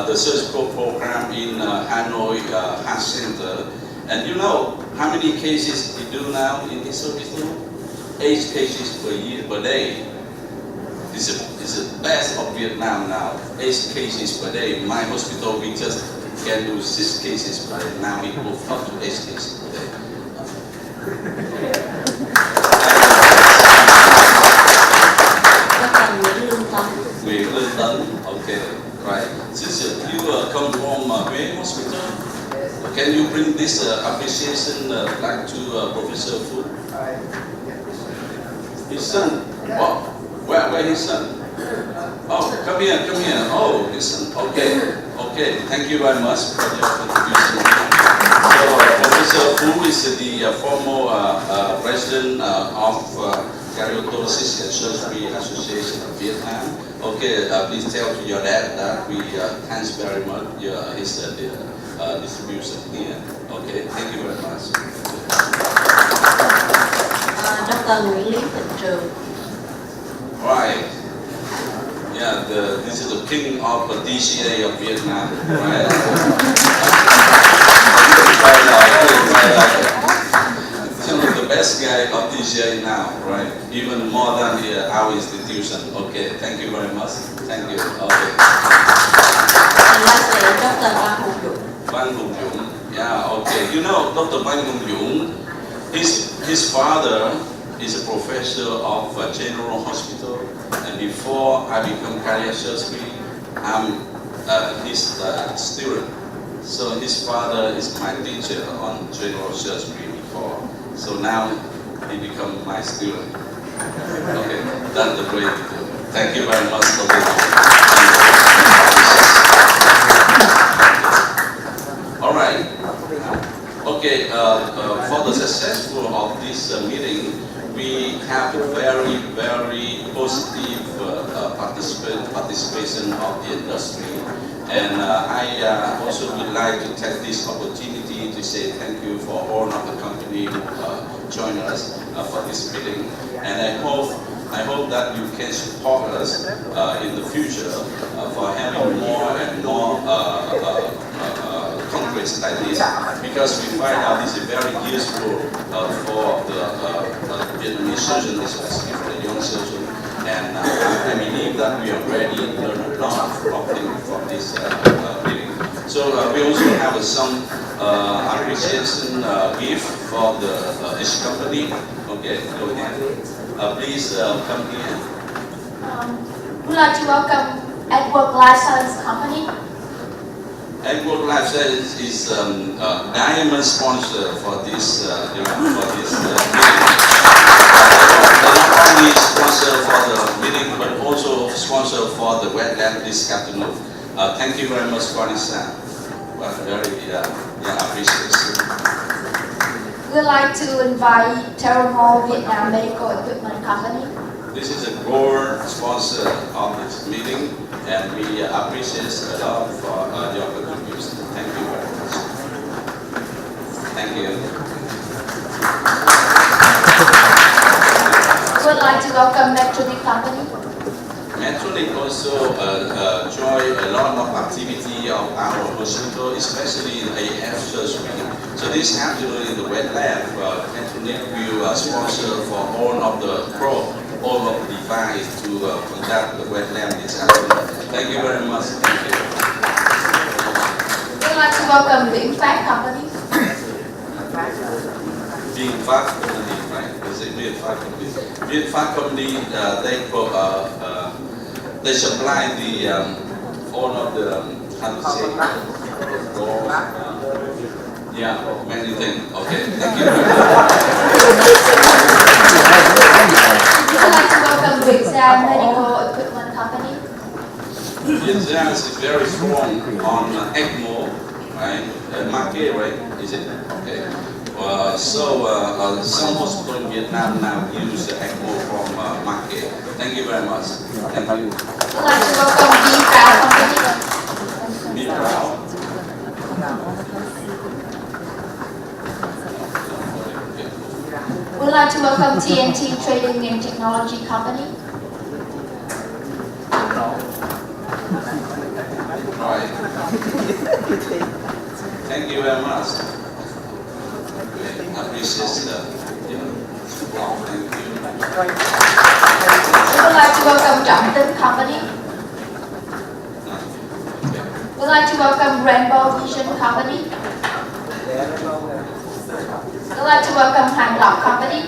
Speaker 5: the surgical program in Hanoi Heart Center. And you know how many cases he do now in his hospital? 8 cases per day. It's the best of Vietnam now. 8 cases per day. My hospital we just can do 6 cases per day. Now we move up to 8 cases per day. Nguyễn Lương Tấn. Okay, right. Since you come from Hoi Hospital, can you bring this appreciation back to Professor Fu? His son. Oh, where his son? Oh, come here. Oh, his son. Okay. Thank you very much for your contribution. So, Professor Fu is the former president of Cardiothoracic and Surgery Association of Vietnam. Okay, please tell to your dad that we thanks very much his distribution here. Okay, thank you very much.
Speaker 13: Dr. Nguyễn Lý Tịnh Trường.
Speaker 5: Right. Yeah, this is the king of the DCA of Vietnam, right? The best guy of DCA now, right? Even more than our institution. Okay, thank you very much. Thank you. Okay.
Speaker 13: And lastly, Dr. Văn Hùng Dũng.
Speaker 5: Văn Hùng Dũng. Yeah, okay. You know, Dr. Văn Hùng Dũng, his father is a professor of General Hospital, and before I become cardiac surgery, I'm his student. So his father is my teacher on general surgery before. So now he become my student. Okay, that's the way to do it. Thank you very much, Dr. All right. Okay, for the successful of this meeting, we have a very, very positive participation of the industry. And I also would like to take this opportunity to say thank you for all of the company who joined us for this meeting. And I hope that you can support us in the future for having more and more conferences like this, because we find out this is very useful for the Vietnamese surgeon, especially for the young surgeon. And I believe that we already learned a lot from this meeting. So we also have some appreciation gift for this company. Okay, go ahead. Please come here.
Speaker 14: We'd like to welcome Edward Life Science Company.
Speaker 5: Edward Life Science is diamond sponsor for this meeting. Not only sponsor for the meeting, but also sponsor for the wetland this afternoon. Thank you very much for this. Very appreciation.
Speaker 14: We'd like to invite Terramol Vietnam Medical Equipment Company.
Speaker 5: This is a gold sponsor of this meeting, and we appreciate a lot for your contribution. Thank you very much. Thank you.
Speaker 14: We'd like to welcome Medtronic Company.
Speaker 5: Medtronic also join a lot of activity of our hospital, especially in AF surgery. So this afternoon in the wet lab, Medtronic will sponsor for all of the all of the device to conduct the wetland discussion. Thank you very much. Thank you.
Speaker 14: We'd like to welcome the Impact Company.
Speaker 5: Being Fat Company, right? Is it Being Fat Company? Being Fat Company, they supply the all of the how to say yeah, many things. Okay, thank you.
Speaker 14: We'd like to welcome the Exam Medical Equipment Company.
Speaker 5: Vietnam is very strong on ECMO, right? Market, right? Is it? Okay. Some hospitals in Vietnam now use ECMO from market. Thank you very much. Thank you.
Speaker 14: We'd like to welcome the Proud Company.
Speaker 5: Be proud.
Speaker 14: We'd like to welcome TNT Trading and Technology Company.
Speaker 5: Right. Thank you very much. I appreciate that. Thank you.
Speaker 14: We would like to welcome Johnson Company. We'd like to welcome Rainbow Vision Company. We'd like to welcome Han Lok Company.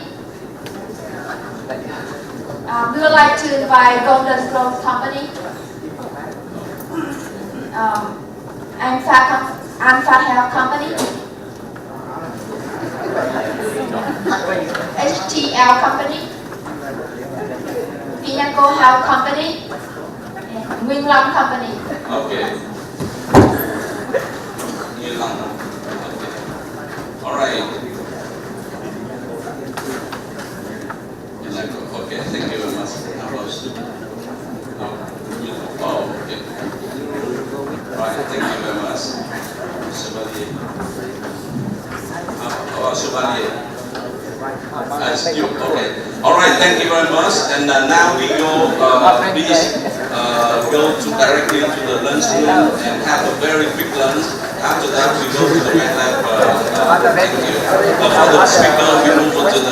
Speaker 14: We would like to invite Golden Grove Company. Alpha Health Company. HTL Company. Pinnacle Health Company. And Wing Long Company.
Speaker 5: Okay. All right. Okay, thank you very much. How about you? Oh, okay. All right, thank you very much. Chevalier. Chevalier. Okay. All right, thank you very much. And now we go, please go directly to the lunchroom and have a very quick lunch. After that, we go to the red lab. Thank you. For the speaker, we move on to the